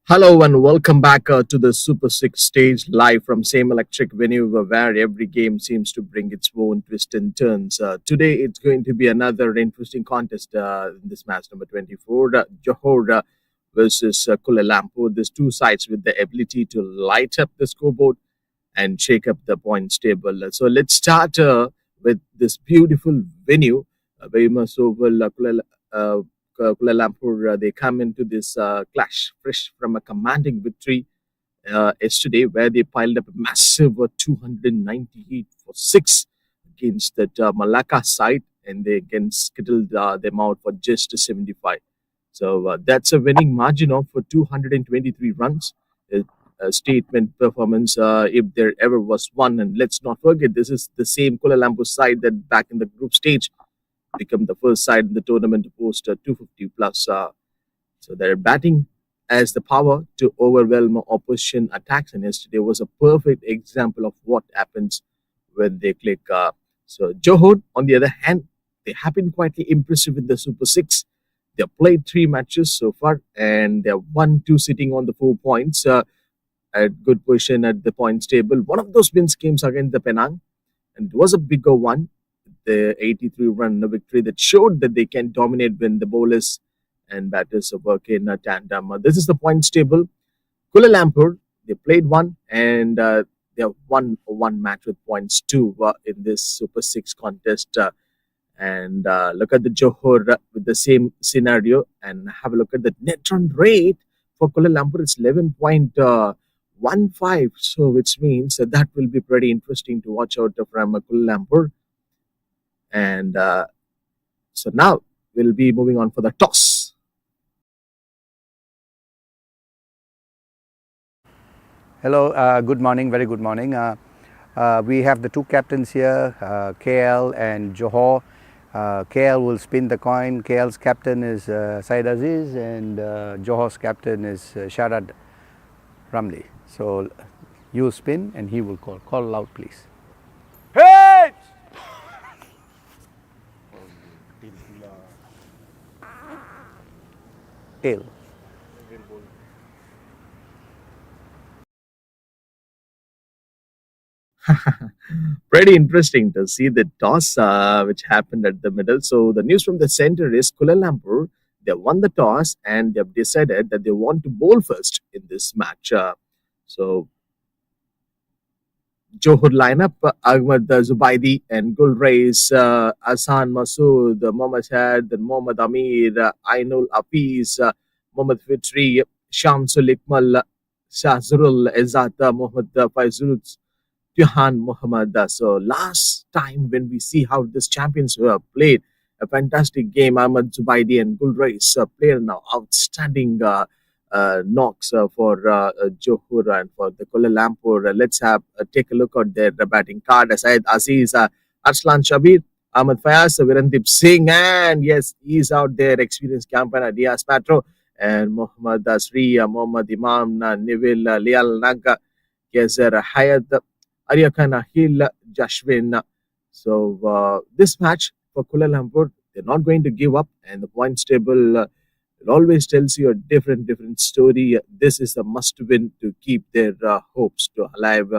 Hello and welcome back to the Super Six stage live from same electric venue where every game seems to bring its own twist and turns. Today it's going to be another interesting contest in this match number 24, Johor versus Kuala Lumpur. There's two sides with the ability to light up the scoreboard and shake up the points table. So let's start with this beautiful venue, BAYUEMAS Oval, Kuala Lumpur. They come into this clash fresh from a commanding victory yesterday, where they piled up a massive 298 for 6 against that Malacca side, and they again skittled them out for just 75. So that's a winning margin of 223 runs. A statement performance, if there ever was one. And let's not forget, this is the same Kuala Lumpur side that back in the group stage become the first side in the tournament to post 250 plus. So they're batting as the power to overwhelm opposition attacks. And yesterday was a perfect example of what happens when they click. So Johor, on the other hand, they have been quietly impressive with the Super 6. They've played 3 matches so far, and they're 1-2 sitting on the 4 points. at good position at the points table. One of those wins came against the Penang, and it was a bigger one, the 83-run victory that showed that they can dominate when the bowlers and batters work in a tandem. This is the points table. Kuala Lumpur, they played one, and they have won one match with points too in this Super 6 contest. And look at the Johor with the same scenario, and have a look at the net run rate for Kuala Lumpur. It's 11.15, so which means that will be pretty interesting to watch out from Kuala Lumpur. And so now we'll be moving on for the toss. Hello, good morning, very good morning. We have the two captains here, KL and Johor. KL will spin the coin. KL's captain is Said Aziz, and Johor's captain is Sharad Ramli. So you spin and he will call. Call loud, please. Heads! Tail. Pretty interesting to see the toss which happened at the middle. So the news from the center is Kuala Lumpur. They won the toss and they've decided that they want to bowl first in this match. So Johor lineup: Ahmad Zubedi and Gulrais, Asan Masood, Mohammad Shahid, then Mohammad Amir, Ainul Afiz, Mohammad Fitri, Shamsul Ikmal, Shahzurul Izzat, Mohammad Faizul, Johan Muhammad. So last time when we see how these champions were played, a fantastic game. Ahmad Zubaidi and Gulrais played now outstanding knocks for Johor and for the Kuala Lumpur. Let's have take a look at their batting card. Syed Aziz, Arslan Shabir, Ahmad Fayaz, Virandip Singh, and yes, he's out there. Experienced campaigner Diaz Patro and Muhammad Asri, Muhammad Imam, Neville, Lial Naga, Kezer Hayat, Ariakana Hill, Jashwin. So this match for Kuala Lumpur, they're not going to give up, and the points table it always tells you a different story. This is a must-win to keep their hopes to alive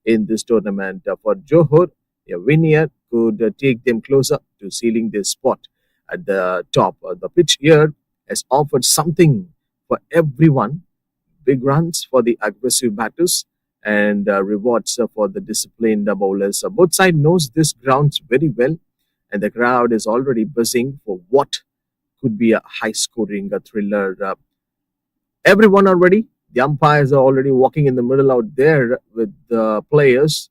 in this tournament. For Johor, a win here could take them closer to sealing their spot at the top. The pitch here has offered something for everyone: big runs for the aggressive batters and rewards for the disciplined bowlers. Both sides knows this grounds very well, and the crowd is already buzzing for what could be a high-scoring thriller. Everyone are ready. The umpires are already walking in the middle out there with the players.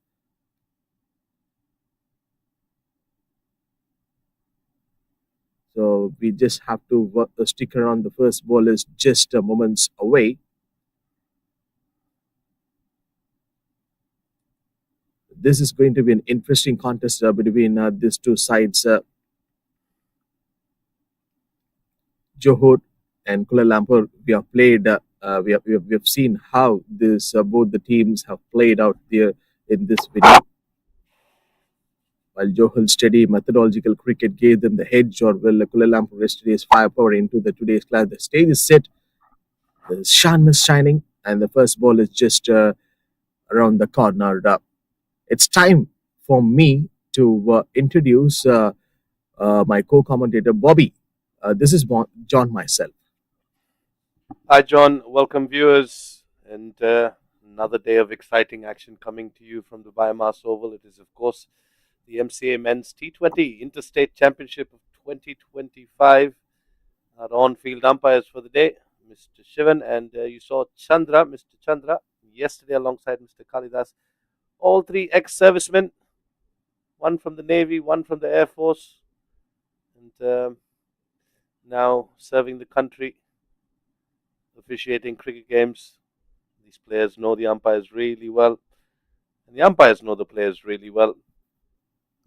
So we just have to stick around. The first ball is just moments away. This is going to be an interesting contest between these two sides. Johor and Kuala Lumpur, we have played. We have seen how this both the teams have played out there in this video. While Johor's steady methodological cricket gave them the edge, or will Kuala Lumpur yesterday's firepower into the today's class? The stage is set, the sun is shining, and the first ball is just around the corner. It's time for me to introduce my co-commentator Bobby. This is John myself. Hi, John. Welcome, viewers. And another day of exciting action coming to you from the BAYUEMAS Oval. It is, of course, the MCA Men's T20 Interstate Championship of 2025. Our on-field umpires for the day, Mr. Shivan, and you saw Chandra, Mr. Chandra, yesterday alongside Mr. Kalidas. All three ex-servicemen, one from the Navy, one from the Air Force, and now serving the country, officiating cricket games. These players know the umpires really well, and the umpires know the players really well.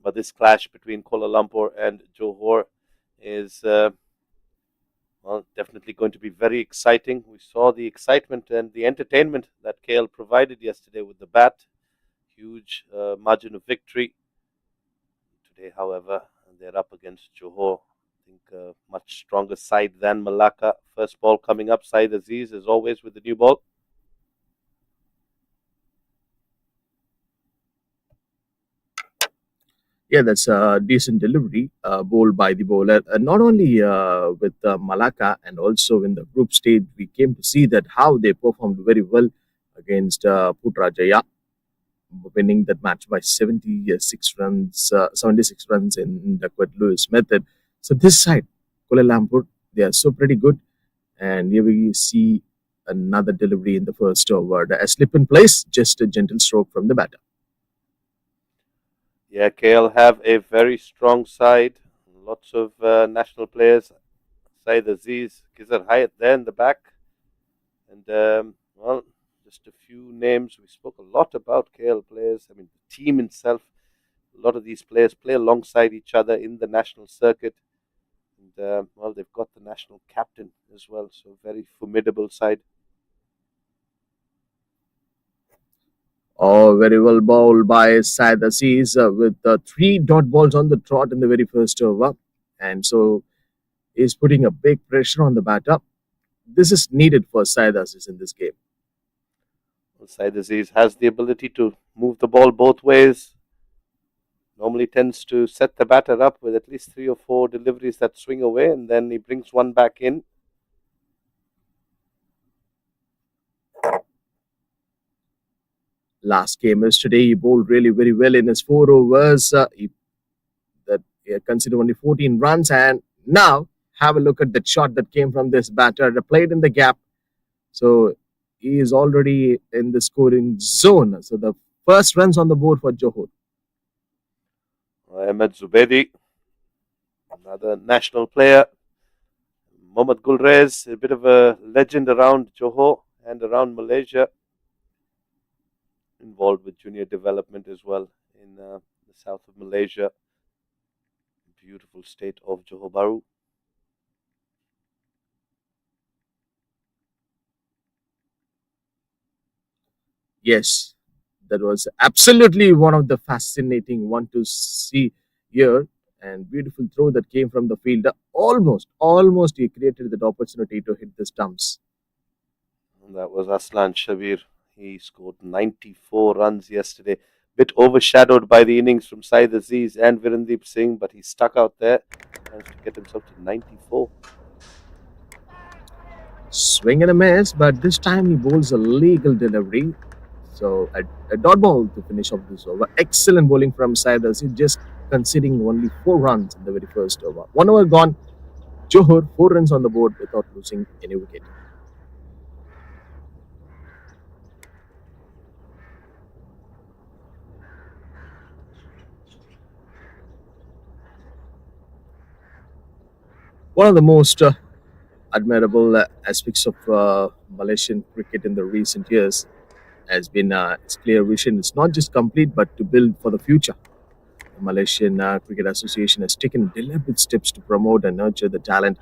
But this clash between Kuala Lumpur and Johor is definitely going to be very exciting. We saw the excitement and the entertainment that KL provided yesterday with the bat. Huge margin of victory. Today, however, they're up against Johor. I think a much stronger side than Malacca. First ball coming up, Said Aziz, as always, with the new ball. Yeah, that's a decent delivery, bowled by the bowler. Not only with Malacca and also in the group stage, we came to see that how they performed very well against Putrajaya, winning that match by 76 runs in Duckworth Lewis method. So this side, Kuala Lumpur, they are so pretty good. And here we see another delivery in the first over. A slip in place, just a gentle stroke from the batter. Yeah, KL have a very strong side. Lots of national players. Saeed Aziz, Kizar Hayat there in the back. And, well, just a few names. We spoke a lot about KL players. I mean, the team itself, a lot of these players play alongside each other in the national circuit. And, well, they've got the national captain as well. So, very formidable side. Oh, very well bowled by Syed Aziz with three dot balls on the trot in the very first over. And so is putting a big pressure on the batter. This is needed for Syed Aziz in this game. Well, Saeed Aziz has the ability to move the ball both ways. Normally tends to set the batter up with at least three or four deliveries that swing away, and then he brings one back in. Last game yesterday, he bowled really very well in his 4 overs. He considered only 14 runs. And now, have a look at that shot that came from this batter. Played in the gap. So he is already in the scoring zone. So the first runs on the board for Johor. Ahmed Zubedi, another national player. Mohammad Gulrez, a bit of a legend around Johor and around Malaysia, involved with junior development as well in the south of Malaysia. Beautiful state of Johor Bahru. Yes, that was absolutely one of the fascinating one to see here. And beautiful throw that came from the fielder. Almost he created that opportunity to hit the stumps. And that was Aslan Shabir. He scored 94 runs yesterday. Bit overshadowed by the innings from Saeed Aziz and Virendeep Singh, but he stuck out there, managed to get himself to 94. Swing and a miss, but this time he bowls a legal delivery. So a dot ball to finish off this over. Excellent bowling from Syed Aziz, just conceding only 4 runs in the very first over. 1 over gone. Johor 4 runs on the board without losing any wicket. One of the most admirable aspects of Malaysian cricket in the recent years has been its clear vision. It's not just complete, but to build for the future. The Malaysian Cricket Association has taken deliberate steps to promote and nurture the talent,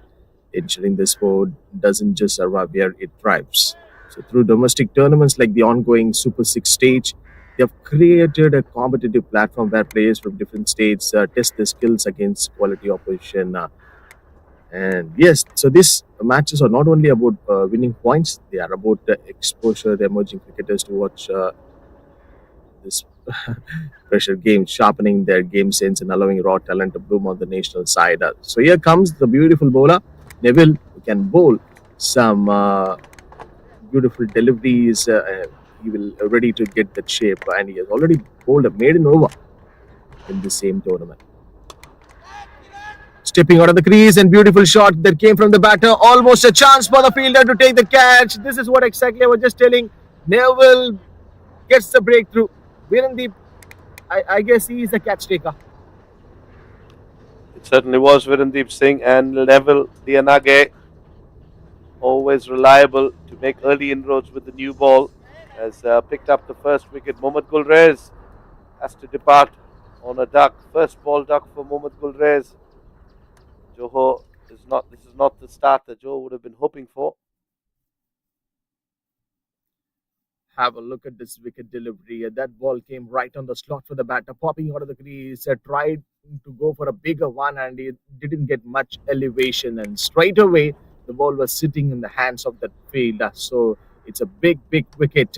ensuring the sport doesn't just survive here, it thrives. So, through domestic tournaments like the ongoing Super 6 stage, they have created a competitive platform where players from different states test their skills against quality opposition. And yes, so these matches are not only about winning points, they are about exposure the emerging cricketers to watch this pressure game, sharpening their game sense and allowing raw talent to bloom on the national side. So here comes the beautiful bowler, Neville, who can bowl some beautiful deliveries. He will ready to get that shape, and he has already bowled a maiden over in the same tournament. Stepping out of the crease and beautiful shot that came from the batter. Almost a chance for the fielder to take the catch. This is what exactly I was just telling. Neville gets the breakthrough. Virendeep, I guess he is the catch taker. It certainly was Virendeep Singh and Neville Dianage, always reliable to make early inroads with the new ball, has picked up the first wicket. Mohammad Gulrez has to depart on a duck. First ball duck for Mohammad Gulrez. Johor is not. This is not the start that Johor would have been hoping for. Have a look at this wicket delivery. That ball came right on the slot for the batter, popping out of the crease. Tried to go for a bigger one, and it didn't get much elevation. And straight away, the ball was sitting in the hands of that fielder. So it's a big wicket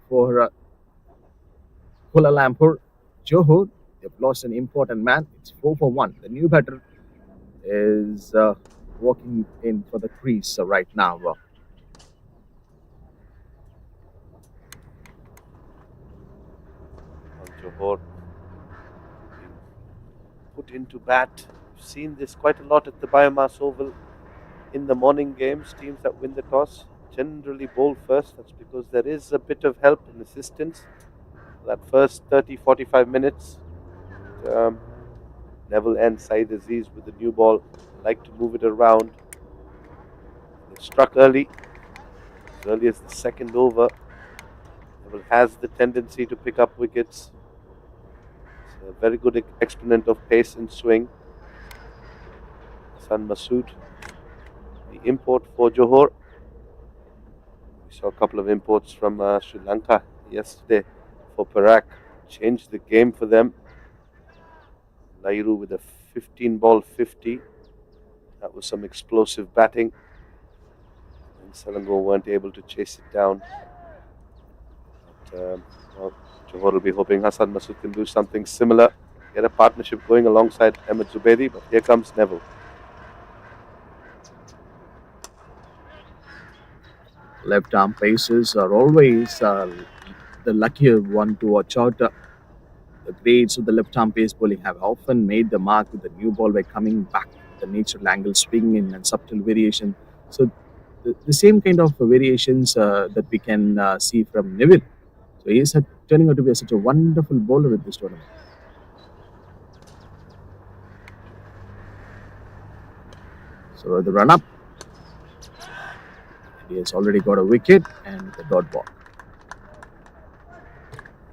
for Kuala Lumpur. Johor They've lost an important man. It's 4 for 1. The new batter is walking in for the crease right now. Johor being put into bat. We've seen this quite a lot at the Biomass Oval in the morning games. Teams that win the toss generally bowl first. That's because there is a bit of help and assistance for that first 30-45 minutes. Neville and Saeed Aziz with the new ball like to move it around. They struck early, as early as the second over. Neville has the tendency to pick up wickets. It's a very good exponent of pace and swing. Hassan Masood, the import for Johor. We saw a couple of imports from Sri Lanka yesterday for Perak. Changed the game for them. Lairu with a 15-ball 50. That was some explosive batting. And Selangor weren't able to chase it down. But, Johor will be hoping Hassan Masood can do something similar. Get a partnership going alongside Ahmed Zubedi. But here comes Neville. Left arm paces are always the luckier one to watch out. The grades of the left arm pace bowling have often made the mark with the new ball by coming back, the natural angle swing in and subtle variation. So the same kind of variations that we can see from Neville. So he is turning out to be such a wonderful bowler at this tournament. So the run up. He has already got a wicket and the dot ball.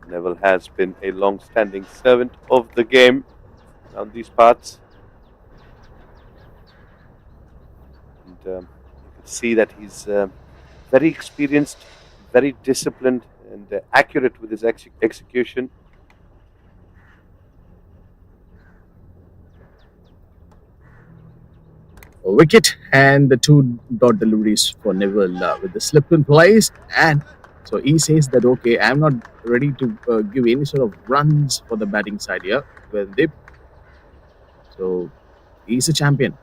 Neville has been a long-standing servant of the game around these parts. And you can see that he's very experienced, very disciplined and accurate with his execution. A wicket and the 2 dot deliveries for Neville with the slip in place. And so he says that, okay, I'm not ready to give any sort of runs for the batting side here. So he's a champion.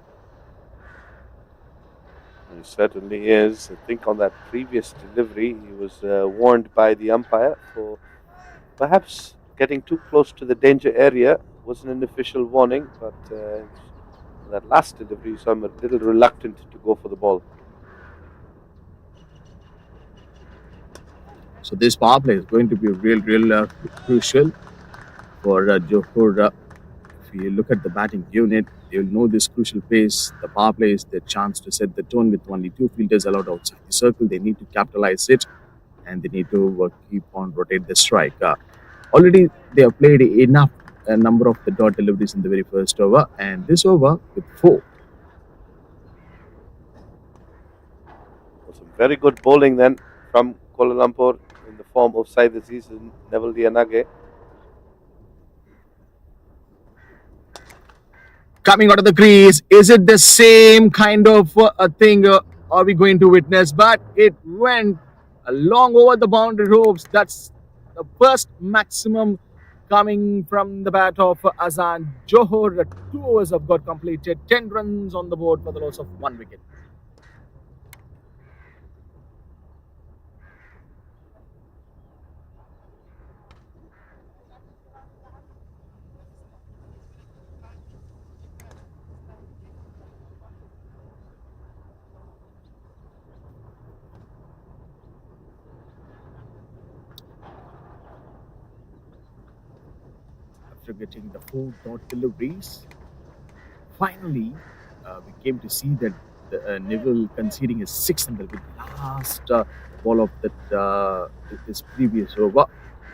He certainly is. I think on that previous delivery, he was warned by the umpire for perhaps getting too close to the danger area. Wasn't an official warning, but that last delivery, so I'm a little reluctant to go for the ball. So this power play is going to be real crucial for Johor. If you look at the batting unit, you'll know this crucial pace. The power play is their chance to set the tone with only 2 fielders allowed outside the circle. They need to capitalize it, and they need to keep on rotate the strike. Already they have played enough a number of the dot deliveries in the very first over, and this over with 4. Some very good bowling then from Kuala Lumpur in the form of Saeed Aziz and Neville Dianage. Coming out of the crease, is it the same kind of thing are we going to witness? But it went long over the boundary ropes. That's the first maximum coming from the bat of Azan. Johor, 2 overs have got completed. 10 runs on the board for the loss of 1 wicket. After getting the 4 dot deliveries, finally we came to see that Neville conceding his 6th and the last ball of this previous over.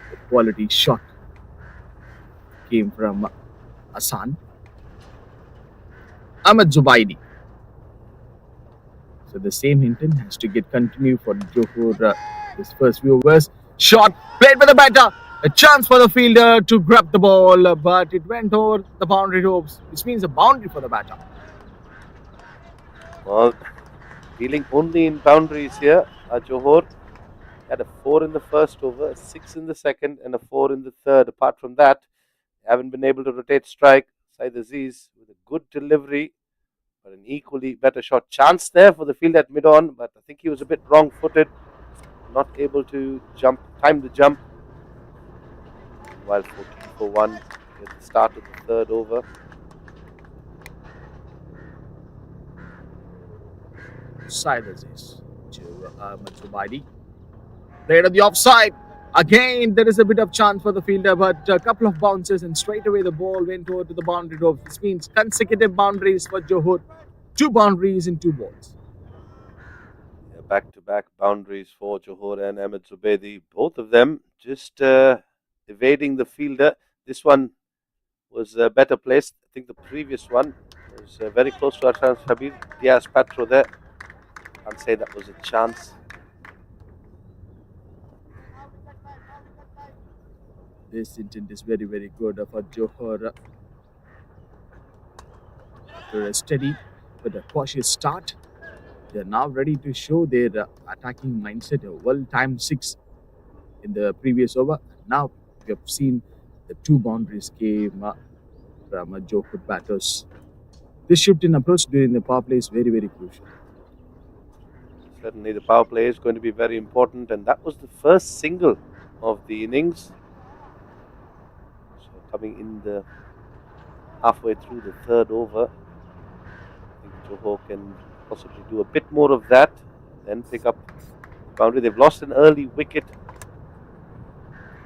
The quality shot came from Hassan. Ahmed Zubedi. So the same intent has to get continued for Johor. His first few overs. Shot played by the batter. A chance for the fielder to grab the ball, but it went over the boundary ropes, which means a boundary for the batter. Well, dealing only in boundaries here. Johor had a 4 in the first over, a 6 in the second, and a 4 in the third. Apart from that, Haven't been able to rotate strike. Saeed Aziz with a good delivery, but an equally better shot. Chance there for the field at mid-on, but I think he was a bit wrong-footed, not able to time the jump. While 14 for 1 at the start of the third over. Saeed Aziz to Zubedi. Played at the offside. Again, there is a bit of chance for the fielder, but a couple of bounces and straight away the ball went over to the boundary rope. This means consecutive boundaries for Johor. 2 boundaries in 2 balls. Yeah, back-to-back boundaries for Johor and Ahmed Zubedi. Both of them just evading the fielder. This one was better placed. I think the previous one was very close to Arshad Shabir. Diaz Patro there. Can't say that was a chance. This intent is very, very good for Johor. After a steady but a cautious start, they are now ready to show their attacking mindset. A well-timed 6 in the previous over. Now we have seen the 2 boundaries came from Johor batters. This shift in approach during the power play is very, very crucial. Certainly the power play is going to be very important, and that was the first single of the innings. So coming in the halfway through the third over, I think Johor can possibly do a bit more of that, then pick up the boundary. They've lost an early wicket.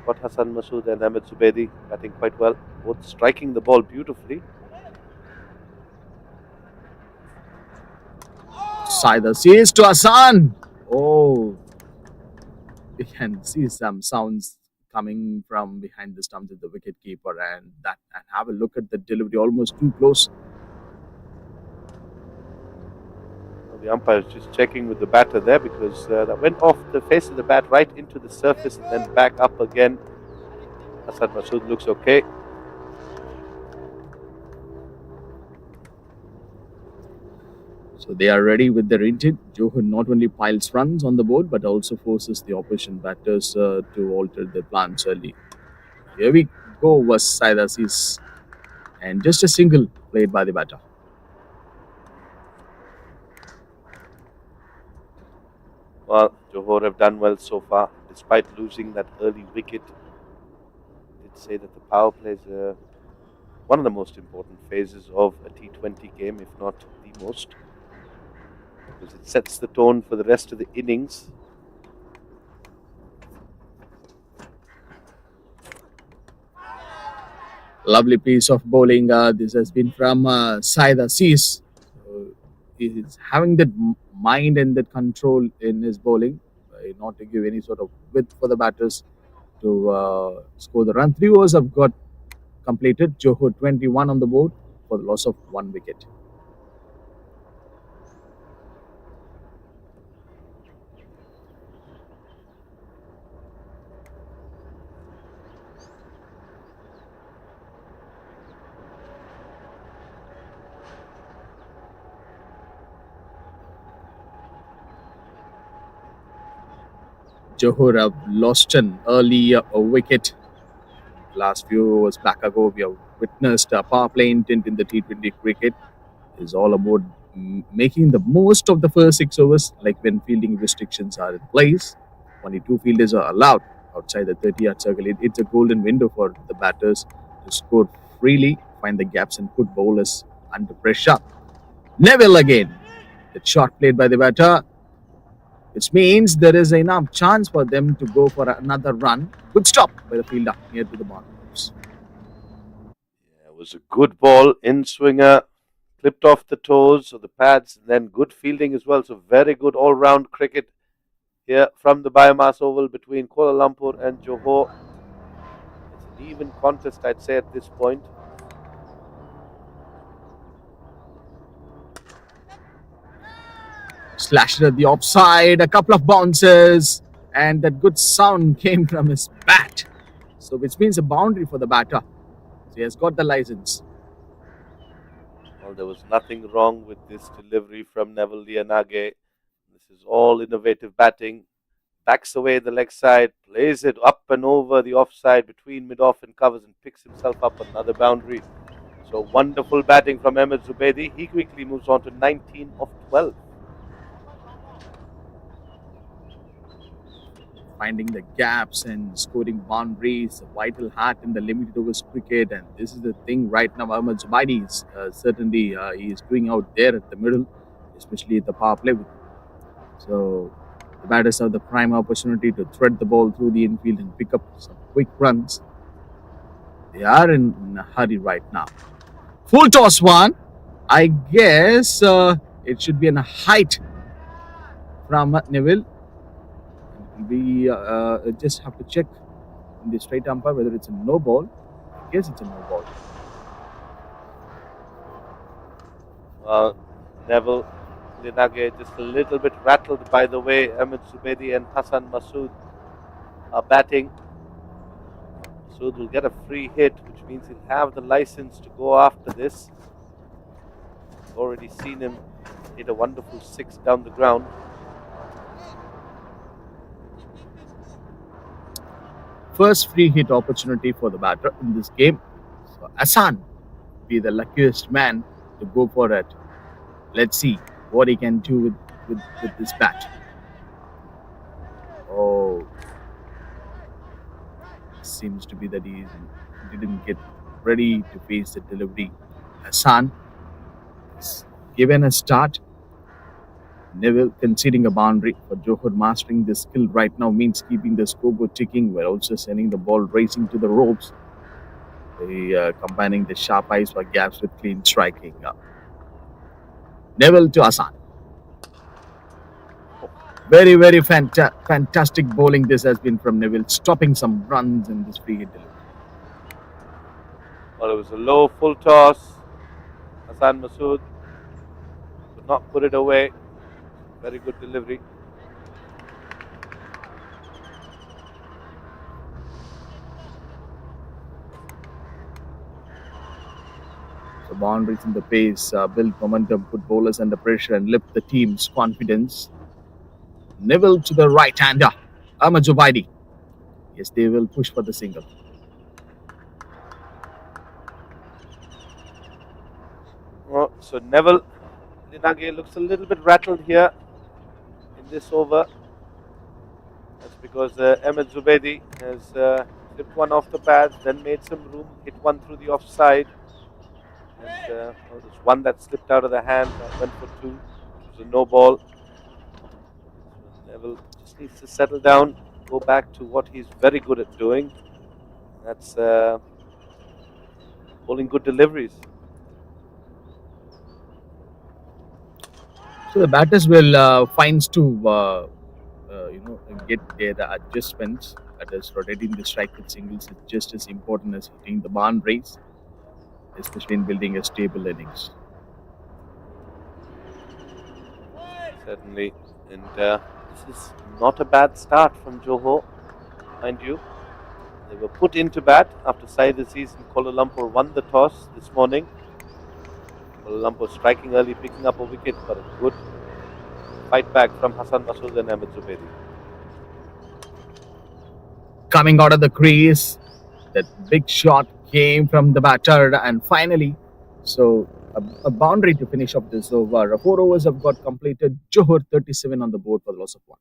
Got Hassan Masood and Ahmed Zubedi batting quite well, both striking the ball beautifully. Saeed Aziz to Hassan. Oh, we can see some sounds coming from behind the stumps of the wicket keeper, and have a look at the delivery, almost too close. The umpire is just checking with the batter there, because that went off the face of the bat right into the surface and then back up again. Hassan Masood looks okay. So they are ready with their intent. Johor not only piles runs on the board but also forces the opposition batters to alter their plans early. Here we go was Saeed Aziz, and just a single played by the batter. Well, Johor have done well so far, despite losing that early wicket. I did say that the power play is one of the most important phases of a T20 game, if not the most, because it sets the tone for the rest of the innings. Lovely piece of bowling. This has been from Saeed Aziz. He's having that mind and that control in his bowling, not to give any sort of width for the batters to score the run. 3 overs have got completed. Johor 21 on the board for the loss of 1 wicket. Johor have lost an early wicket. Last few overs back ago, we have witnessed a power play intent in the T20 cricket. Is all about making the most of the first 6 overs, like when fielding restrictions are in place. Only 2 fielders are allowed outside the 30-yard circle. It's a golden window for the batters to score freely, find the gaps, and put bowlers under pressure. Neville again. The shot played by the batter, which means there is enough chance for them to go for another run. Good stop by the fielder near to the boundaries. Yeah, it was a good ball, in swinger, clipped off the toes or the pads, and then good fielding as well. So very good all-round cricket here from the BAYUEMAS Oval between Kuala Lumpur and Johor. It's an even contest, I'd say, at this point. Slashed at the offside, a couple of bounces, and that good sound came from his bat. So which means a boundary for the batter. So he has got the license. Well, there was nothing wrong with this delivery from Neville Lianage. This is all innovative batting. backs away the leg side, plays it up and over the offside between mid-off and covers and picks himself up another boundary. So wonderful batting from Ahmed Zubedi. He quickly moves on to 19 of 12. Finding the gaps and scoring boundaries, a vital hat in the limited overs cricket. And this is the thing right now. Ahmed Zubedi is certainly he is doing out there at the middle, especially at the power play. So the batters have the prime opportunity to thread the ball through the infield and pick up some quick runs. They are in a hurry right now. Full toss one. I guess it should be in a height from Neville. We just have to check in the straight umpire whether it's a no ball. I guess it's a no ball. Neville Linage just a little bit rattled by the way Ahmed Zubedi and Hassan Masood are batting. Masood will get a free hit, which means he'll have the license to go after this. I've already seen him hit a wonderful six down the ground. First free hit opportunity for the batter in this game. So Hassan will be the luckiest man to go for it. Let's see what he can do with this bat. Oh, seems to be that he didn't get ready to face the delivery. Hassan is given a start. Neville conceding a boundary for Johor. Mastering this skill right now means keeping the scoreboard ticking. We're also sending the ball racing to the ropes. Combining the sharp eyes for gaps with clean striking. Neville to Hassan. Very, very fantastic bowling this has been from Neville, stopping some runs in this free hit delivery. Well, it was a low full toss. Hassan Masood could not put it away. Very good delivery. So boundaries in the pace build momentum, put bowlers under pressure and lift the team's confidence. Neville to the right-hander, Ahmed Zubedi. Yes, they will push for the single. Oh, so Neville Linage looks a little bit rattled here in this over. That's because Ahmed Zubedi has slipped one off the pads, then made some room, hit one through the offside. And there's one that slipped out of the hand that went for two. It was a no ball. So Neville just needs to settle down, go back to what he's very good at doing. That's bowling good deliveries. So the batters will find to get their adjustments. That is, rotating the strike with singles is just as important as hitting the boundaries, especially in building a stable innings. Certainly, and this is not a bad start from Johor, mind you. They were put into bat after Saeed Aziz and Kuala Lumpur won the toss this morning. Kuala Lumpur striking early, picking up a wicket, but a good fight back from Hassan Masood and Ahmed Zubedi. Coming out of the crease, that big shot came from the batter, and finally, so a boundary to finish off this over. 4 overs have got completed. Johor 37 on the board for the loss of 1.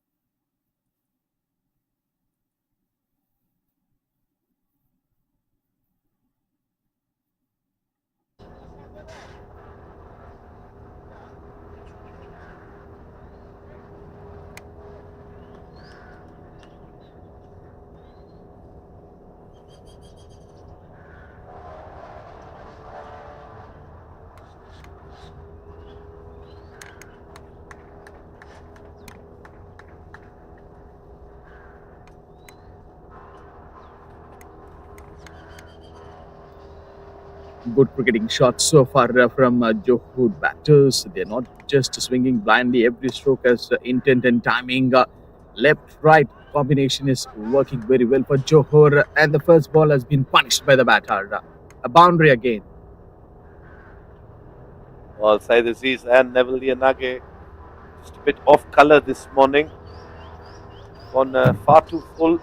Good cricketing shots so far from Johor batters. They're not just swinging blindly. Every stroke has intent and timing. Left-right combination is working very well for Johor. And the first ball has been punished by the batter. A boundary again. Well, Saeed Aziz and Neville Linage just a bit off colour this morning. gone far too full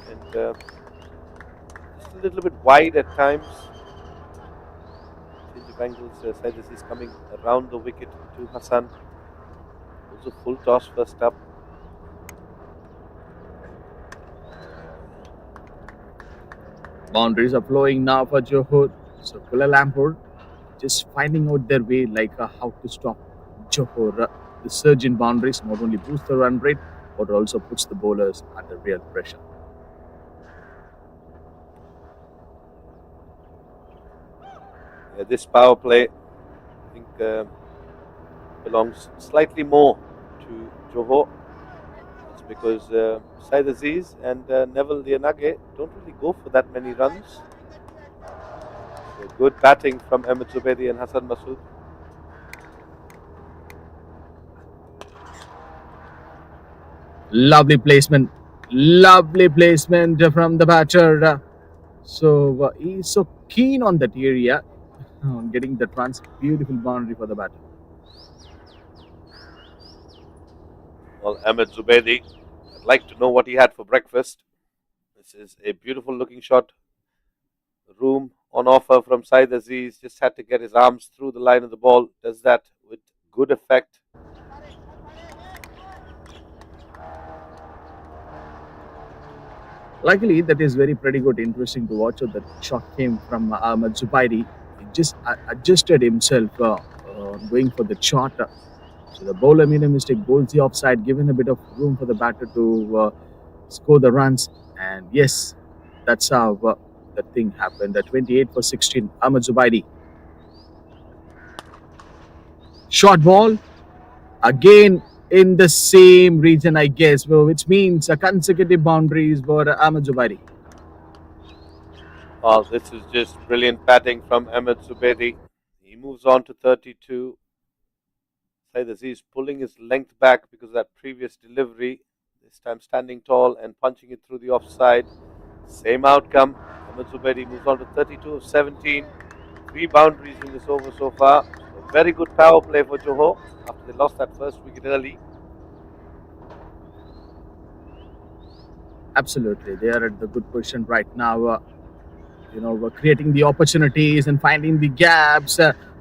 and just a little bit wide at times. Change of angles. Siders is coming around the wicket to Hassan. Also full toss first up. Boundaries are flowing now for Johor. So Kuala Lumpur just finding out their way like how to stop Johor. The surge in boundaries not only boosts the run rate but also puts the bowlers under real pressure. This power play, I think, belongs slightly more to Johor. That's because Syed Aziz and Neville Lianage don't really go for that many runs. So good batting from Ahmed Zubedi and Hassan Masood. Lovely placement from the batter. So he's so keen on that area, on getting the runs. Beautiful boundary for the batter. Well, Ahmed Zubedi, I'd like to know what he had for breakfast. This is a beautiful looking shot. Room on offer from Syed Aziz. Just had to get his arms through the line of the ball. Does that with good effect. Luckily, that is very pretty good, interesting to watch. That shot came from Ahmed Zubaidi. He just adjusted himself going for the shot. So the bowler made a mistake, bowls the offside, giving a bit of room for the batter to score the runs. And yes, that's how that thing happened. 28 for 16, Ahmed Zubaidi. Short ball, again in the same region, I guess, which means consecutive boundaries for Ahmed Zubedi. Well, this is just brilliant batting from Ahmed Zubedi. He moves on to 32. Syed Aziz pulling his length back because of that previous delivery. This time standing tall and punching it through the offside. Same outcome. Ahmed Zubedi moves on to 32 of 17. 3 boundaries in this over so far. A very good power play for Johor after they lost that first wicket early. Absolutely, they are at the good position right now. We're creating the opportunities and finding the gaps,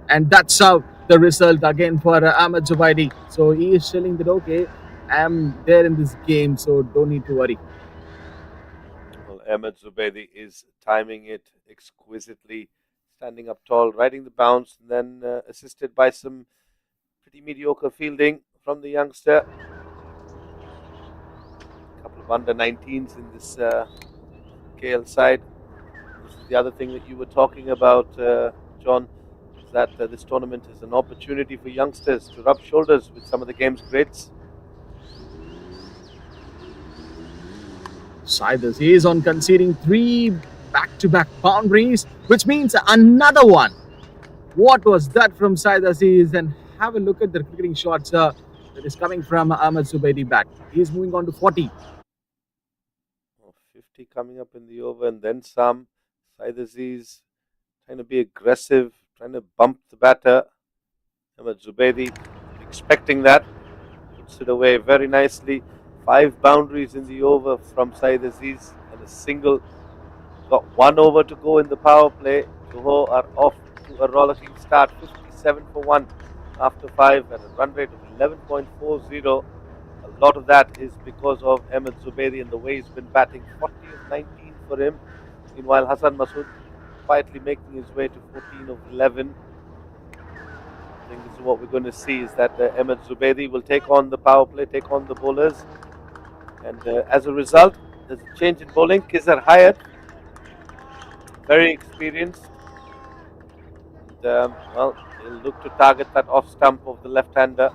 and that's how the result again for Ahmed Zubaidi. So he is telling that okay, I'm there in this game, so don't need to worry. Well, Ahmed Zubedi is timing it exquisitely, standing up tall, riding the bounce, and then assisted by some pretty mediocre fielding from the youngster. A couple of under-19s in this KL side. This is the other thing that you were talking about, John, is that this tournament is an opportunity for youngsters to rub shoulders with some of the game's greats. Syed Aziz on conceding 3 back-to-back boundaries, which means another one. What was that from Syed Aziz? And have a look at the cricketing shots that is coming from Ahmed Zubaidi bat. He is moving on to 40. 50 coming up in the over and then some. Syed Aziz trying to be aggressive, trying to bump the batter. Ahmed Zubedi expecting that. Puts it away very nicely. 5 boundaries in the over from Syed Aziz and a single. Got 1 over to go in the power play. Johor are off to a rollicking start. 57 for 1 after 5 and a run rate of 11.40. A lot of that is because of Ahmed Zubedi and the way he's been batting. 40 of 19 for him. Meanwhile, Hassan Masood quietly making his way to 14 of 11. I think this is what we're going to see, is that Ahmed Zubedi will take on the power play, take on the bowlers. And as a result, there's a change in bowling. Kizar Hayat, very experienced. And, well, he'll look to target that off stump of the left-hander.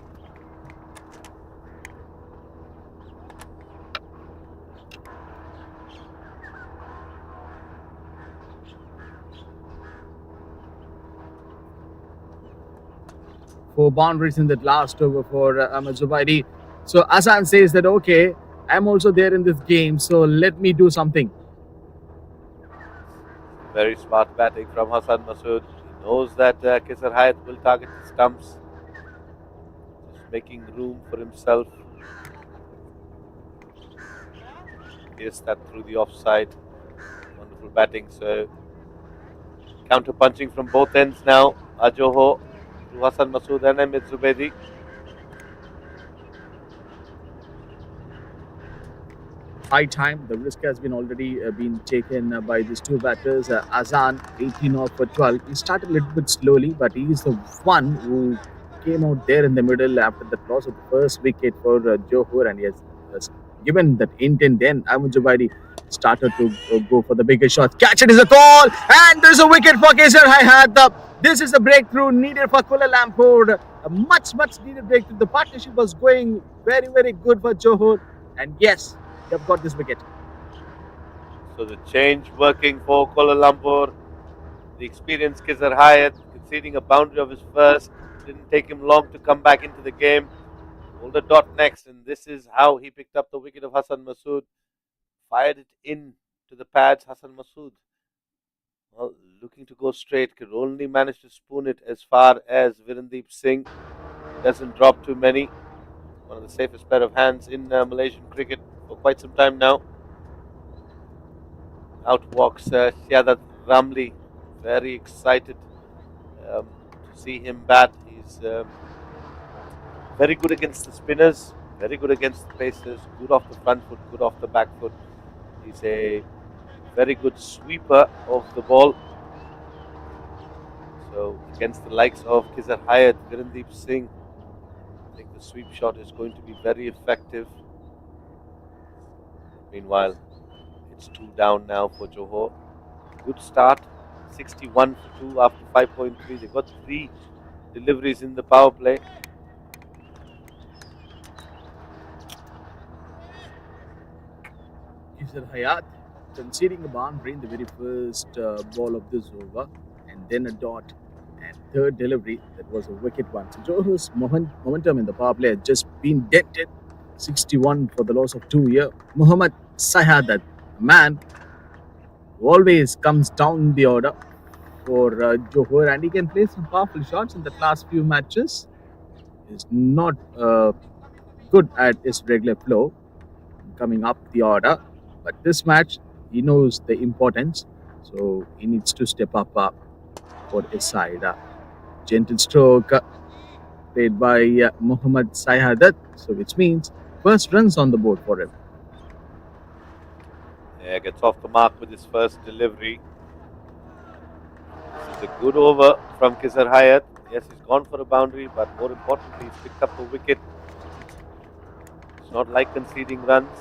Four boundaries in that last over for Ahmed Zubaidi. So Hassan says that okay, I'm also there in this game, so let me do something. Very smart batting from Hassan Masood. He knows that Kizar Hayat will target the stumps. Just making room for himself. pierced that through the offside. Wonderful batting. So counter punching from both ends now. Johor through Hassan Masood and Ahmed Zubedi. High time. The risk has been already been taken by these two batters. Azan, 18 off for 12. He started a little bit slowly, but he is the one who came out there in the middle after the loss of the first wicket for Johor, and he has given that intent. Then Ahmed Zubaidi started to go for the bigger shot. Catch it is a call, and there's a wicket for Kesar Hayat. This is a breakthrough needed for Kuala Lumpur. A much needed breakthrough. The partnership was going very good for Johor, and yes, they've got this wicket. So the change working for Kuala Lumpur. The experienced Kesar Hayat conceding a boundary of his first. Didn't take him long to come back into the game. Hold the dot next, and this is how he picked up the wicket of Hassan Masood. Fired it in to the pads. Hassan Masood, well, looking to go straight, could only manage to spoon it as far as Virendeep Singh. Doesn't drop too many. One of the safest pair of hands in Malaysian cricket for quite some time now. Out walks Shahadat Ramli, very excited to see him bat. He's very good against the spinners, very good against the pacers, good off the front foot, good off the back foot. He's a very good sweeper of the ball. So against the likes of Kesar Hayat, Virendeep Singh, I think the sweep shot is going to be very effective. Meanwhile, it's 2 down now for Johor. Good start, 61 for 2 after 5.3. They got 3 deliveries in the power play. Kesar Hayat conceding a boundary in the very first ball of this over, and then a dot, and third delivery that was a wicket one. So Johor's momentum in the power play has just been dented. 61 for the loss of 2 here. Muhammad Sahadat, a man who always comes down the order for Johor, and he can play some powerful shots in the last few matches. He's not good at his regular flow coming up the order, but this match he knows the importance, so he needs to step up for his side. Gentle stroke played by Muhammad Sahadat, so which means first runs on the board for him. Yeah, gets off the mark with his first delivery. This is a good over from Kesar Hayat. Yes, he's gone for a boundary, but more importantly, he's picked up a wicket. It's not like conceding runs.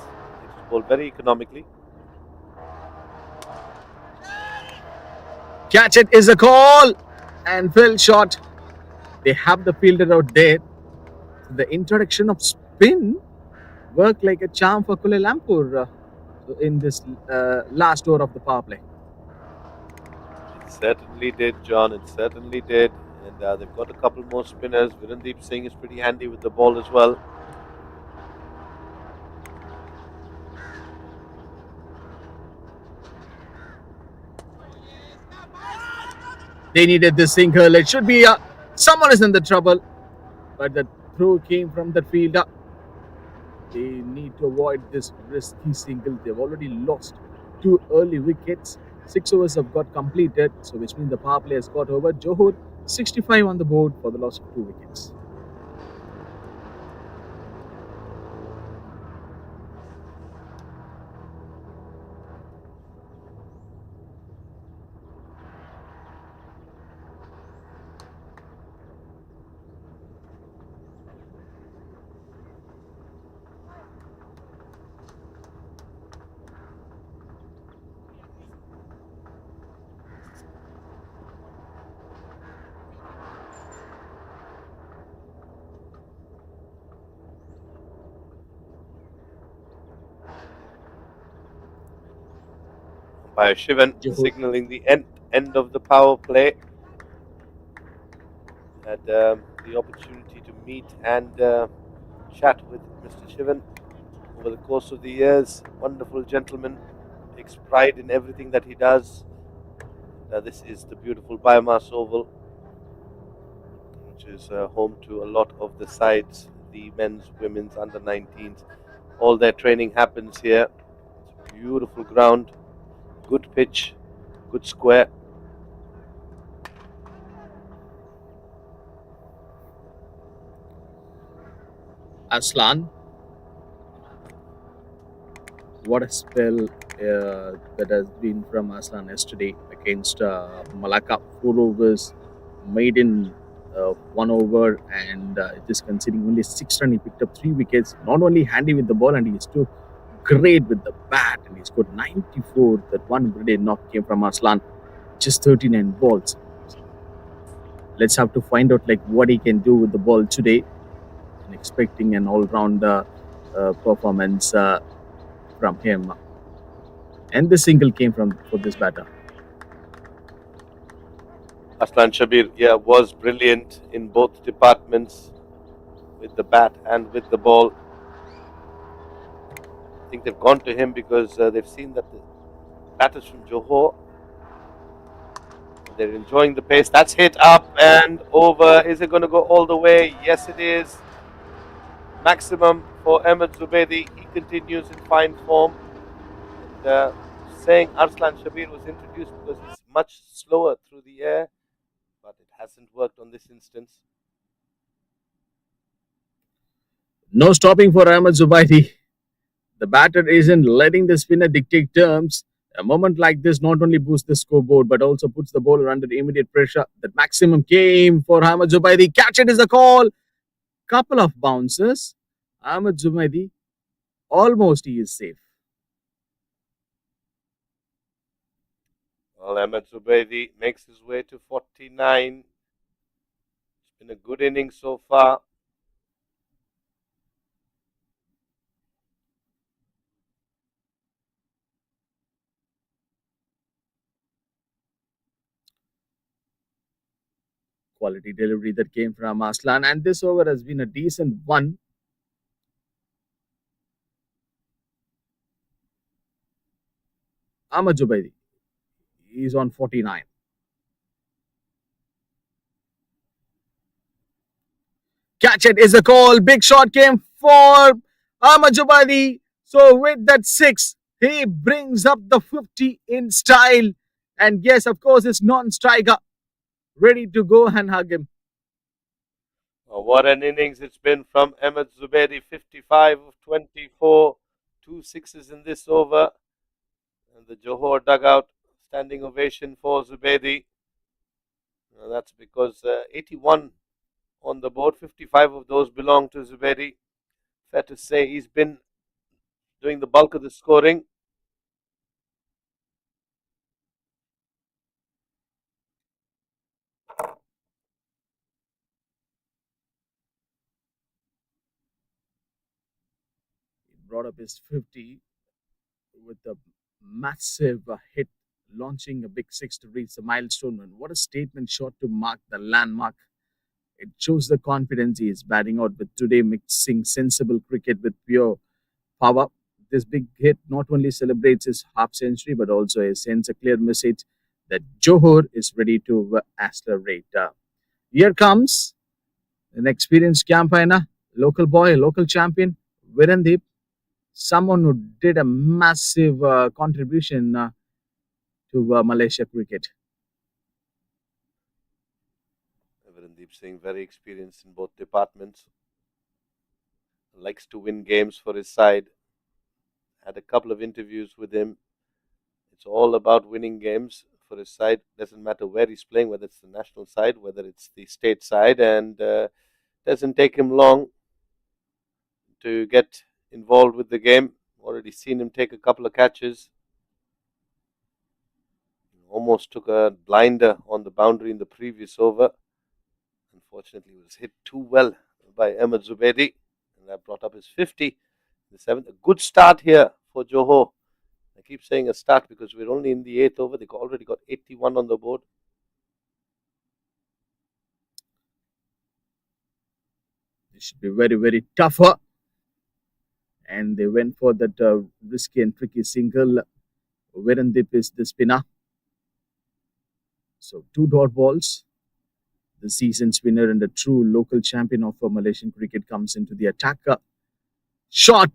It's bowled very economically. Catch it is a call, and Phil shot. They have the fielder out there. The introduction of spin worked like a charm for Kuala Lumpur in this last over of the power play. It certainly did, John. It certainly did. And they've got a couple more spinners. Virendeep Singh is pretty handy with the ball as well. They needed this single. It should be someone is in the trouble, but the throw came from the fielder. They need to avoid this risky single. They've already lost 2 early wickets. 6 overs have got completed, so which means the power play has got over. Johor 65 on the board for the loss of 2 wickets. By Shivan signalling the end of the power play. Had the opportunity to meet and chat with Mr. Shivan over the course of the years. Wonderful gentleman, takes pride in everything that he does. This is the beautiful BAYUEMAS Oval, which is home to a lot of the sides, the men's, women's, under 19s. All their training happens here. It's a beautiful ground, good pitch, good square. Aslan, what a spell that has been from Aslan yesterday against Malacca. 4 overs, made in 1 over, and just conceding only 6 runs. He picked up 3 wickets. Not only handy with the ball, and he's too great with the bat, and he scored 94. That one brilliant knock came from Aslan. Just 39 balls. Let's have to find out like what he can do with the ball today. And expecting an all-round performance from him. And the single came from for this batter. Aslan Shabir, yeah, was brilliant in both departments, with the bat and with the ball. I think they've gone to him because they've seen that the batters from Johor, they're enjoying the pace. That's hit up and over. Is it going to go all the way? Yes, it is. Maximum for Ahmed Zubedi. He continues in fine form. And, saying Arslan Shabir was introduced because he's much slower through the air, but it hasn't worked on this instance. No stopping for Ahmed Zubaidi. The batter isn't letting the spinner dictate terms. A moment like this not only boosts the scoreboard but also puts the bowler under immediate pressure. That maximum came for Ahmed Zubaidi. Catch it is the call. Couple of bounces. Ahmed Zubaidi, almost he is safe. Well, Ahmed Zubedi makes his way to 49. It's been a good innings so far. Quality delivery that came from Aslan, and this over has been a decent one. Ahmed Zubaidi, he's on 49. Catch it is a call. Big shot came for Ahmed Zubaidi. So with that six, he brings up the 50 in style. And yes, of course, it's non-striker ready to go and hug him. What an innings it's been from Ahmed Zubedi. 55 of 24. 2 sixes in this over. And the Johor dugout, standing ovation for Zubedi. That's because 81 on the board. 55 of those belong to Zubedi. Fair to say he's been doing the bulk of the scoring. He brought up his 50 with a massive hit, launching a big six to reach the milestone. And what a statement shot to mark the landmark. It shows the confidence he is batting out with today, mixing sensible cricket with pure power. This big hit not only celebrates his half century but also sends a clear message that Johor is ready to accelerate. Here comes an experienced campaigner, local boy, local champion, Virendip, someone who did a massive contribution to Malaysia cricket. Virendeep Singh, very experienced in both departments. Likes to win games for his side. Had a couple of interviews with him. It's all about winning games for his side. Doesn't matter where he's playing, whether it's the national side, whether it's the state side, and doesn't take him long to get involved with the game. Already seen him take a couple of catches. Almost took a blinder on the boundary in the previous over. Unfortunately, he was hit too well by Ahmed Zubedi, and that brought up his 50. The seventh, a good start here for Johor. I keep saying a start because we're only in the eighth over. They already got 81 on the board. It should be very, very tougher. And they went for that risky and tricky single. Virendip is the spinner. So 2 dot balls. The seasoned spinner and the true local champion of Malaysian cricket comes into the attack. Shot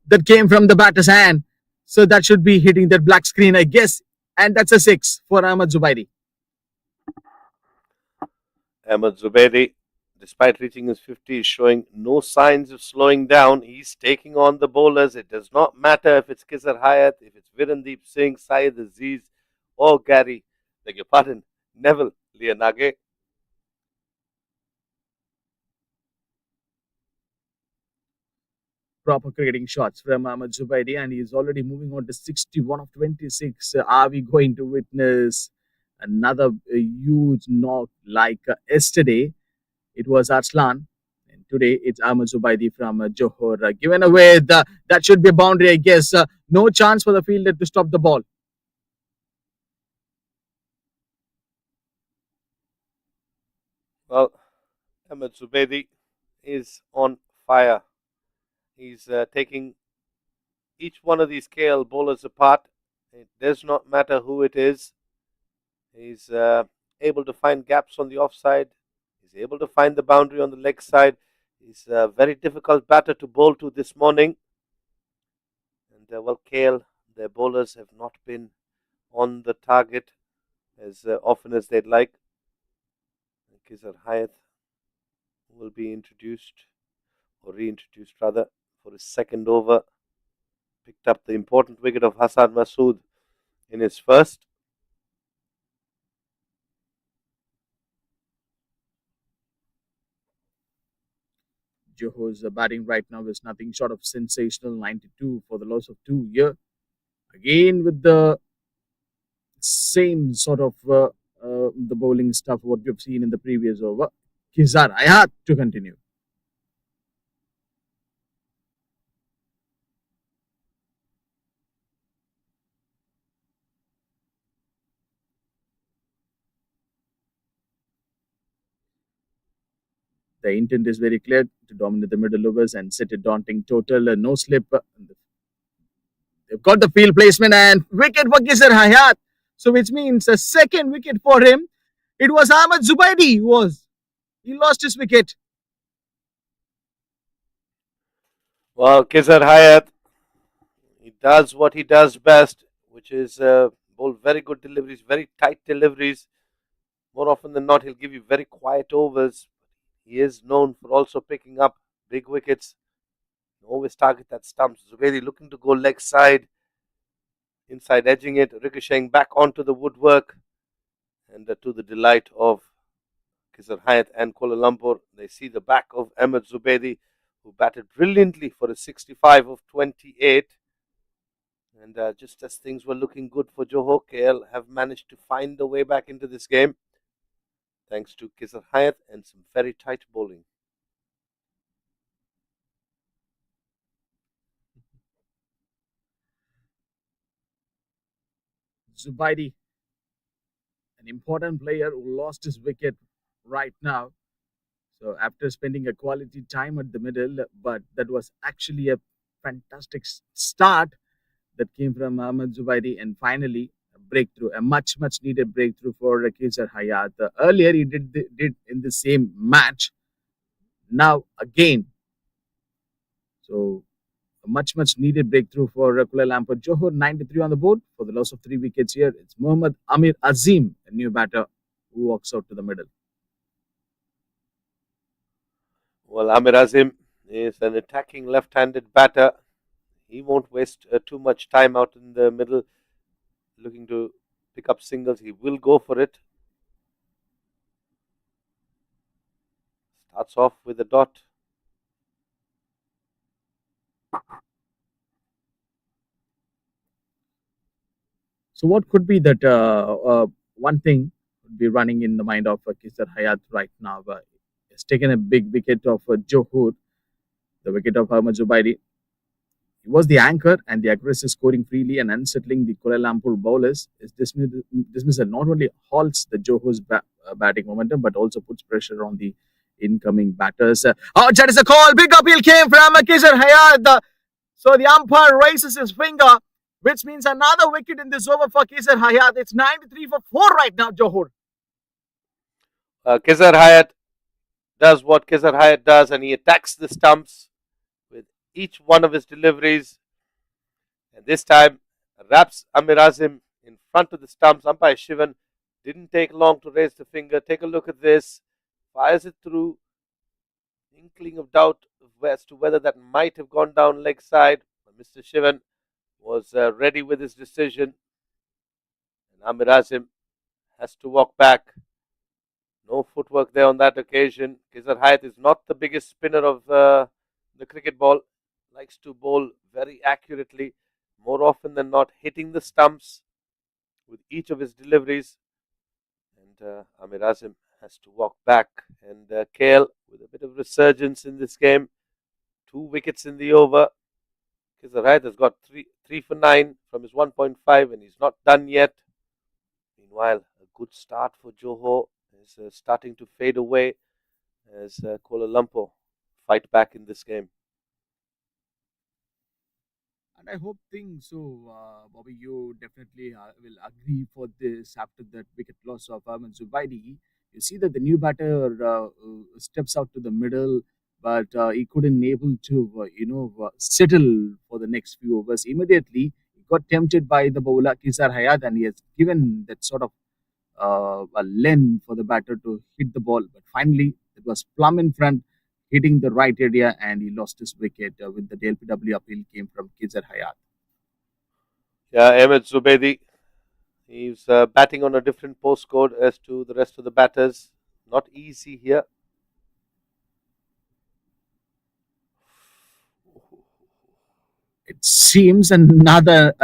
that came from the batter's hand. So that should be hitting that black screen, I guess. And that's a six for Ahmad Zubaidi. Ahmed Zubedi, despite reaching his 50, is showing no signs of slowing down. He's taking on the bowlers. It does not matter if it's Kizar Hayat, if it's Virendeep Singh, Syed Aziz, or Gary, beg your pardon, Neville Lianage. Proper cricketing shots from Ahmad Zubaidi, and he's already moving on to 61 of 26. Are we going to witness another huge knock like yesterday? It was Arslan, and today it's Ahmad Zubaidi from Johor. Given away, that should be a boundary, I guess. No chance for the fielder to stop the ball. Well, Ahmed Zubedi is on fire. He's taking each one of these KL bowlers apart. It does not matter who it is. He's able to find gaps on the offside. He's able to find the boundary on the leg side. He's a very difficult batter to bowl to this morning. And well, KL, their bowlers have not been on the target as often as they'd like. Kizar Hayat will be introduced, or reintroduced rather, for his second over. Picked up the important wicket of Hassan Masood in his first. Johor's batting right now is nothing short of sensational. 92 for the loss of two here. Again with the same sort of the bowling stuff what we've seen in the previous over. Kizar Hayat to continue. The intent is very clear to dominate the middle overs and set a daunting total. No slip. They've got the field placement and wicket for Kizar Hayat. So which means a second wicket for him. It was Ahmad Zubaidi who was. He lost his wicket. Well, Kizar Hayat, he does what he does best, which is bowl very good deliveries, very tight deliveries. More often than not, he'll give you very quiet overs. He is known for also picking up big wickets. Always target that stumps. Zubedi looking to go leg side, inside edging it, ricocheting back onto the woodwork, and to the delight of Kizar Hayat and Kuala Lumpur, they see the back of Ahmed Zubedi, who batted brilliantly for a 65 of 28. And just as things were looking good for Johor, KL have managed to find a way back into this game, thanks to Kizar Hayat and some very tight bowling. Zubaidi, an important player who lost his wicket right now. So after spending a quality time at the middle, but that was actually a fantastic start that came from Ahmad Zubaidi, and finally a breakthrough, a much needed breakthrough for Kizar Hayat. Earlier he did in the same match. Now again, so a much needed breakthrough for Kuala Lumpur. Johor 93 on the board for the loss of three wickets here. It's Mohammad Amir Azim, a new batter who walks out to the middle. Well, Amir Azim is an attacking left-handed batter. He won't waste too much time out in the middle looking to pick up singles. He will go for it. Starts off with a dot. So what could be that one thing would be running in the mind of Kizar Hayat right now? He's taken a big wicket of Johor, the wicket of Ahmad Zubaidi. He was the anchor and the aggressor, scoring freely and unsettling the Kuala Lumpur bowlers. His dismissal not only halts the Johor's batting momentum but also puts pressure on the incoming batters. That is a call. Big appeal came from Kizar Hayat. So the umpire raises his finger, which means another wicket in this over for Kizar Hayat. It's 93 for 4 right now, Johor. Kizar Hayat does what Kizar Hayat does, and he attacks the stumps with each one of his deliveries. And this time, wraps Amir Azim in front of the stumps. Umpire Shivan didn't take long to raise the finger. Take a look at this. Fires it through. Inkling of doubt as to whether that might have gone down leg side. But Mr. Shivan was ready with his decision. And Amir Azim has to walk back. No footwork there on that occasion. Kizar Hayat is not the biggest spinner of the cricket ball. Likes to bowl very accurately, more often than not hitting the stumps with each of his deliveries. And Amir Azim has to walk back. And KL with a bit of resurgence in this game. 2 wickets in the over. Kizar Hayat has got three for 9 from his 1.5 and he's not done yet. Meanwhile, a good start for Johor is starting to fade away as Kuala Lumpur fight back in this game. And I hope things so, Bobby, you definitely will agree for this after that wicket loss of Zubedi. You see that the new batter steps out to the middle, but he couldn't able to, settle for the next few overs. Immediately, he got tempted by the bowler Kizar Hayat, and he has given that sort of a length for the batter to hit the ball. But finally, it was plumb in front, hitting the right area, and he lost his wicket with the LPW appeal came from Kizar Hayat. Yeah, Ahmed Zubedi. He's batting on a different postcode as to the rest of the batters. Not easy here. It seems another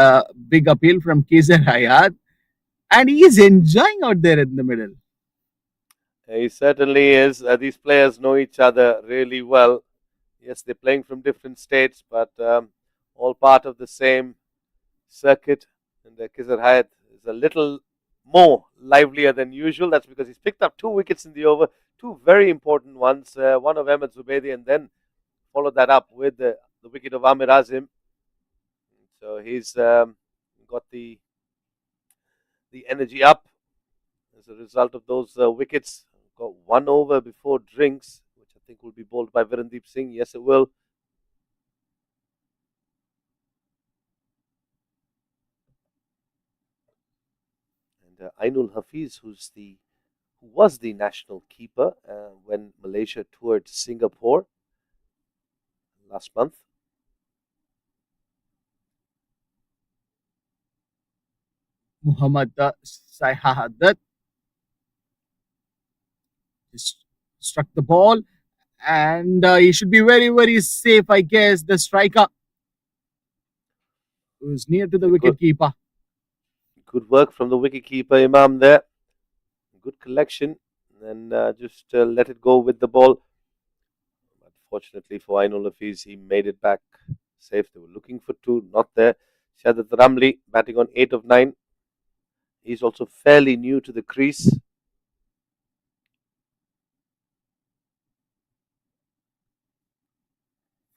big appeal from Kizar Hayat, and he is enjoying out there in the middle. He certainly is. These players know each other really well. Yes, they're playing from different states, but all part of the same circuit. And Kizar Hayat is a little more livelier than usual. That's because he's picked up 2 wickets in the over, 2 very important ones. One of Ahmed Zubedi, and then followed that up with the wicket of Amir Azim. So he's got the energy up as a result of those wickets. Got 1 over before drinks, which I think will be bowled by Virendeep Singh. Yes, it will. And Ainul Hafiz, who was the national keeper when Malaysia toured Singapore last month. Muhammad Sahadat just struck the ball, and he should be very, very safe, I guess. The striker who's near to the wicket keeper. Good work from the wicketkeeper Imam there. Good collection. And just let it go with the ball. Unfortunately for Ainul Hafiz, he made it back safe. They were looking for 2, not there. Shahadat Ramli batting on 8 of 9. He's also fairly new to the crease.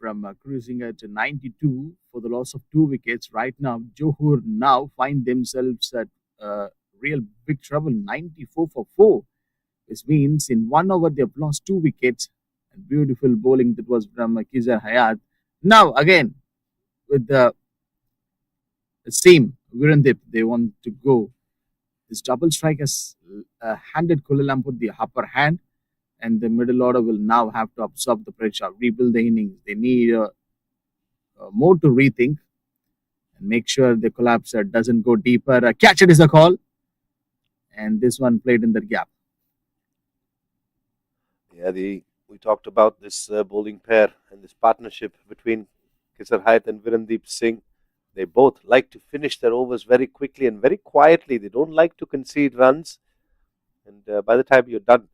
From cruising at 92 for the loss of 2 wickets. Right now, Johor now find themselves at real big trouble, 94 for 4. This means in 1 over they've lost 2 wickets. And beautiful bowling that was from Kizar Hayat. Now again, with the same Virendip, they want to go. This double strike has handed Kuala Lumpur the upper hand, and the middle order will now have to absorb the pressure, rebuild the innings. They need more to rethink and make sure the collapse doesn't go deeper. Catch it is a call, and this one played in the gap. Yeah, we talked about this bowling pair and this partnership between Kizar Hayat and Virendeep Singh. They both like to finish their overs very quickly and very quietly. They don't like to concede runs. And by the time you're done,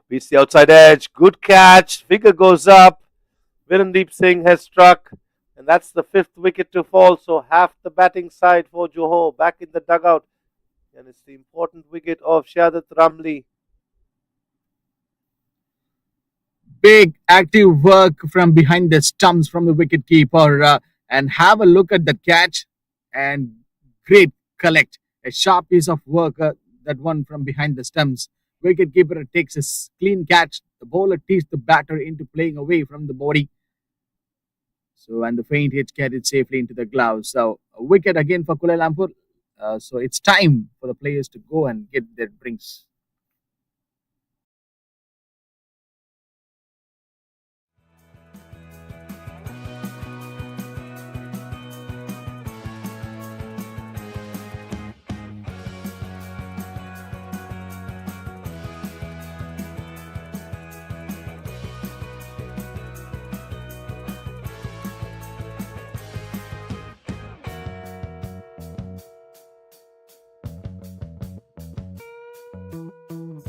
beats the outside edge. Good catch. Finger goes up. Virendeep Singh has struck. And that's the 5th wicket to fall. So half the batting side for Johor back in the dugout. And it's the important wicket of Shahadat Ramli. Big active work from behind the stumps from the wicketkeeper. And have a look at the catch. And great collect. A sharp piece of work, that one from behind the stumps. Wicketkeeper takes a clean catch. The bowler teased the batter into playing away from the body. So, and the faint hit carried safely into the gloves. So, a wicket again for Kuala Lumpur. So, it's time for the players to go and get their drinks. Over.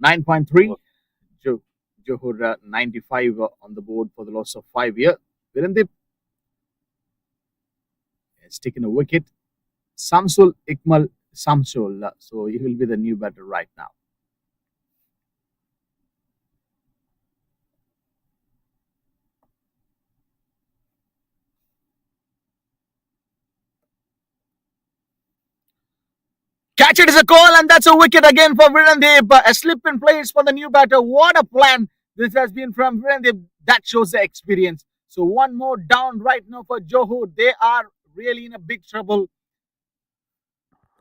9.3. Johor 95 on the board for the loss of 5 here. Virendip has taken a wicket. Samsul Ikmal Samsul. So he will be the new batter right now. Catch it is a call, and that's a wicket again for Virendip. A slip in place for the new batter. What a plan this has been from Virendip. That shows the experience. So one more down right now for Johor. They are really in a big trouble.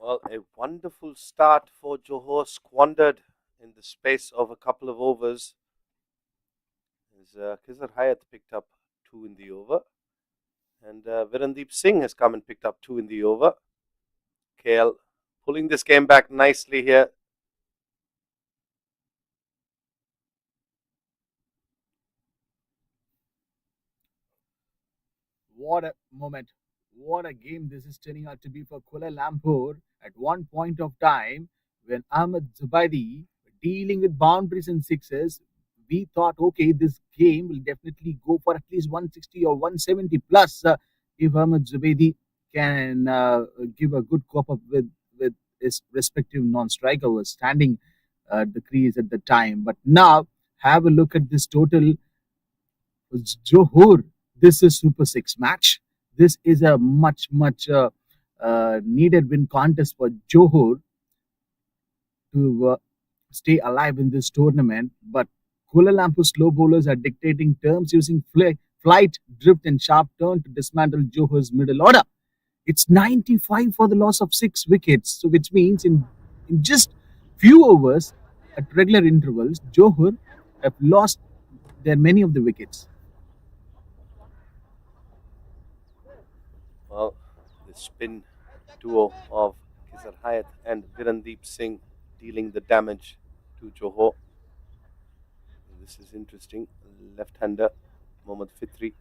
Well, a wonderful start for Johor, squandered in the space of a couple of overs. As Khizr Hayat picked up 2 in the over, and Virendeep Singh has come and picked up 2 in the over. KL pulling this game back nicely here. What a moment. What a game this is turning out to be for Kuala Lumpur. At one point of time, when Ahmed Zubedi dealing with boundaries and sixes, we thought, okay, this game will definitely go for at least 160 or 170 plus if Ahmed Zubedi can give a good cop up with his respective non-striker who was standing at the crease at the time. But now, have a look at this total. Johor, this is Super Six match. This is a much needed win contest for Johor to stay alive in this tournament. But Kuala Lumpur slow bowlers are dictating terms using flight, drift, and sharp turn to dismantle Johor's middle order. It's 95 for the loss of 6 wickets, so which means in just few overs at regular intervals, Johor have lost their many of the wickets. Well, the spin duo of Khizr Hayat and Virendeep Singh dealing the damage to Johor. This is interesting. Left-hander Mohammad Fitri.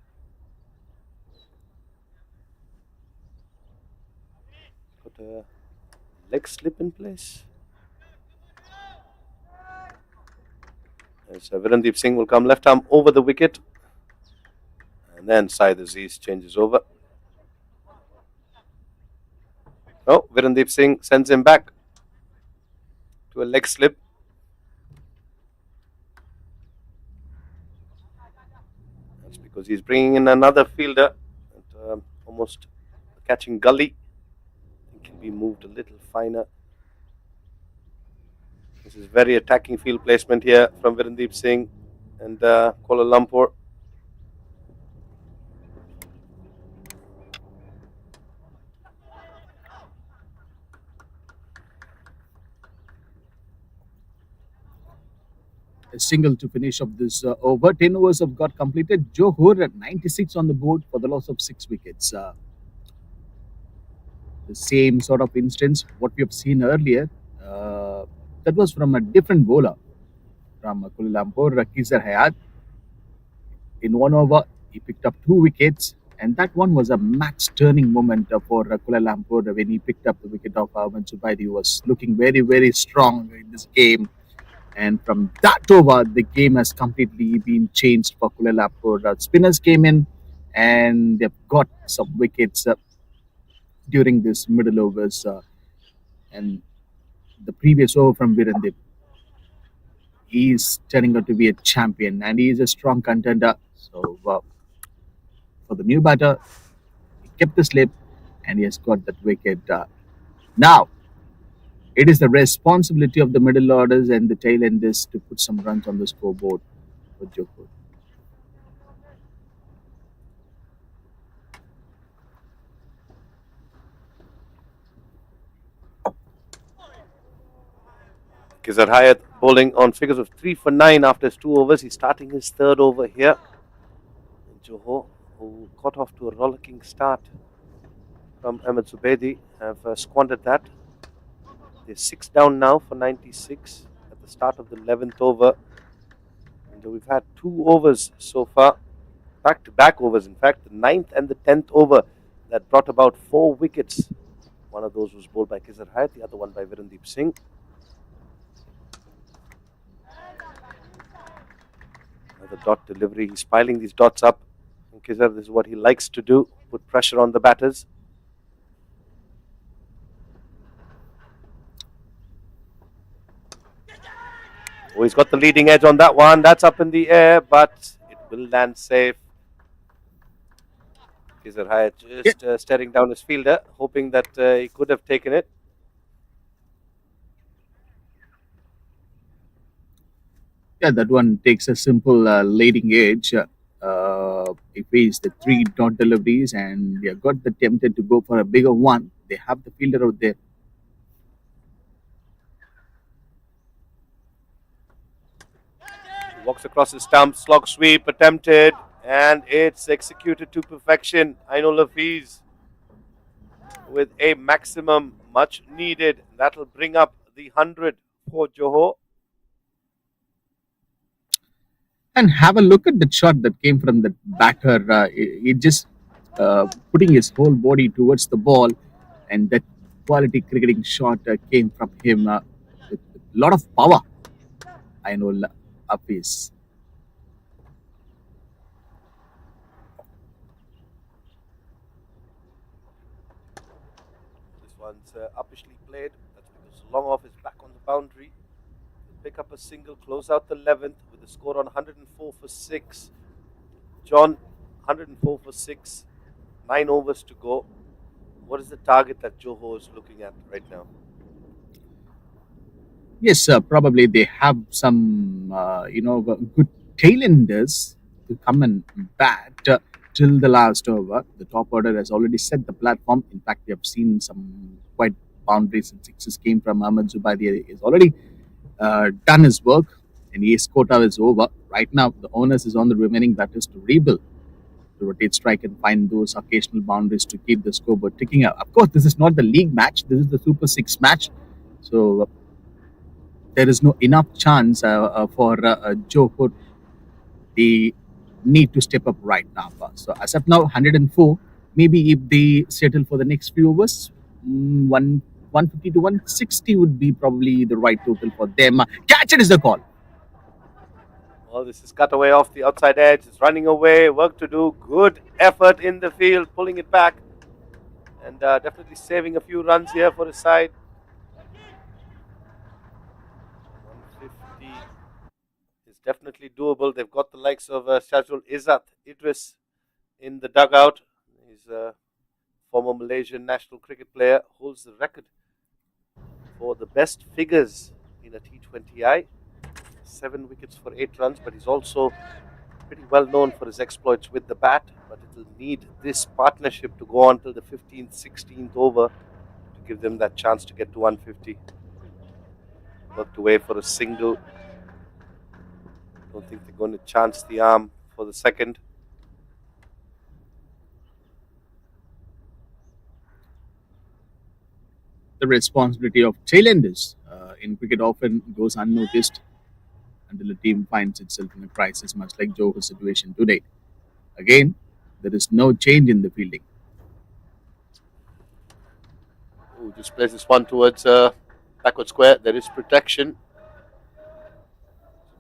Got a leg slip in place. As Virendeep Singh will come left arm over the wicket. And And then Syed Aziz changes over. Oh, Virendeep Singh sends him back to a leg slip. That's because he's bringing in another fielder, and, almost catching gully. I think he'll be moved a little finer. This is very attacking field placement here from Virendeep Singh and Kuala Lumpur. A single to finish off this over. 10 overs have got completed. Johor at 96 on the board for the loss of 6 wickets. The same sort of instance what we have seen earlier. That was from a different bowler from Kuala Lumpur, Rakizar Hayat. In 1 over, he picked up 2 wickets, and that one was a match-turning moment for Kuala Lumpur when he picked up the wicket of Zubedi, who was looking very, very strong in this game. And from that over, the game has completely been changed for Kuala Lumpur. Spinners came in, and they've got some wickets during this middle overs. And the previous over from Virendip, he's turning out to be a champion, and he is a strong contender. So for the new batter, he kept the slip, and he has got that wicket. Now, it is the responsibility of the middle orders and the tail enders to put some runs on the scoreboard for Johor. Kizar Hayat bowling on figures of 3 for 9 after his 2 overs. He's starting his 3rd over here. Johor, who got off to a rollicking start from Ahmed Zubedi, have squandered that. They're 6 down now for 96 at the start of the 11th over. And we've had 2 overs so far, back-to-back overs in fact, the 9th and the 10th over that brought about 4 wickets. One of those was bowled by Kizar Hayat, the other one by Virendeep Singh. The dot delivery, he's piling these dots up. And Kizar, this is what he likes to do, put pressure on the batters. Oh, he's got the leading edge on that one. That's up in the air, but it will land safe. Kizar Hayat just staring down his fielder, hoping that he could have taken it. Yeah, that one takes a simple leading edge. It pays the 3 dot deliveries, and they have got the tempted to go for a bigger one. They have the fielder out there. Walks across the stump, slog sweep attempted, and it's executed to perfection. Ainul Hafiz with a maximum much needed. That'll bring up the 100 for Johor. And have a look at the shot that came from the batter. He just putting his whole body towards the ball, and that quality cricketing shot came from him with a lot of power. I know Hafiz. This one's uppishly played. That's because long off is back on the boundary. He'll pick up a single, close out the 11th with a score on 104 for 6. John, 104 for 6, 9 overs to go. What is the target that Johor is looking at right now? Yes, probably they have some, good tailenders to come and bat till the last over. The top order has already set the platform. In fact, we have seen some quite boundaries and sixes came from Ahmed Zubedi. He's already done his work, and his quota is over. Right now, the onus is on the remaining batters to rebuild, to rotate strike and find those occasional boundaries to keep the scoreboard ticking up. Of course, this is not the league match. This is the Super 6 match. So there is no enough chance for Johor. They need to step up right now. So as of now, 104. Maybe if they settle for the next few overs, 150 to 160 would be probably the right total for them. Catch it is the call. Well, this is cut away off the outside edge. It's running away. Work to do. Good effort in the field, pulling it back. And definitely saving a few runs here for his side. 150 is definitely doable. They've got the likes of Shazul Izzat Idris in the dugout. He's a former Malaysian national cricket player, holds the record for the best figures in a T20I. 7 wickets for 8 runs, but he's also pretty well known for his exploits with the bat. But it will need this partnership to go on till the 15th, 16th over to give them that chance to get to 150. Worked away for a single. Don't think they're going to chance the arm for the second. The responsibility of tailenders in cricket often goes unnoticed until a team finds itself in a crisis, much like Johor's situation today. Again, there is no change in the fielding. Ooh, just plays this one towards backward square. There is protection.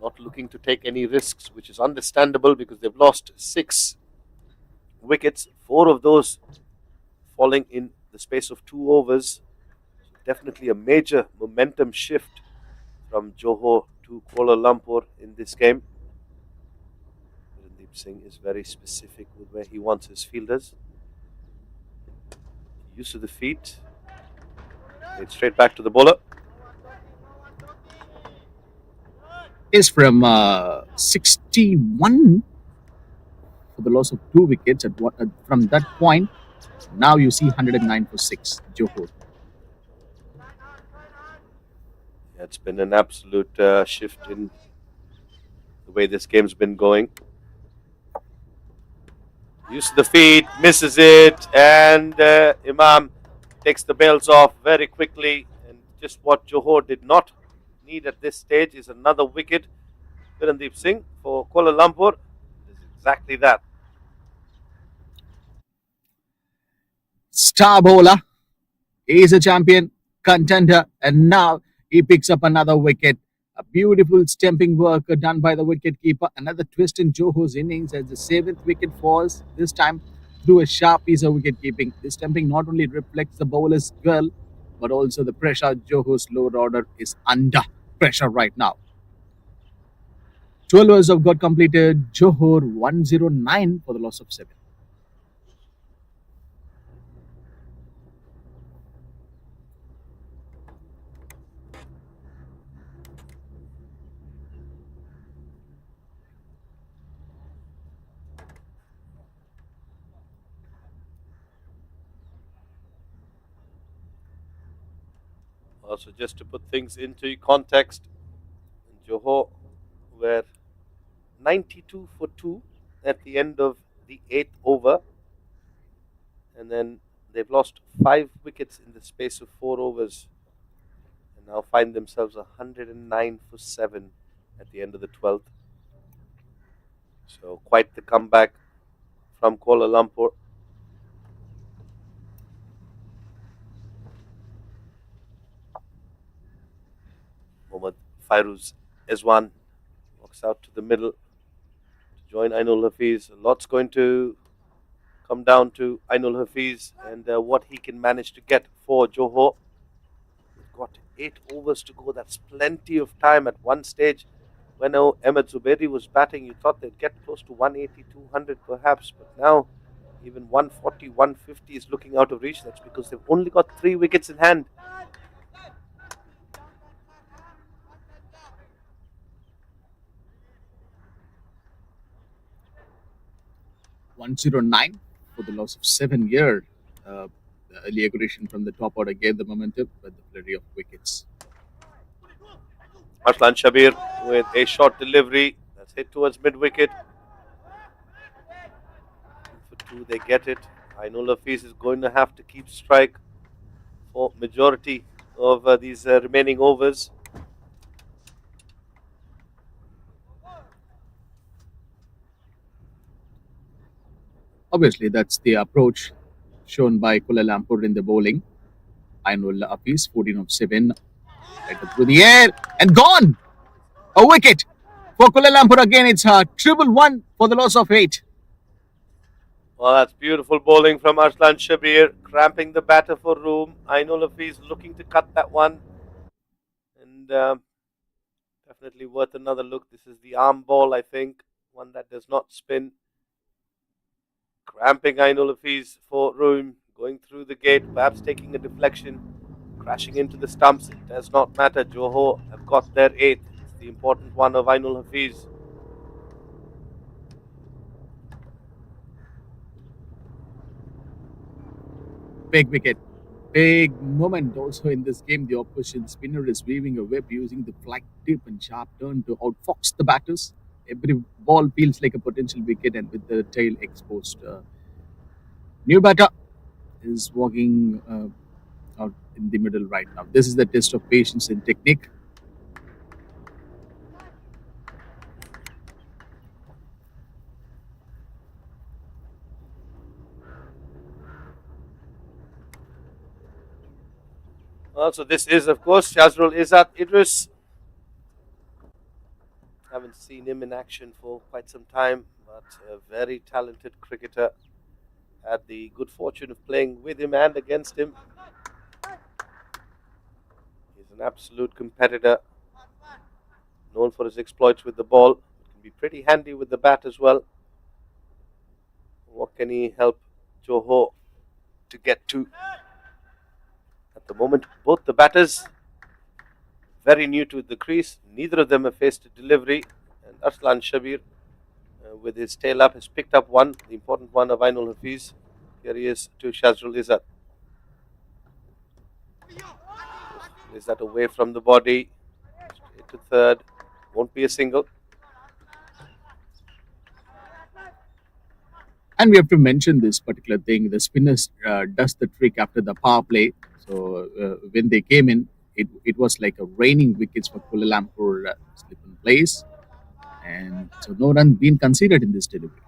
Not looking to take any risks, which is understandable because they've lost 6 wickets, 4 of those falling in the space of 2 overs. Definitely a major momentum shift from Johor to Kuala Lumpur in this game. Randeep Singh is very specific with where he wants his fielders. Use of the feet. It's straight back to the bowler. Is from 61 for the loss of 2 wickets from that point. Now you see 109 for 6, Johor. Yeah, it's been an absolute shift in the way this game's been going. Use the feet, misses it, and Imam takes the bails off very quickly. And just what Johor did not need at this stage is another wicket. Randeep Singh for Kuala Lumpur is exactly that. Star bowler. He is a champion, contender, and now he picks up another wicket. A beautiful stamping work done by the wicketkeeper. Another twist in Johor's innings as the 7th wicket falls, this time through a sharp piece of wicketkeeping. This stamping not only reflects the bowler's skill, but also the pressure. Johor's lower order is under pressure right now. 12 overs have got completed. Johor 109 for the loss of 7. Also, just to put things into context, Johor were 92 for 2 at the end of the 8th over, and then they've lost 5 wickets in the space of 4 overs, and now find themselves 109 for 7 at the end of the 12th. So quite the comeback from Kuala Lumpur. Mohammad Fairuz Ezwan walks out to the middle to join Ainul Hafiz. A lot's going to come down to Ainul Hafiz and what he can manage to get for Johor. They've got 8 overs to go. That's plenty of time. At one stage, when Ahmed Zubedi was batting, you thought they'd get close to 180, 200 perhaps. But now, even 140, 150 is looking out of reach. That's because they've only got 3 wickets in hand. $109 for the loss of 7 here. The early aggression from the top order gave the momentum, but the flurry of wickets. Arslan Shabir with a short delivery. That's hit towards mid-wicket. For 2, they get it. Ainul Hafiz is going to have to keep strike for majority of these remaining overs. Obviously, that's the approach shown by Kuala Lumpur in the bowling. Ainul Hafiz, 14 of 7, right up through the air, and gone! A wicket For Kuala Lumpur again, it's a triple one for the loss of 8. Well, that's beautiful bowling from Arslan Shabir, cramping the batter for room. Ainul Hafiz looking to cut that one, and definitely worth another look. This is the arm ball, I think, one that does not spin. Cramping Ainul Hafiz for room, going through the gate, perhaps taking a deflection, crashing into the stumps. It does not matter. Johor have got their 8th. It's the important one of Ainul Hafiz. Big wicket. Big moment also in this game. The opposition spinner is weaving a web using the flag tip and sharp turn to outfox the batters. Every ball feels like a potential wicket, and with the tail exposed. New batter is walking out in the middle right now. This is the test of patience and technique. Also, this is, of course, Shazrul Izzat Idris. Haven't seen him in action for quite some time, but a very talented cricketer. Had the good fortune of playing with him and against him. He's an absolute competitor, known for his exploits with the ball. Can be pretty handy with the bat as well. What can he help Johor to get to? At the moment, both the batters very new to the crease. Neither of them have faced a delivery. And Arslan Shabir, with his tail up, has picked up one, the important one of Ainul Hafiz. Here he is to Shazrul Izzat. Izzat away from the body. Straight to third. Won't be a single. And we have to mention this particular thing. The spinners does the trick after the power play. So when they came in, it was like a raining wickets for Kuala Lumpur slip in place. And so no run being considered in this delivery.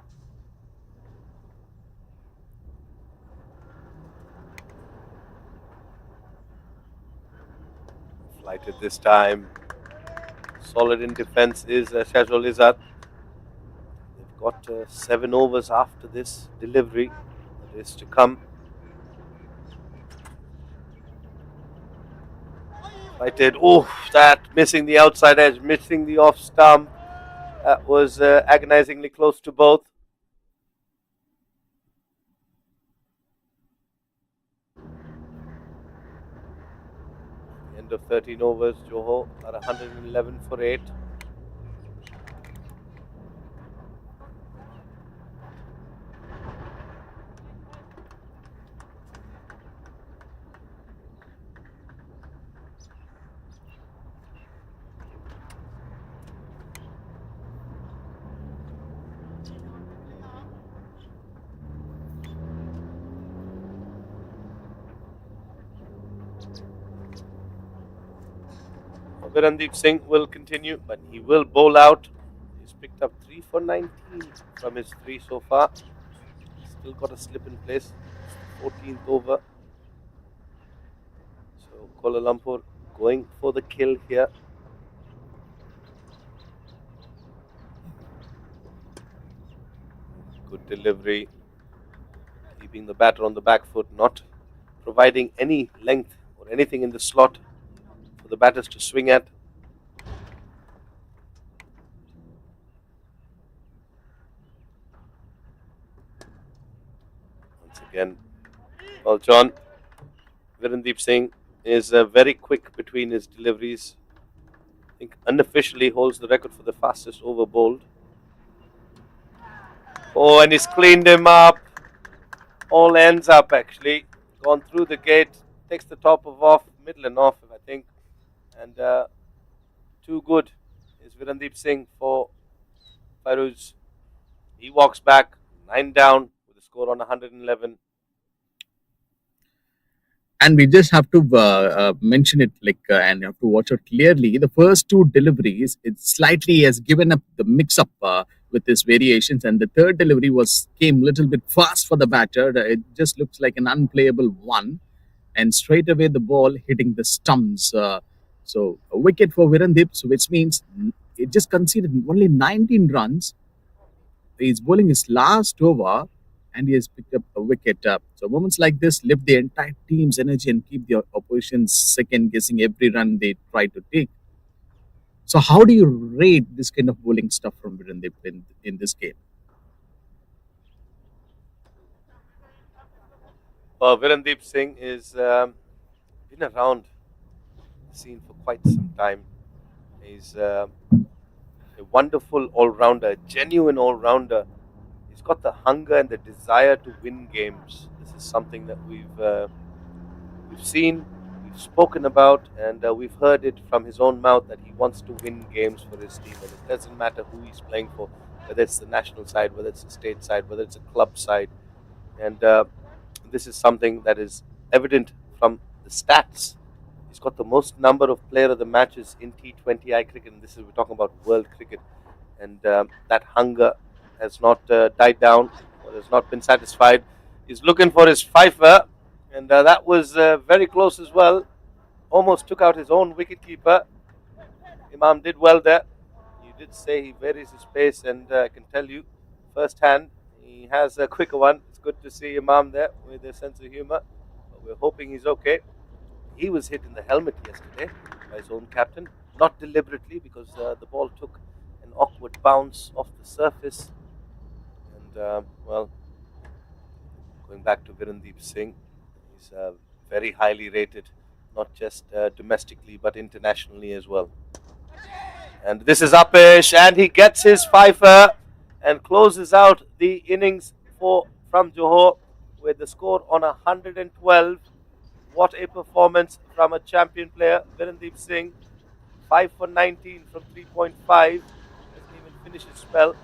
Flighted this time. Solid in defence is Shazrul Izzat. They've got 7 overs after this delivery that is to come. Flighted. Oh, that missing the outside edge, missing the off stump. That was agonizingly close to both. End of 13 overs, Johor are 111 for 8. Virandeep Singh will continue, but he will bowl out. He's picked up 3 for 19 from his 3 so far. Still got a slip in place. 14th over. So Kuala Lumpur going for the kill here. Good delivery. Keeping the batter on the back foot, not providing any length or anything in the slot for the batters to swing at. Once again, well, John, Virandeep Singh is very quick between his deliveries. I think unofficially holds the record for the fastest over bowled. Oh, and he's cleaned him up. All ends up actually. Gone through the gate, takes the top of off, middle and off, I think. And too good is Virandeep Singh for Fairuz. He walks back, 9 down with a score on 111. And we just have to mention it and you have to watch it clearly. The first 2 deliveries, it slightly has given up the mix-up with his variations, and the third delivery came a little bit fast for the batter. It just looks like an unplayable one, and straight away the ball hitting the stumps. So a wicket for Virandeep, which means it just conceded only 19 runs. He's bowling his last over and he has picked up a wicket. So moments like this lift the entire team's energy and keep the opposition second guessing every run they try to take. So how do you rate this kind of bowling stuff from Virendip in this game? Virendeep Singh is been around the scene for quite some time. He's a wonderful all-rounder, genuine all-rounder. He's got the hunger and the desire to win games. This is something that we've seen, we've spoken about, and we've heard it from his own mouth that he wants to win games for his team, and it doesn't matter who he's playing for, whether it's the national side, whether it's the state side, whether it's a club side, and this is something that is evident from the stats. He's got the most number of player of the matches in T20I cricket, and this is we're talking about world cricket, and that hunger has not died down or has not been satisfied. He's looking for his fifer, and that was very close as well. Almost took out his own wicketkeeper. Imam did well there. You did say he varies his pace, and I can tell you firsthand he has a quicker one. It's good to see Imam there with a sense of humour. But we're hoping he's okay. He was hit in the helmet yesterday by his own captain, not deliberately because the ball took an awkward bounce off the surface. And well, going back to Virendeep Singh, he's very highly rated, not just domestically but internationally as well. And this is Upish, and he gets his fifer and closes out the innings for from Johor with the score on 112. What a performance from a champion player, Virendeep Singh. 5 for 19 from 3.5. Doesn't even finish his spell.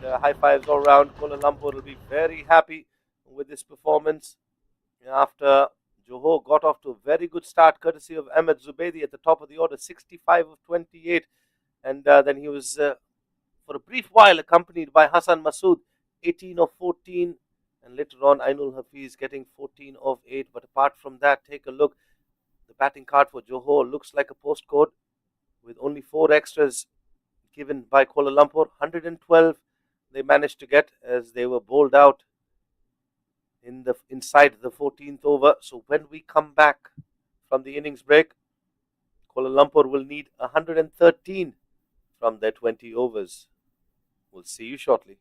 And high fives all round. Kuala Lumpur will be very happy with this performance. After Johor got off to a very good start, courtesy of Ahmed Zubedi at the top of the order, 65 of 28. And then he was, for a brief while, accompanied by Hassan Masood, 18 of 14. And later on, Ainul Hafiz getting 14 of 8. But apart from that, take a look. The batting card for Johor looks like a postcode with only 4 extras given by Kuala Lumpur. 112 they managed to get as they were bowled out in the inside the 14th over. So when we come back from the innings break, Kuala Lumpur will need 113 from their 20 overs. We'll see you shortly.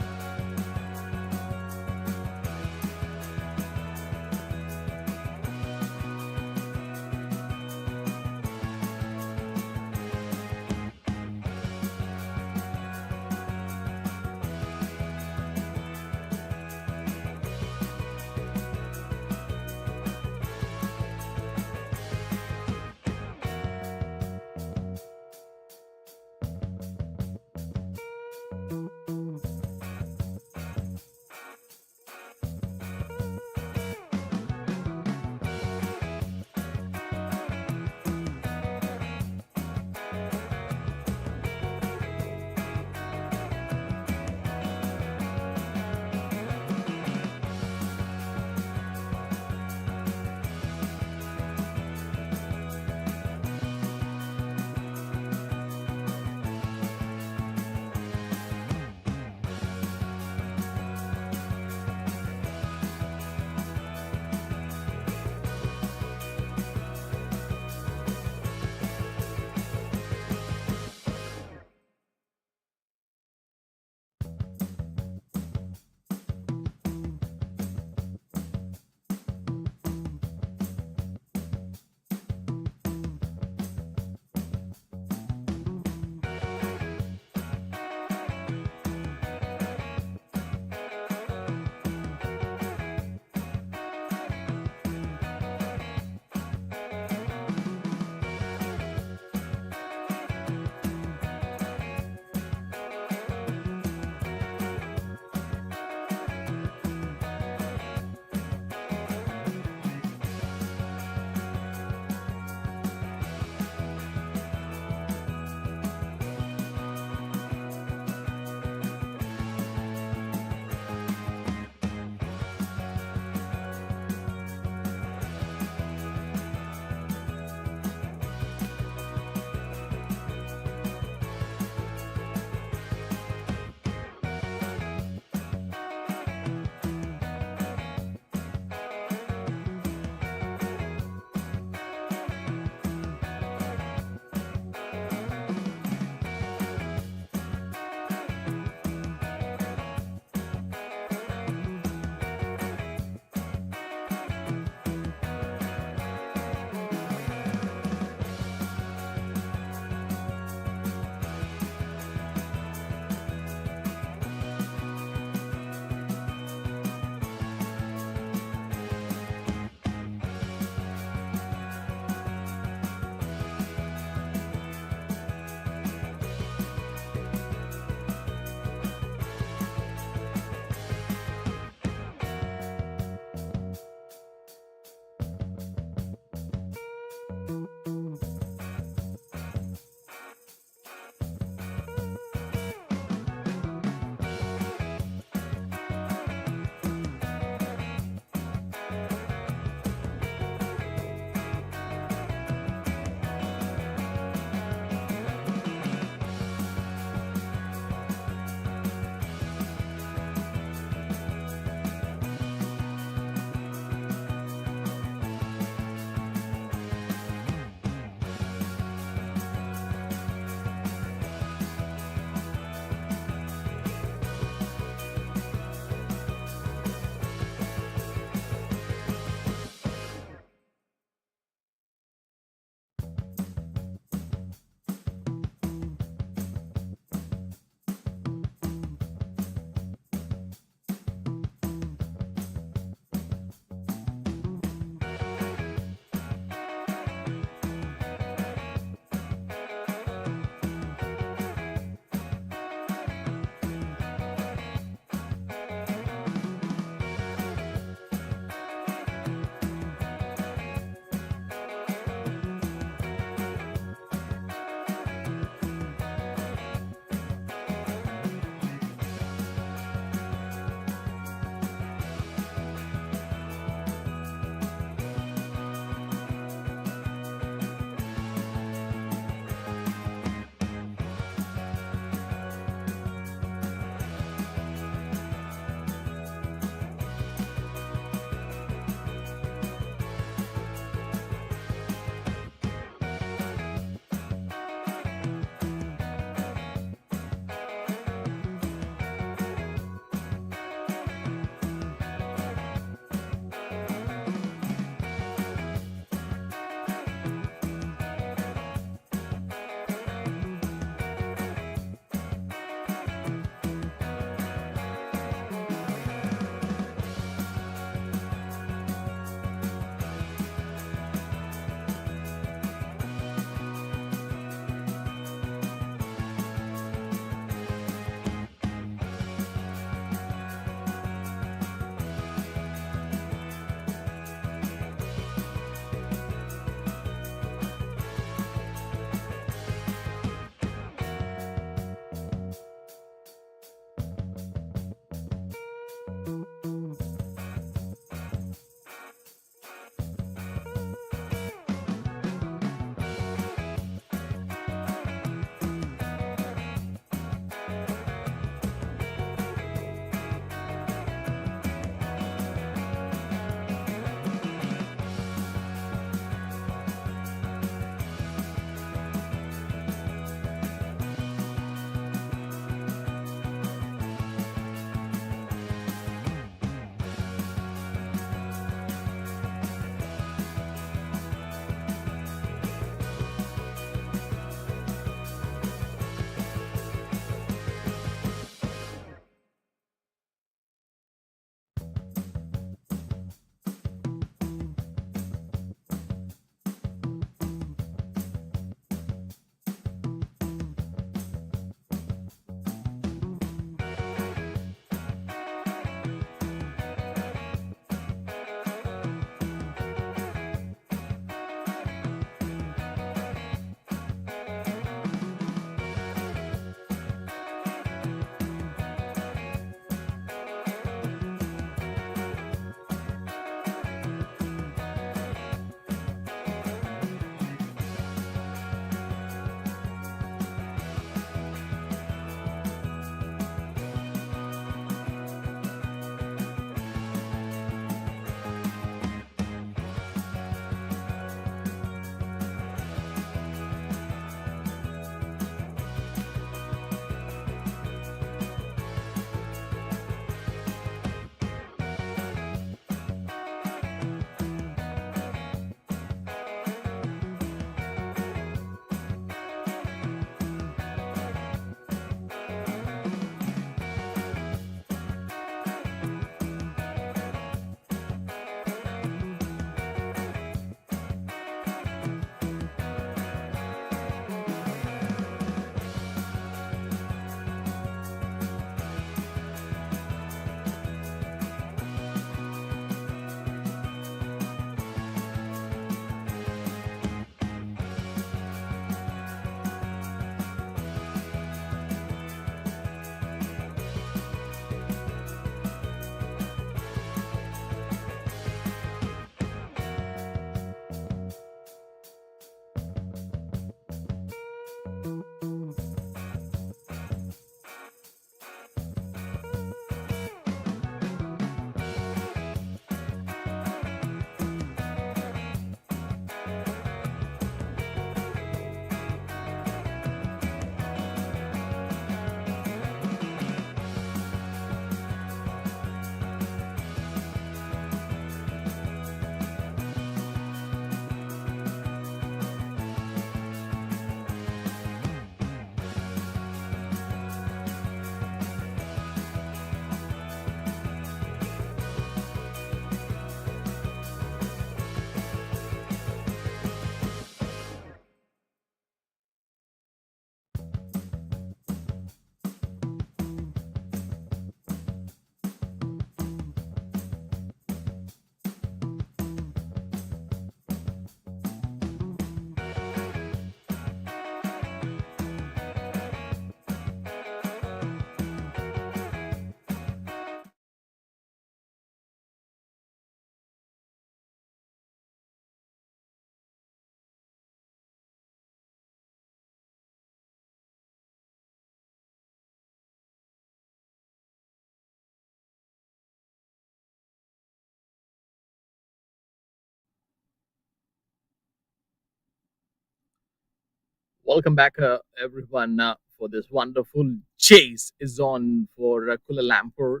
welcome back, everyone, for this wonderful chase is on for Kuala Lumpur.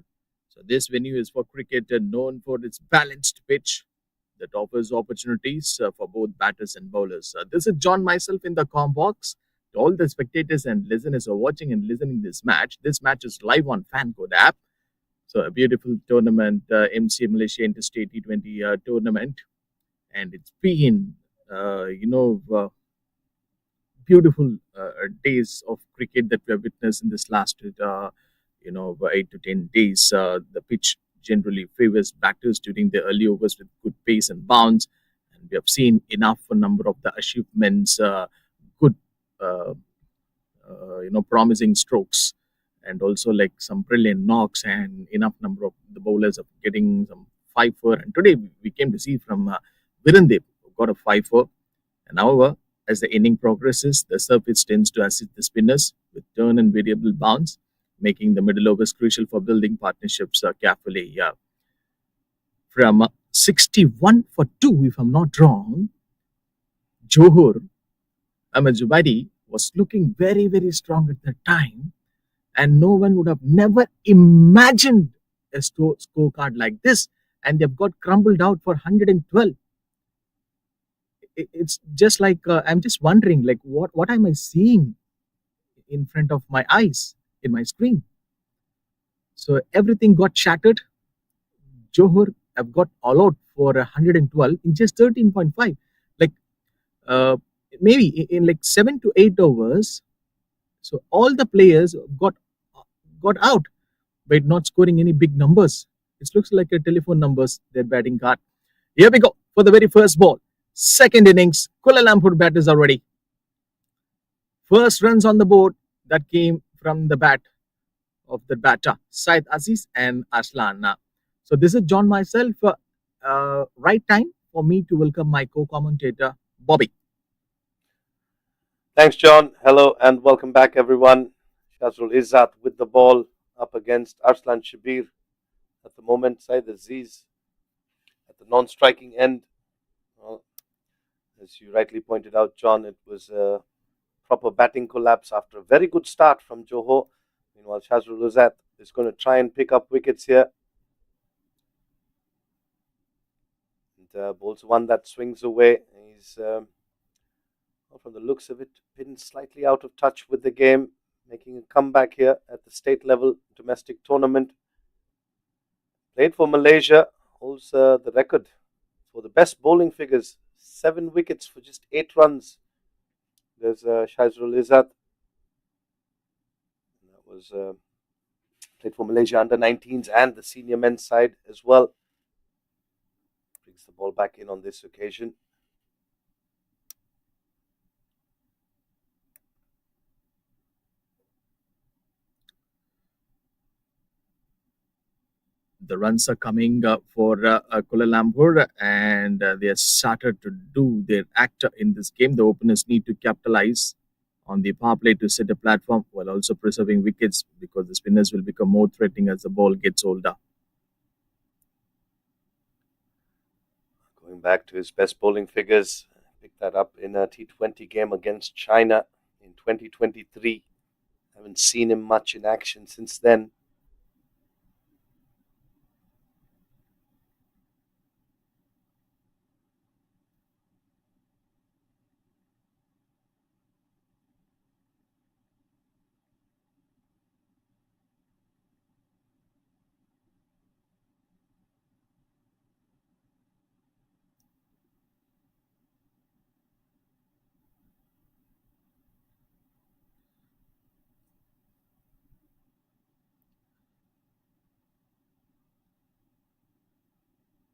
So this venue is for cricket and known for its balanced pitch that offers opportunities for both batters and bowlers. This is John myself in the com box. To all the spectators and listeners who are watching and listening this match. This match is live on FanCode app. So a beautiful tournament, MC Malaysia Interstate T20 tournament, and it's been, beautiful days of cricket that we have witnessed in this last, 8 to 10 days. The pitch generally favors batters during the early overs with good pace and bounce, and we have seen enough a number of the achievements, good, uh, promising strokes, and also like some brilliant knocks and enough number of the bowlers of getting some 5-4. And today we came to see from Virendev, who got a 5-4. And however, as the inning progresses, the surface tends to assist the spinners with turn and variable bounce, making the middle overs crucial for building partnerships carefully. From 61 for 2, if I'm not wrong, Johor, Zubedi was looking very, very strong at the time, and no one would have never imagined a scorecard like this, and they've got crumbled out for 112. It's just like I'm just wondering, like, what am I seeing in front of my eyes in my screen? So everything got shattered. Johor have got all out for 112 in just 13.5. Like, uh, maybe in like 7 to 8 overs. So all the players got out by not scoring any big numbers. It looks like a telephone numbers, their batting card. Here we go for the very first ball. Second innings, Kuala Lumpur batters are ready. First runs on the board that came from the bat of the batter, Syed Aziz and Aslan. So this is John myself. Right time for me to welcome my co-commentator, Bobby. Thanks, John. Hello and welcome back, everyone. Shazrul Izzat with the ball up against Arslan Shabir. At the moment, Syed Aziz at the non-striking end. Well, as you rightly pointed out, John, it was a proper batting collapse after a very good start from Johor. Meanwhile, Shazrul Izzat is going to try and pick up wickets here. And bowls one that swings away. He's, from the looks of it, been slightly out of touch with the game, making a comeback here at the state level domestic tournament. Played for Malaysia, holds the record for the best bowling figures. 7 wickets for just 8 runs. There's Shazrul Izzat. That was played for Malaysia under 19s and the senior men's side as well. Brings the ball back in on this occasion. The runs are coming for Kuala Lumpur, and they have started to do their act in this game. The openers need to capitalize on the power play to set a platform while also preserving wickets, because the spinners will become more threatening as the ball gets older. Going back to his best bowling figures, picked that up in a T20 game against China in 2023. Haven't seen him much in action since then.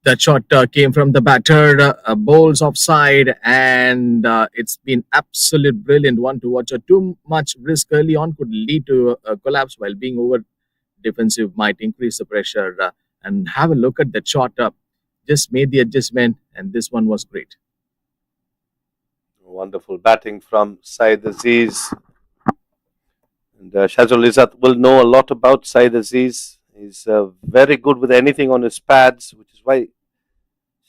That shot came from the batter, bowls offside, and it's been absolute brilliant one to watch. Too much risk early on could lead to a collapse, while being over defensive might increase the pressure. And have a look at that shot. Just made the adjustment, and this one was great. Wonderful batting from Syed Aziz. And Shazrul Izzat will know a lot about Syed Aziz. He's very good with anything on his pads, which is why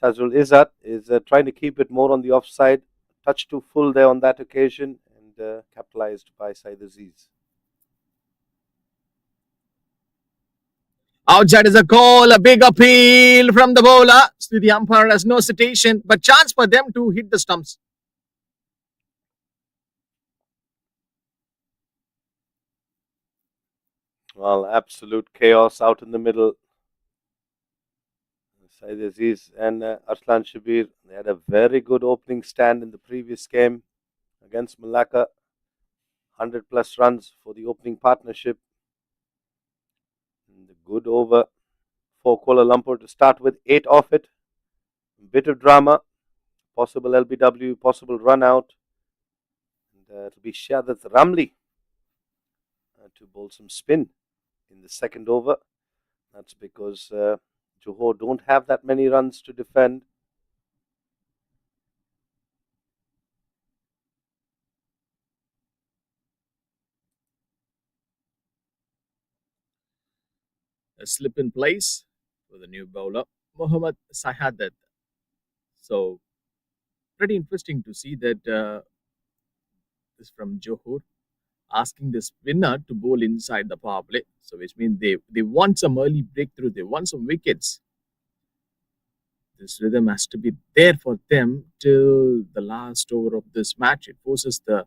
Shazrul Izzat is trying to keep it more on the offside. Touch too full there on that occasion, and and capitalized by Saeed Aziz. Outside is a call, a big appeal from the bowler. So the umpire has no citation, but chance for them to hit the stumps. Well, absolute chaos out in the middle. Saeed Aziz and Arslan Shabir, they had a very good opening stand in the previous game against Malacca. 100 plus runs for the opening partnership. And a good over for Kuala Lumpur to start with, 8 off it. Bit of drama, possible LBW, possible run out. And it'll be Shahadat Ramli to bowl some spin in the second over. That's because Johor don't have that many runs to defend. A slip in place for the new bowler, Mohammad Sahadat. So, pretty interesting to see that this from Johor asking the spinner to bowl inside the power play. So, which means they want some early breakthrough, they want some wickets. This rhythm has to be there for them till the last over of this match. It forces the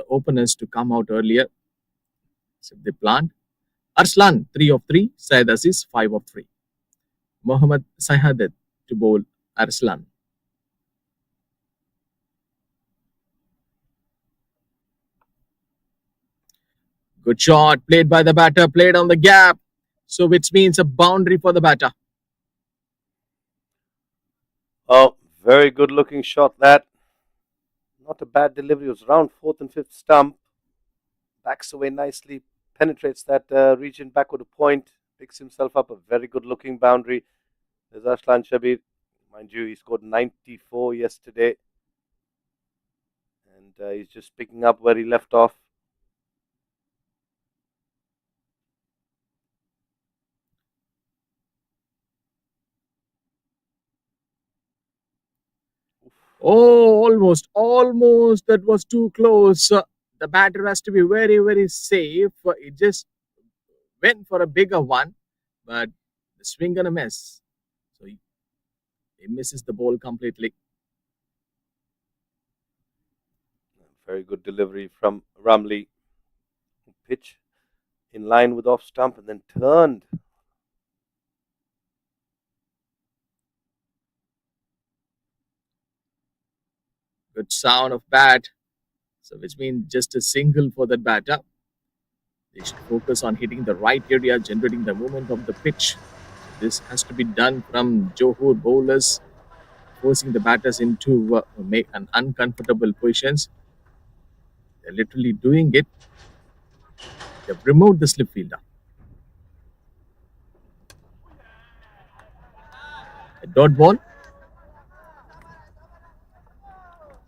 openers to come out earlier. So, they planned. Arslan, 3 of 3. Syed Aziz, 5 of 3. Mohammad Sahadat to bowl Arslan. Good shot, played by the batter, played on the gap. So, which means a boundary for the batter. Oh, very good looking shot that. Not a bad delivery. It was around 4th and 5th stump. Backs away nicely, penetrates that region backward to point, picks himself up a very good looking boundary. There's Arslan Shabir. Mind you, he scored 94 yesterday. And he's just picking up where he left off. Oh, almost. That was too close. The batter has to be very, very safe. It just went for a bigger one, but the swing gonna miss. So he misses the ball completely. Very good delivery from Ramli. Pitch in line with off stump and then turned. Good sound of bat. So which means just a single for that batter. They should focus on hitting the right area, generating the movement of the pitch. This has to be done from Johor bowlers, forcing the batters into make an uncomfortable positions. They're literally doing it. They've removed the slip fielder. A dot ball.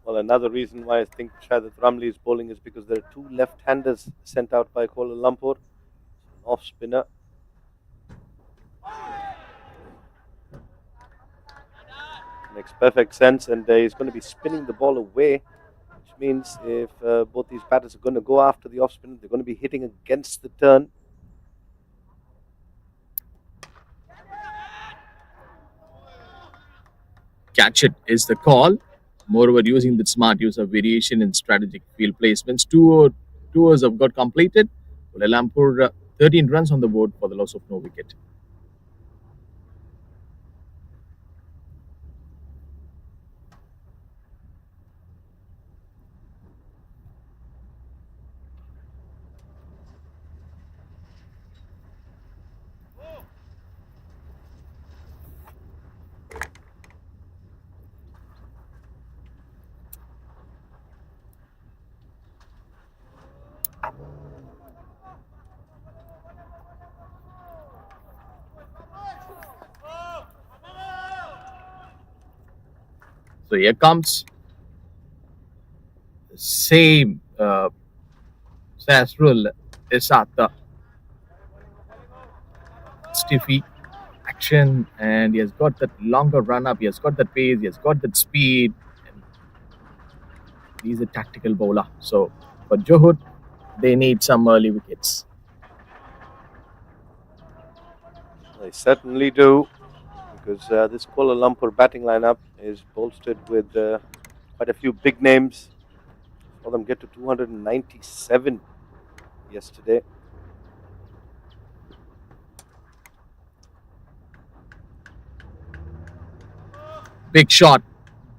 Well, another reason why I think Shahadat Ramli is bowling is because there are 2 left-handers sent out by Kuala Lumpur. An off spinner. Makes perfect sense, and he's going to be spinning the ball away, which means if both these batters are going to go after the off spinner, they're going to be hitting against the turn. Catch it is the call. Moreover, using the smart use of variation in strategic field placements, two overs have got completed. Kuala Lumpur 13 runs on the board for the loss of no wicket. So here comes the same Sasrul Isata stiffy action, and he has got that longer run up, he has got that pace, he has got that speed. And He's a tactical bowler. So for Johor, they need some early wickets. They certainly do, because this Kuala Lumpur batting lineup is bolstered with quite a few big names. Saw them get to 297 yesterday. Big shot.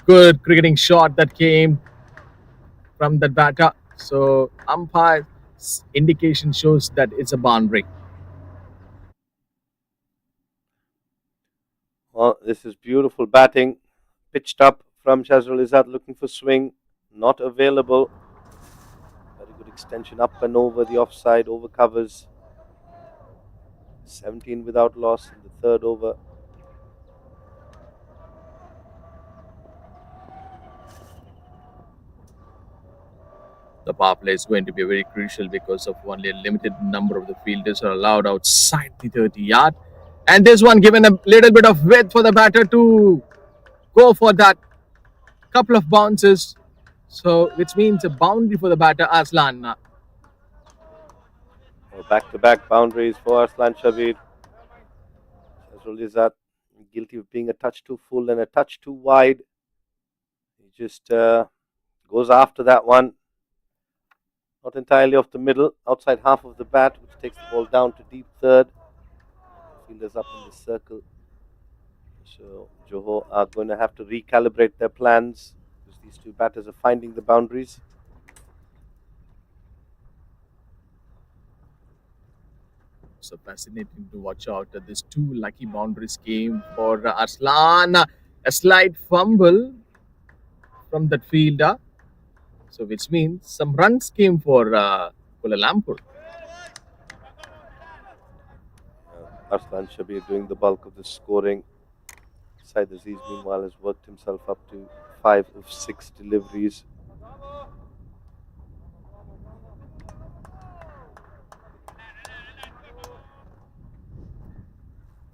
Good cricketing shot that came from that batter. So umpire's indication shows that it's a boundary. Well, this is beautiful batting. Pitched up from Shazrul Izzat, looking for swing. Not available. Very good extension up and over the offside, over covers. 17 without loss in the third over. The power play is going to be very crucial because of only a limited number of the fielders are allowed outside the 30-yard. And this one given a little bit of width for the batter to go for that couple of bounces. So which means a boundary for the batter Aslan. Back-to-back boundaries for Arslan Shabir. Shazrul Izzat guilty of being a touch too full and a touch too wide. He just goes after that one. Not entirely off the middle, outside half of the bat, which takes the ball down to deep third. Fielders up in the circle. So Johor are going to have to recalibrate their plans because these two batters are finding the boundaries. So fascinating to watch out. These two lucky boundaries came for Arslan. A slight fumble from that fielder. So which means some runs came for Kuala Lumpur. Arslan Shabir doing the bulk of the scoring. Syed Aziz, meanwhile, has worked himself up to 5 of 6 deliveries.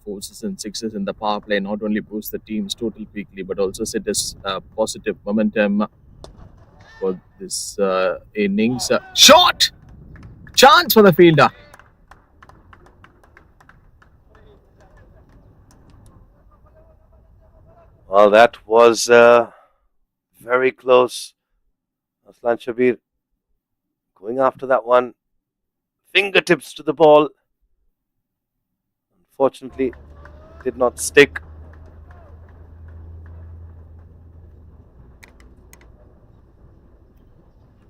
Fours and sixes in the power play not only boost the team's total quickly but also set us positive momentum for this innings. Shot! Chance for the fielder. Well, that was very close. Arslan Shabir going after that one. Fingertips to the ball. Unfortunately, it did not stick.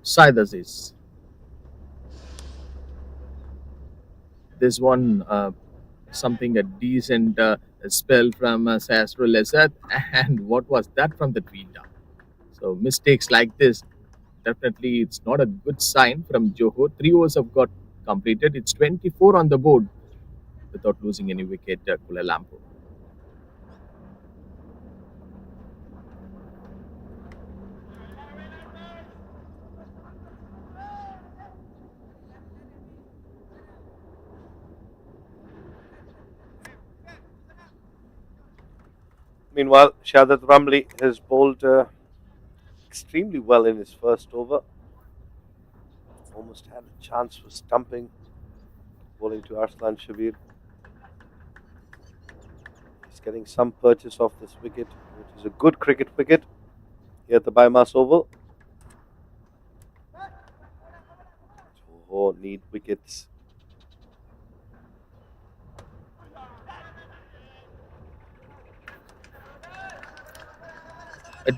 Syed Aziz. This one, something a decent spell from Sasrul Izzat. And what was that from the fielder? So mistakes like this, definitely it's not a good sign from Johor. 3 overs have got completed. It's 24 on the board without losing any wicket. Kuala Lumpur. Meanwhile, Shadat Ramli has bowled extremely well in his first over. Almost had a chance for stumping, bowling to Arslan Shabir. He's getting some purchase off this wicket, which is a good cricket wicket here at the BAYUEMAS Oval. Johor need wickets.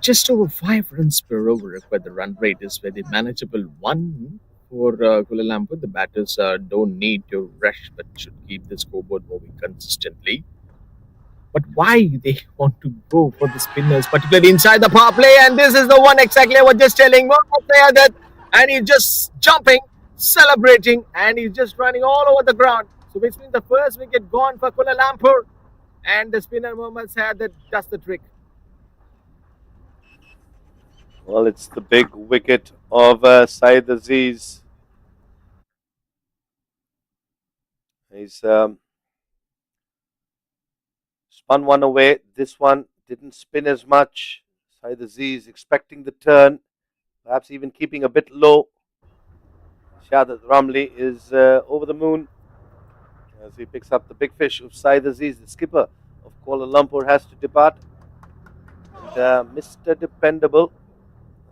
Just over 5 runs per over, but the run rate is very manageable. One for Kuala Lumpur. The batters don't need to rush, but should keep the scoreboard moving consistently. But why they want to go for the spinners, particularly inside the power play? And this is the one exactly I was just telling one player that, and he's just jumping, celebrating, and he's just running all over the ground. So which means the first wicket gone for Kuala Lumpur, and the spinner Mohammad Syed that does the trick. Well, it's the big wicket of Syed Aziz. He's spun one away. This one didn't spin as much. Syed Aziz expecting the turn, perhaps even keeping a bit low. Shadat Ramli is over the moon as he picks up the big fish of Saeed Aziz, the skipper of Kuala Lumpur, has to depart. And Mr. Dependable,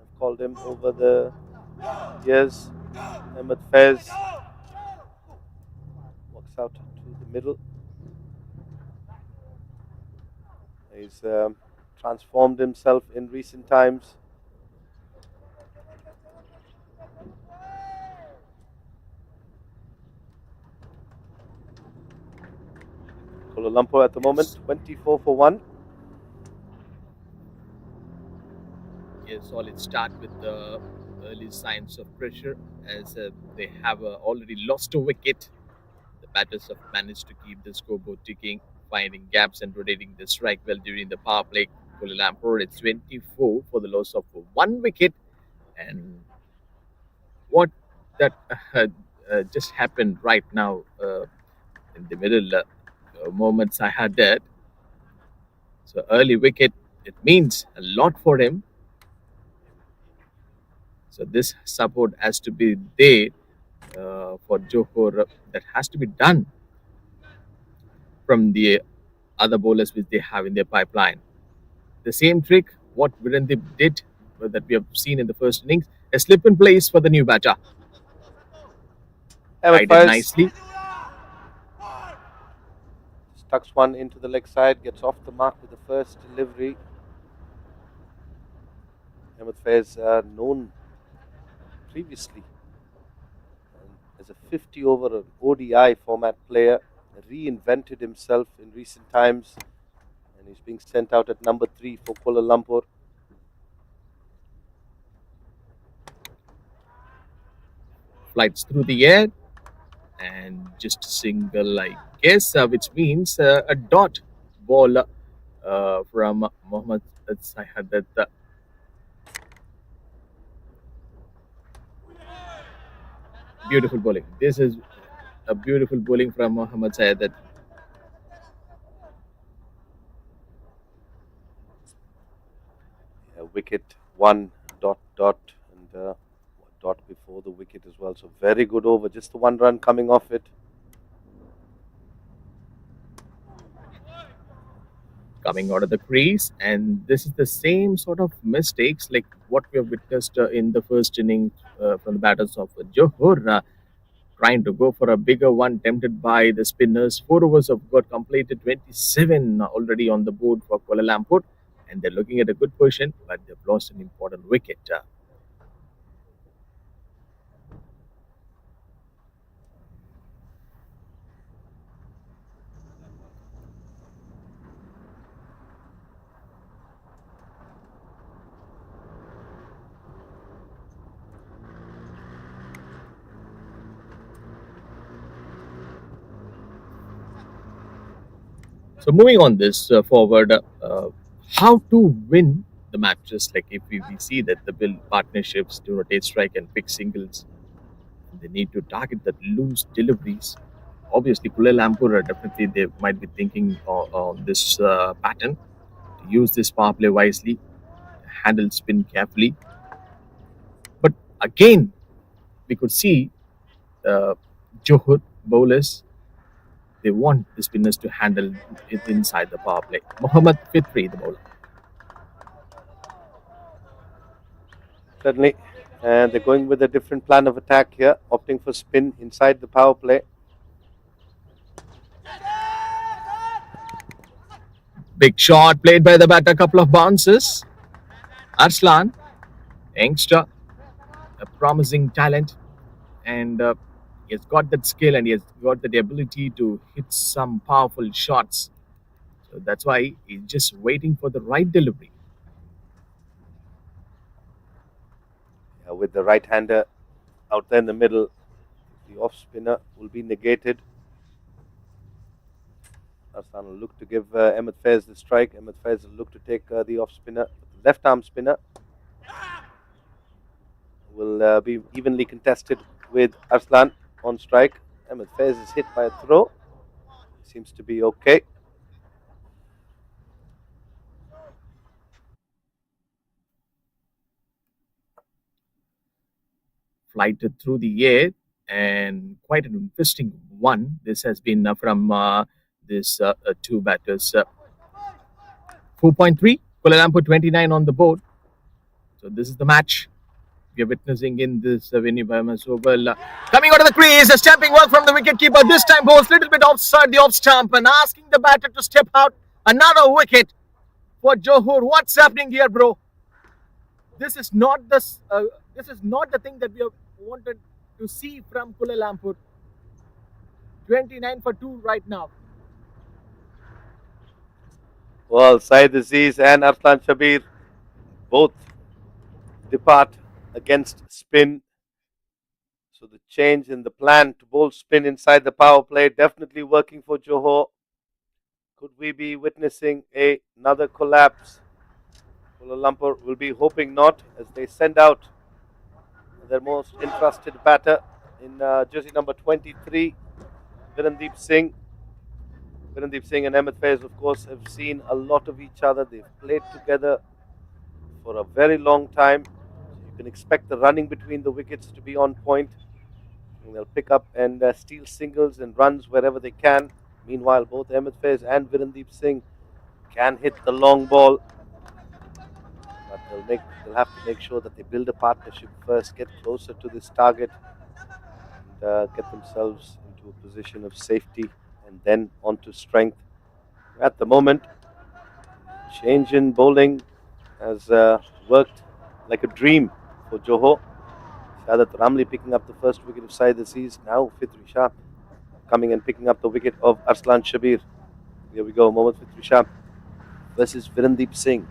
I've called him over the years, Ahmed Fez, walks out to the middle. He's transformed himself in recent times. Kuala Lumpur at the moment, Yes. 24 for 1. Yes, solid start with the early signs of pressure as they have already lost a wicket. The batters have managed to keep the scoreboard ticking, finding gaps and rotating the strike well during the power play. Kuala Lumpur, it's 24 for the loss of one wicket. And what that just happened right now in the middle moments I had that. So early wicket, it means a lot for him. So this support has to be there for Johor. That has to be done from the other bowlers which they have in their pipeline. The same trick what Virendip did that we have seen in the first innings. A slip in place for the new batter. Ahmed Guided Fez nicely. tucks one into the leg side, gets off the mark with the first delivery. Ahmed Fez, known previously as a 50 over ODI format player, reinvented himself in recent times, and he's being sent out at number 3 for Kuala Lumpur. Flights through the air and just a single, I guess, which means a dot ball from Mohammad Sahadat. Beautiful bowling. This is a beautiful bowling from Mohammad Sahadat. Wicket 1 dot dot and dot before the wicket as well. So very good over. Just the one run coming off it. Coming out of the crease, and this is the same sort of mistakes like what we have witnessed in the first inning from the batters of Johor, trying to go for a bigger one, tempted by the spinners. 4 overs have got completed, 27 already on the board for Kuala Lumpur, and they're looking at a good position, but they've lost an important wicket. So moving on this forward, how to win the matches? Like if we see that the build partnerships to rotate strike and pick singles, they need to target that loose deliveries. Obviously, Kuala Lumpur definitely they might be thinking on this pattern to use this power play wisely, handle spin carefully. But again, we could see uh, Johor bowlers they want the spinners to handle it inside the power play. Mohammad Fitri, the bowler. Certainly. And they're going with a different plan of attack here, opting for spin inside the power play. Big shot played by the batter, couple of bounces. Arslan, youngster, a promising talent, and he has got that skill and he has got the ability to hit some powerful shots. So that's why he's just waiting for the right delivery. With the right hander out there in the middle, the off spinner will be negated. Arslan will look to give Ahmed Fez the strike. Ahmed Fez will look to take the off spinner. The left arm spinner will be evenly contested with Arslan on strike. Ahmed Fez is hit by a throw. Seems to be okay. flighted through the air, and quite an interesting one. This has been from this two batters. 4.3, Kuala Lumpur 29 on the board. So this is the match we are witnessing in this venue by Oval. Coming out of the crease, a stamping work from the wicketkeeper. This time goes a little bit offside the off stump and asking the batter to step out. Another wicket for Johor. What's happening here, bro? This is not the thing that we have wanted to see from Kuala Lumpur. 29 for 2 right now. Well, Syed Aziz and Arslan Shabir both depart against spin. So the change in the plan to bowl spin inside the power play definitely working for Johor. Could we be witnessing another collapse? Kuala Lumpur will be hoping not, as they send out their most entrusted batter in jersey number 23, Virendeep Singh. Virendeep Singh and Ahmed Faiz, of course, have seen a lot of each other. They've played together for a very long time. You can expect the running between the wickets to be on point. And they'll pick up and steal singles and runs wherever they can. Meanwhile, both Ahmed Faiz and Virendeep Singh can hit the long ball. But they'll have to make sure that they build a partnership first, get closer to this target, and get themselves into a position of safety, and then onto strength. At the moment, change in bowling has worked like a dream for Johor. Shahadat Ramli picking up the first wicket of Syed Aziz. Now Fitri Shah coming and picking up the wicket of Arslan Shabir. Here we go, Mohammad Fitri Shah versus Virendeep Singh.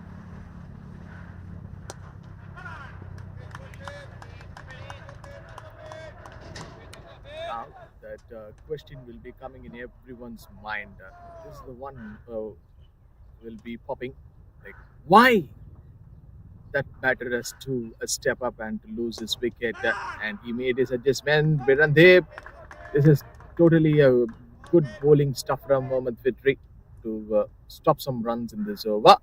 Now that question will be coming in everyone's mind. This is the one will be popping. Like, why that batter has to step up and to lose his wicket, and he made his adjustment. Virendeep, this is totally a good bowling stuff from Mohammad Fitri to stop some runs in this over.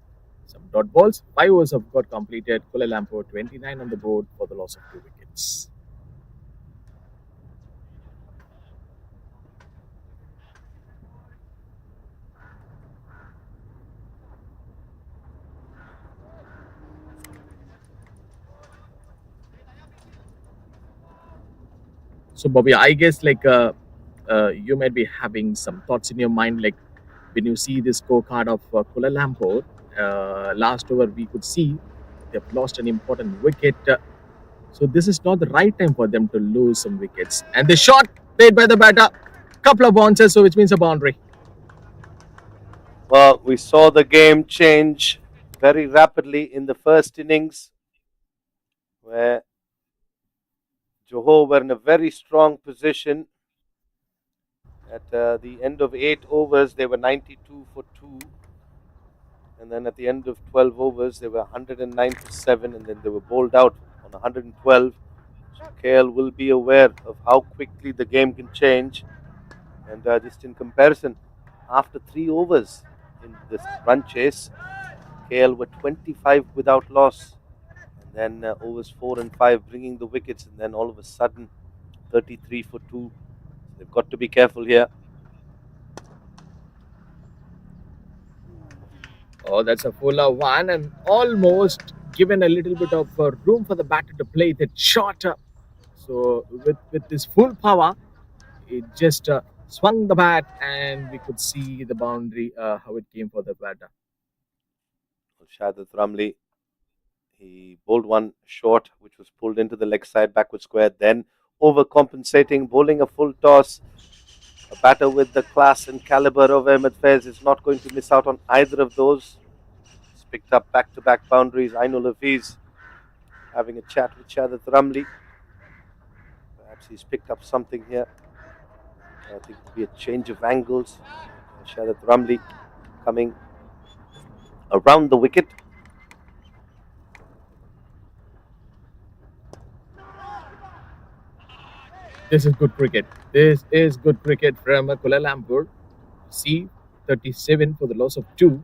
Some dot balls. 5 overs have got completed. Kuala Lumpur 29 on the board for the loss of 2 wickets. So, Bobby, I guess you might be having some thoughts in your mind, like when you see this scorecard of Kuala Lumpur. Last over, we could see they've lost an important wicket. So this is not the right time for them to lose some wickets. And the shot played by the batter, couple of bounces, so which means a boundary. Well, we saw the game change very rapidly in the first innings, where Johor were in a very strong position. At the end of 8 overs, they were 92 for 2. And then at the end of 12 overs, they were 109 for 7. And then they were bowled out on 112. So KL will be aware of how quickly the game can change. And just in comparison, after 3 overs in this run chase, KL were 25 without loss. And then overs 4 and 5 bringing the wickets. And then all of a sudden, 33 for 2. They've got to be careful here. Oh, that's a fuller one, and almost given a little bit of room for the batter to play that shot. So with this full power, it just swung the bat, and we could see the boundary how it came for the batter. Shahadat Ramli, he bowled one short, which was pulled into the leg side backward square. Then overcompensating, bowling a full toss. A batter with the class and caliber of Ahmed Faiz is not going to miss out on either of those. He's picked up back-to-back boundaries. Ainul Hafiz having a chat with Shahadat Ramli. Perhaps he's picked up something here. I think it will be a change of angles. Shahadat Ramli coming around the wicket. This is good cricket. This is good cricket from Kuala Lumpur. See, 37 for the loss of 2.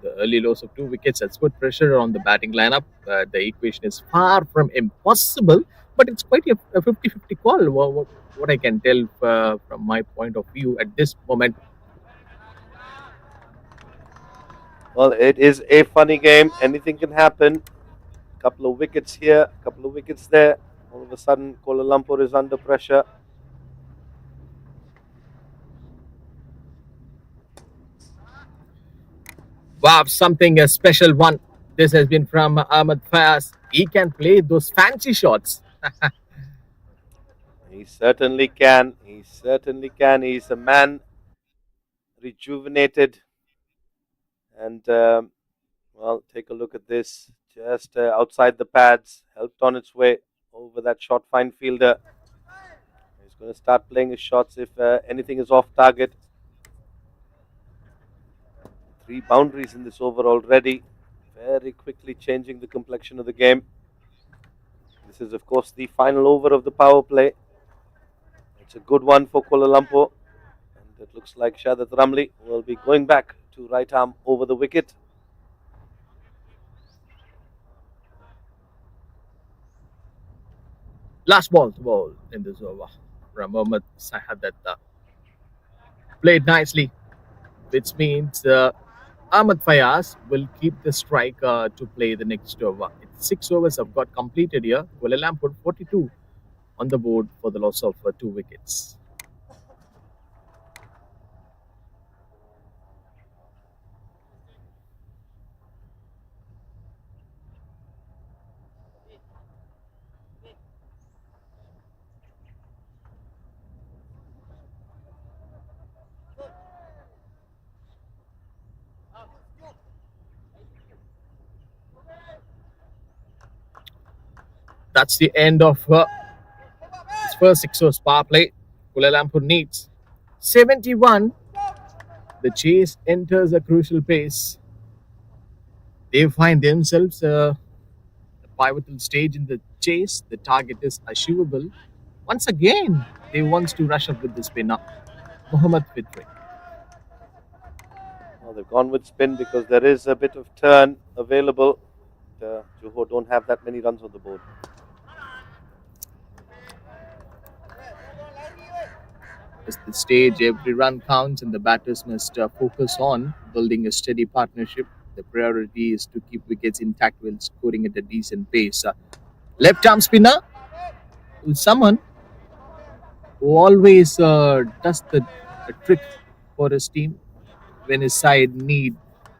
The early loss of 2 wickets has put pressure on the batting lineup. The equation is far from impossible, but it's quite a 50-50 call. What I can tell from my point of view at this moment. Well, it is a funny game. Anything can happen. Couple of wickets here, couple of wickets there. All of a sudden, Kuala Lumpur is under pressure. Wow, something a special one. This has been from Ahmed Fayaz. He can play those fancy shots. He certainly can. He certainly can. He's a man rejuvenated. And, well, take a look at this. Just outside the pads, helped on its way over that short fine fielder. He's going to start playing his shots if anything is off target. 3 boundaries in this over already. Very quickly changing the complexion of the game. This is, of course, the final over of the power play. It's a good one for Kuala Lumpur. And it looks like Shahadat Ramli will be going back to right arm over the wicket. Last ball to ball in this over. Mohammad Sahadat played nicely, which means Ahmed Fayaz will keep the strike to play the next over. 6 overs have got completed here. Kuala Lumpur 42 on the board for the loss of 2 wickets. That's the end of his first 6 overs power play. Kuala Lumpur needs 71. The chase enters a crucial pace. They find themselves a pivotal stage in the chase. The target is achievable. Once again, they wants to rush up with the spinner, Mohammad Fitri. Well, they've gone with spin because there is a bit of turn available. Johor don't have that many runs on the board. At this stage, every run counts, and the batters must focus on building a steady partnership. The priority is to keep wickets intact while scoring at a decent pace. Left arm spinner, who's someone who always does the trick for his team when his side need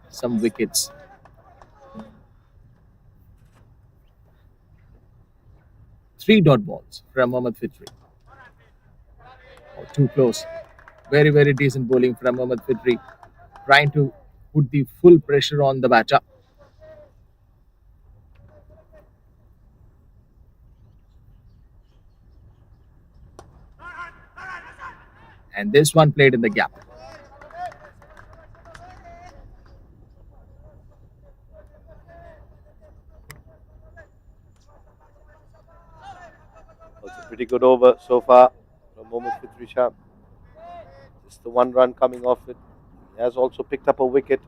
some wickets. 3 dot balls from Mohammad Fitri. Oh, too close. Very, very decent bowling from Mohammad Fitri. Trying to put the full pressure on the batter. And this one played in the gap. It's a pretty good over so far from Mohammad Fitri Shah. Just the 1 run coming off it. He has also picked up a wicket.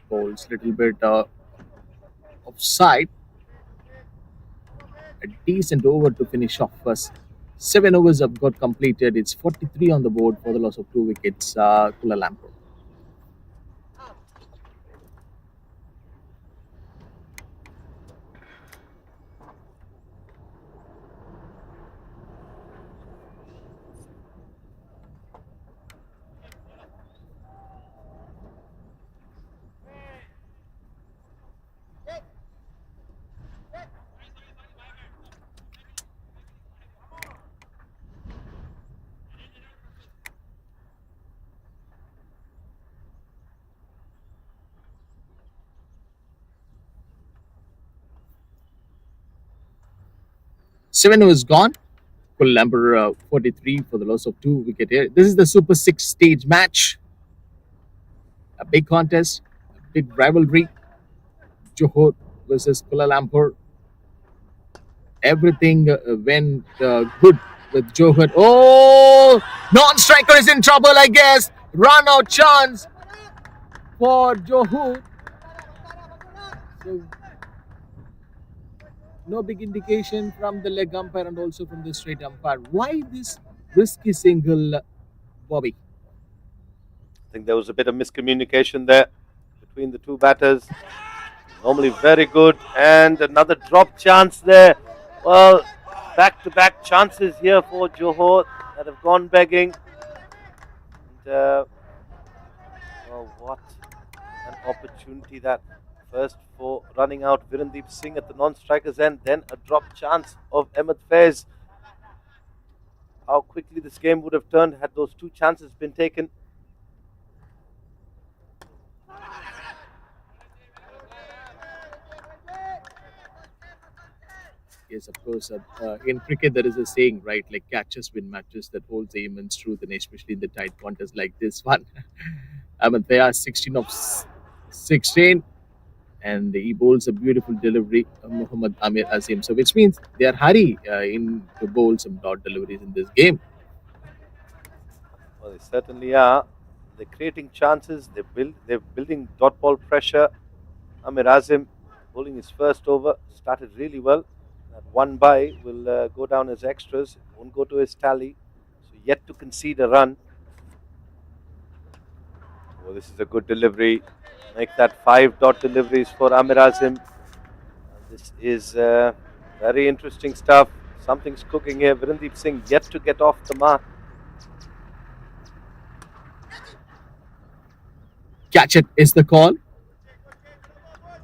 Bowls little bit offside. A decent over to finish off first. 7 overs have got completed. It's 43 on the board for the loss of 2 wickets. Kuala Lumpur. Seven overs gone. Kuala Lumpur 43 for the loss of 2 wicket here. This is the Super 6 stage match. A big contest, a big rivalry. Johor versus Kuala Lumpur. Everything went good with Johor. Oh, non-striker is in trouble, I guess. Run out chance for Johor. So no big indication from the leg umpire and also from the straight umpire. Why this risky single, Bobby? I think there was a bit of miscommunication there between the two batters. Normally very good, and another drop chance there. Well, back-to-back chances here for Johor that have gone begging. And well, what an opportunity that first for running out Virendeep Singh at the non-strikers end, then a drop chance of Ahmed Faiz. How quickly this game would have turned had those two chances been taken. Yes, of course. In cricket, there is a saying, right? Like catches win matches. That holds the immense truth, and especially in the tight contests like this one. I mean, they are 16 of 16, and he bowls a beautiful delivery, Muhammad Amir Azim. So, which means they are hurry in to bowl some dot deliveries in this game. Well, they certainly are. They're creating chances. They're building dot ball pressure. Amir Azim bowling his first over started really well. That one by will go down as extras. Won't go to his tally. So yet to concede a run. Oh, this is a good delivery. Make that 5 dot deliveries for Amir Azim. This is very interesting stuff. Something's cooking here. Virendeep Singh yet to get off the mark. Catch it is the call.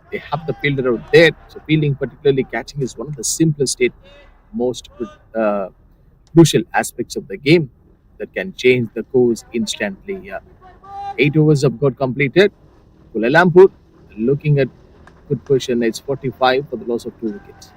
They have the fielder out there. So, fielding, particularly catching, is one of the simplest yet most crucial aspects of the game that can change the course instantly. Yeah. 8 overs have got completed. Kuala Lumpur looking at good position. It's 45 for the loss of 2 wickets.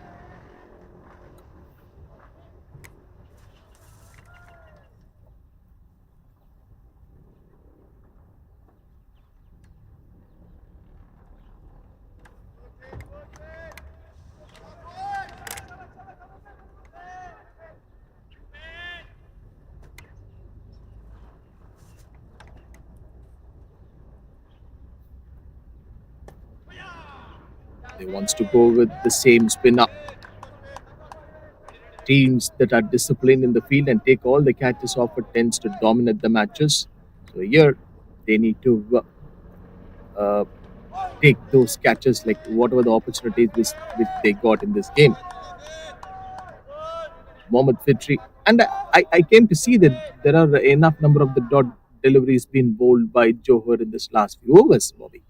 They wants to go with the same spinner. Teams that are disciplined in the field and take all the catches offered tends to dominate the matches. So here they need to uh, take those catches like whatever the opportunities which they got in this game. Mohammad Fitri. And I came to see that there are enough number of the dot deliveries being bowled by Johor in this last few overs, Bobby.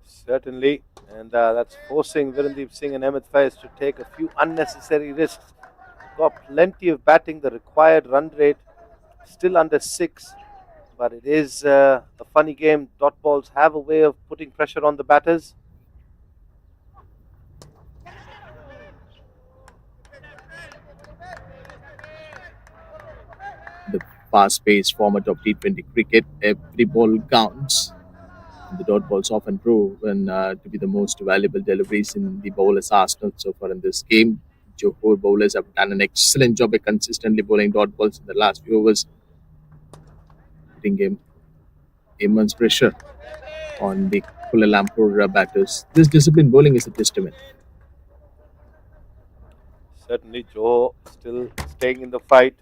Certainly. And that's forcing Virendeep Singh and Ahmed Faiz to take a few unnecessary risks. Got plenty of batting, the required run rate still under 6. But it is a funny game. Dot balls have a way of putting pressure on the batters. The fast-paced format of T20 cricket, every ball counts. The dot balls often proven to be the most valuable deliveries in the bowler's arsenal so far in this game. Johor bowlers have done an excellent job of consistently bowling dot balls in the last few overs, putting immense pressure on the Kuala Lumpur batters. This disciplined bowling is a testament. Certainly, Johor still staying in the fight.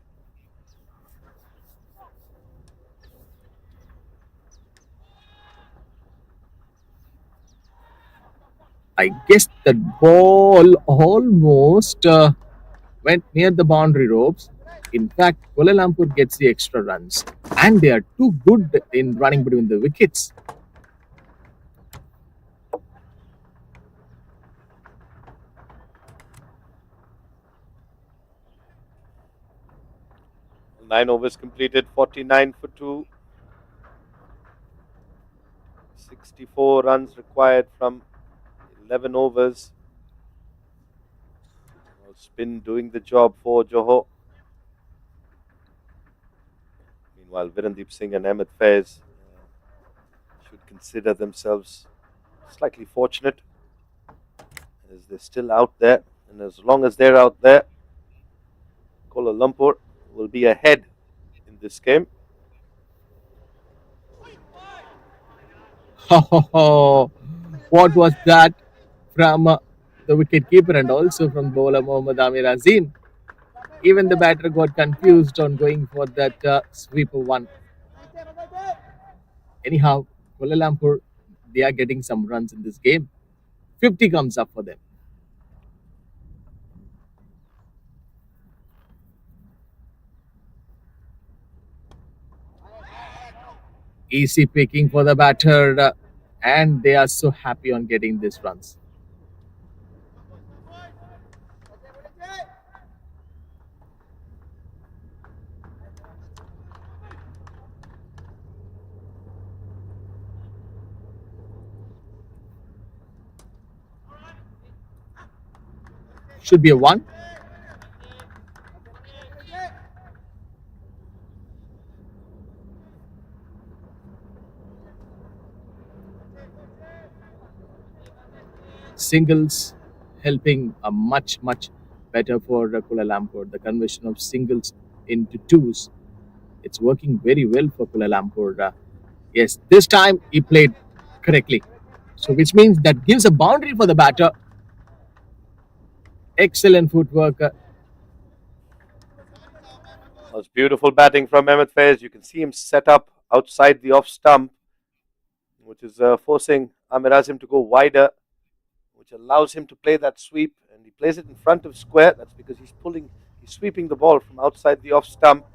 I guess that ball almost went near the boundary ropes. In fact, Kuala Lumpur gets the extra runs, and they are too good in running between the wickets. 9 overs completed, 49 for 2. 64 runs required from 11 overs. Spin doing the job for Johor. Meanwhile, Virendeep Singh and Ahmed Faiz should consider themselves slightly fortunate as they're still out there. And as long as they're out there, Kuala Lumpur will be ahead in this game. What was that from the wicket keeper and also from bowler Mohammad Amir Azim? Even the batter got confused on going for that sweeper one. Anyhow, Kuala Lumpur, they are getting some runs in this game. 50 comes up for them. Easy picking for the batter, and they are so happy on getting these runs. Should be a one. Singles helping a much better for Kuala Lumpur. The conversion of singles into twos, it's working very well for Kuala Lumpur. Yes, this time he played correctly. So which means that gives a boundary for the batter. Excellent footwork. Was beautiful batting from Mehmet Faiz. You can see him set up outside the off stump, which is forcing Amir Azim to go wider, which allows him to play that sweep, and he plays it in front of square. That's because he's sweeping the ball from outside the off stump.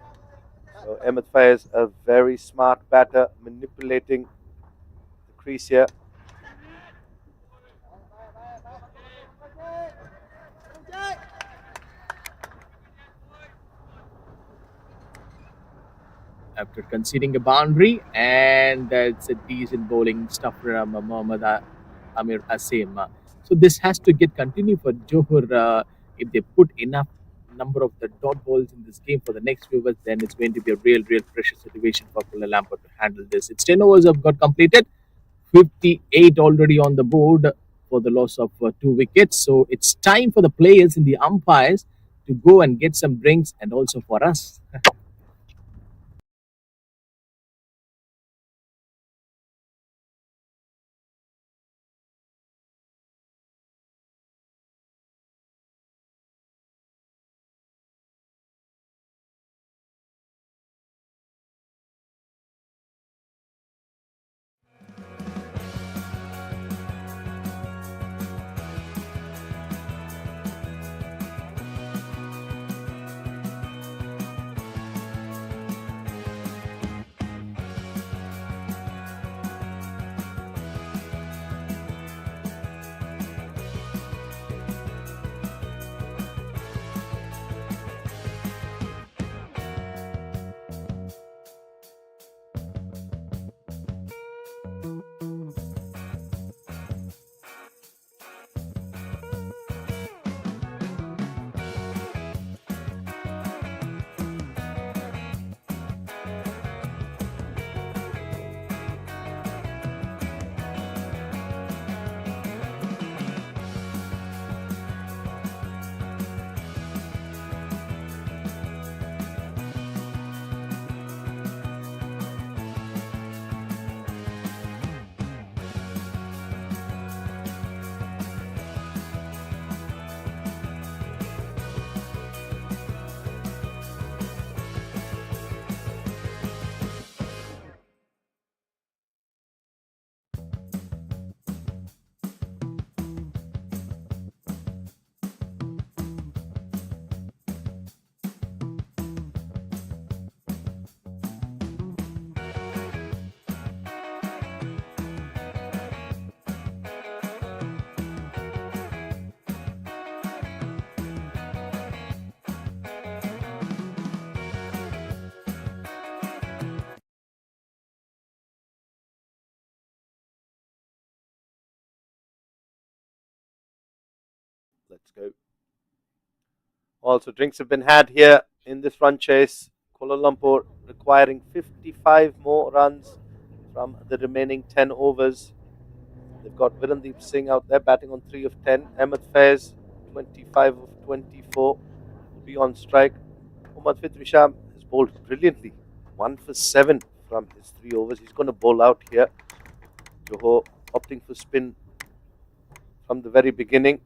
So Mehmet Faiz, a very smart batter, manipulating the crease here. After conceding a boundary, and that's a decent bowling stuff from Mohammad Amir Asim. So this has to get continued for Johor. If they put enough number of the dot balls in this game for the next few overs, then it's going to be a real pressure situation for Kuala Lumpur to handle this. Its 10 overs have got completed, 58 already on the board for the loss of 2 wickets. So it's time for the players and the umpires to go and get some drinks, and also for us. Let's go. Also, drinks have been had here in this run chase. Kuala Lumpur requiring 55 more runs from the remaining 10 overs. They've got Virendeep Singh out there batting on 3 of 10. Ahmed Faiz, 25 of 24, will be on strike. Umar Fitri Sham has bowled brilliantly. 1 for 7 from his 3 overs. He's going to bowl out here. Johor opting for spin from the very beginning.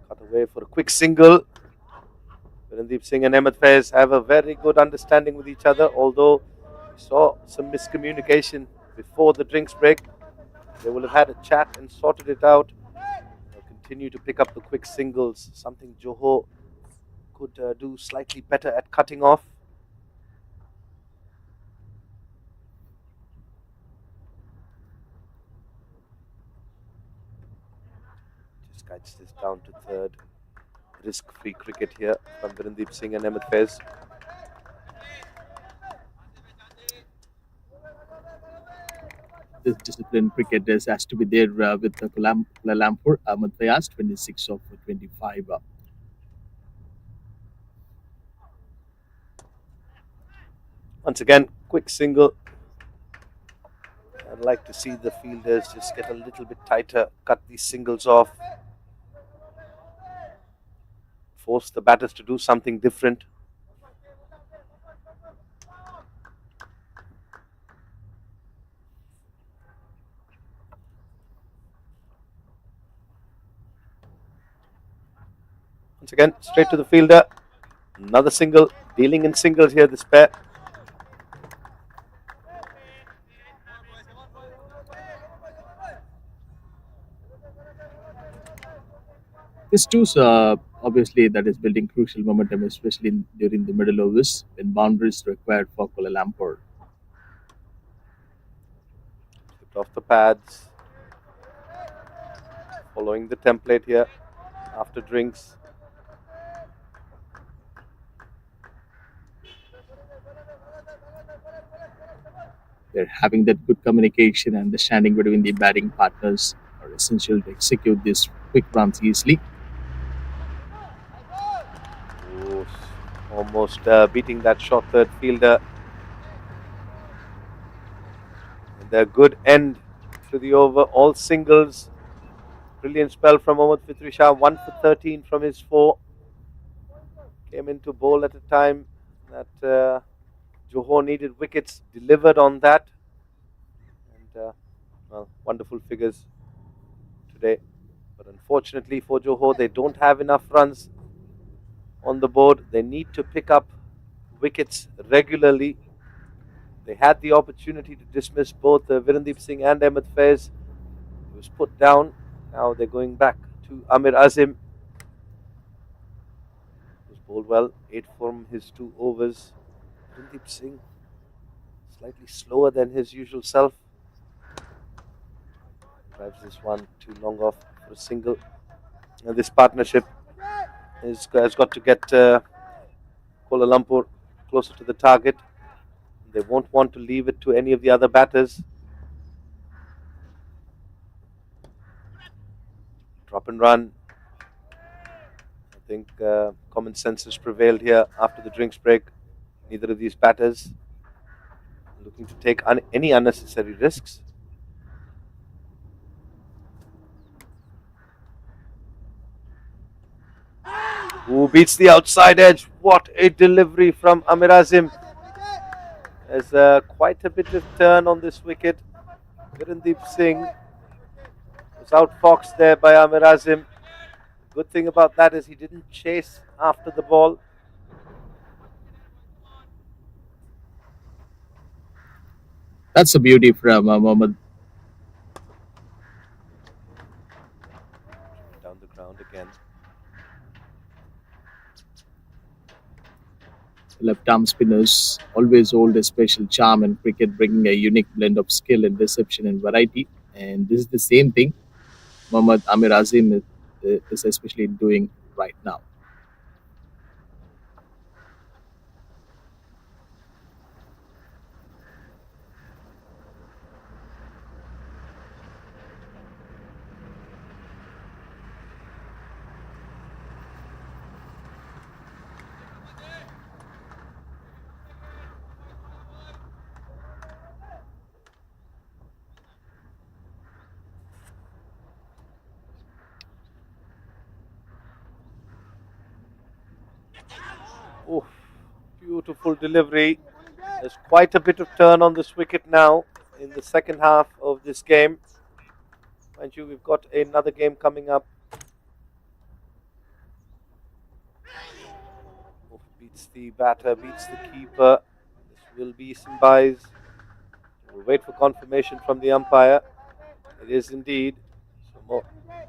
Cut away for a quick single. Virendeep Singh and Ahmed Faiz have a very good understanding with each other, although we saw some miscommunication before the drinks break. They will have had a chat and sorted it out. They'll continue to pick up the quick singles, something Johor could do slightly better at cutting off. Just guides this down to third. Risk-free cricket here from Virendeep Singh and Ahmed Faiz. This disciplined cricketers has to be there with the Kuala Lumpur. Ahmed Fayaz, 26 of 25. Once again, quick single. I'd like to see the fielders just get a little bit tighter, cut these singles off, force the batters to do something different. Once again, straight to the fielder. Another single, dealing in singles here, this pair. This too, obviously, that is building crucial momentum, especially during the middle overs when boundaries required for Kuala Lumpur. Slipped off the pads. Following the template here after drinks. They're having that good communication and understanding between the batting partners are essential to execute these quick runs easily. Ooh, almost beating that short third fielder. And a good end to the over, all singles. Brilliant spell from Mohammad Fitri Shah, 1 for 13 from his 4. Came into bowl at a time that Johor needed wickets, delivered on that. And, well, wonderful figures today. But unfortunately for Johor, they don't have enough runs on the board. They need to pick up wickets regularly. They had the opportunity to dismiss both Virendeep Singh and Ahmed Faiz. He was put down. Now they're going back to Amir Azim. Who's bowled well, 8 from his 2 overs. Virendeep Singh slightly slower than his usual self. Drives this one too long off for a single. And this partnership has got to get Kuala Lumpur closer to the target. They won't want to leave it to any of the other batters. Drop and run. I think common sense has prevailed here after the drinks break. Neither of these batters looking to take any unnecessary risks. Who beats the outside edge? What a delivery from Amir Azim. There's quite a bit of turn on this wicket. Virendeep Singh was outfoxed there by Amir Azim. Good thing about that is he didn't chase after the ball. That's a beauty from Mohammad. Down the ground again. Left arm spinners always hold a special charm in cricket, bringing a unique blend of skill and reception and variety. And this is the same thing Mohammad Amir Azim is especially doing right now. Oh, beautiful delivery. There's quite a bit of turn on this wicket now in the second half of this game. Mind you, we've got another game coming up. Beats the batter, beats the keeper. This will be some buys. We'll wait for confirmation from the umpire. It is indeed. So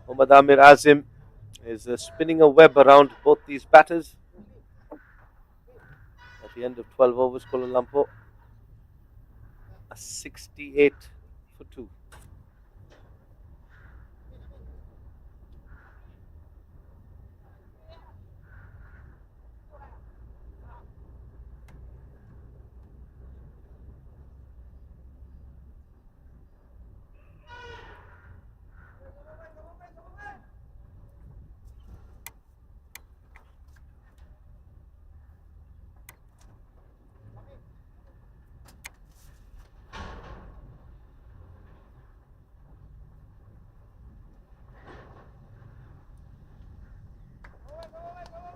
Mohammad Amir Azim is spinning a web around both these batters. At the end of 12 overs, Kuala Lumpur, a 68 for 2.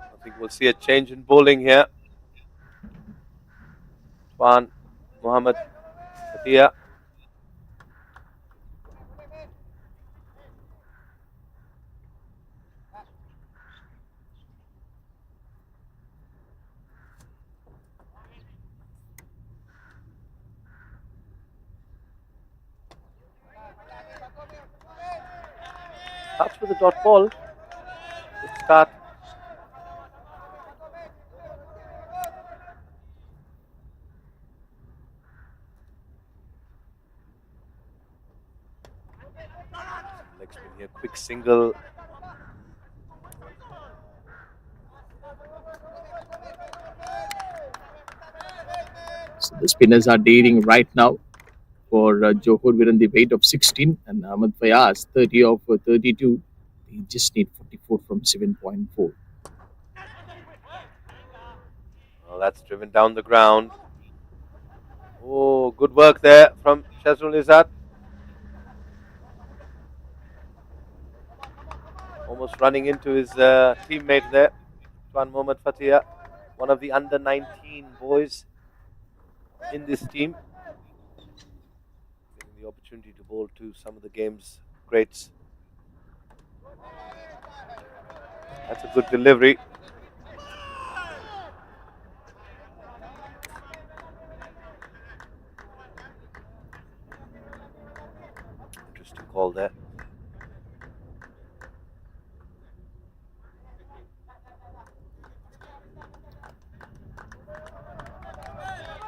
I think we'll see a change in bowling here. Tuan Muhammad Fatia. Starts with a dot ball. Good start. Leg spin here, quick single. So the spinners are dating right now. For Johor, we're in the weight of 16, and Ahmed Fayaz, 30 of 32. He just need 44 from 7.4. Well, that's driven down the ground. Oh, good work there from Shazrul Izzat. Almost running into his teammate there, Tuan Mohammad Fatia, one of the under 19 boys in this team. Getting the opportunity to bowl to some of the game's greats. That's a good delivery. Interesting call there.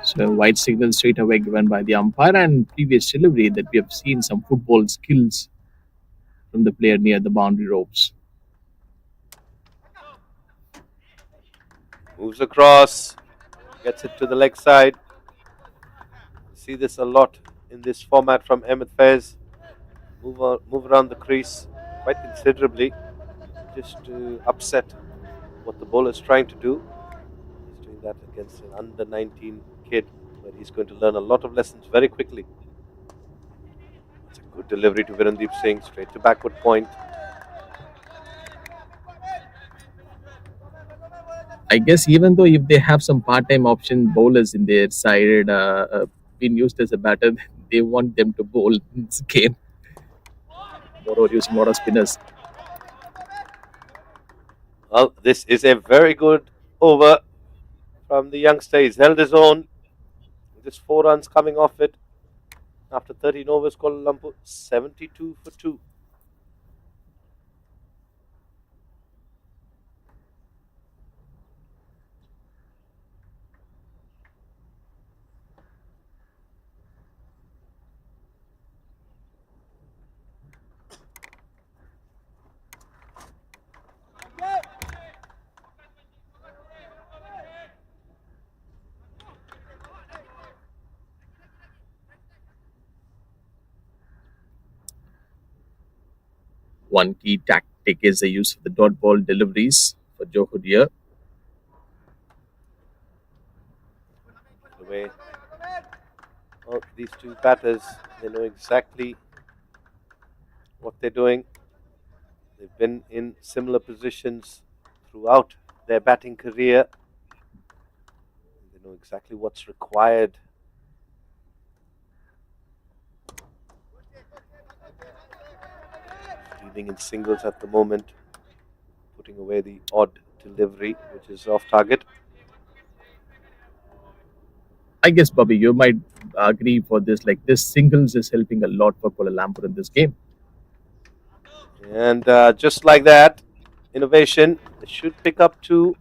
So white signal straight away given by the umpire, and previous delivery that we have seen some football skills from the player near the boundary ropes. Moves across, gets it to the leg side. See this a lot in this format from Ahmed Faiz. Move around the crease quite considerably just to upset what the bowler is trying to do. He's doing that against an under 19 kid, where he's going to learn a lot of lessons very quickly. It's a good delivery to Virendeep Singh, straight to backward point. I guess even though if they have some part-time option bowlers in their side, being used as a batter, they want them to bowl in this game. Moreover, using a lot of spinners. Well, this is a very good over from the youngster. He's held his own. Just 4 runs coming off it. After 13 overs, Kuala Lumpur 72 for 2. One key tactic is the use of the dot ball deliveries for Johor here. The way these two batters, they know exactly what they're doing. They've been in similar positions throughout their batting career. They know exactly what's required. Leading in singles at the moment, putting away the odd delivery, which is off target. I guess, Bobby, you might agree for this. Like this singles is helping a lot for Kuala Lumpur in this game. And just like that, innovation, they should pick up two.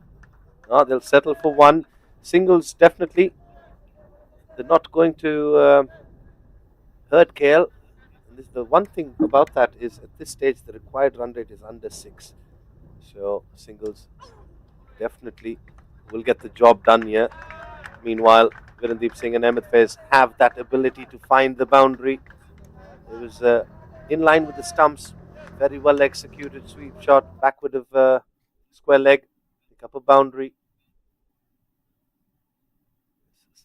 No, they'll settle for one. Singles, definitely. They're not going to hurt KL. And the one thing about that is at this stage, the required run rate is under 6. So singles definitely will get the job done here. Meanwhile, Virendeep Singh and Ahmed Faiz have that ability to find the boundary. It was in line with the stumps. Very well executed sweep shot, backward of square leg. Pick up a boundary.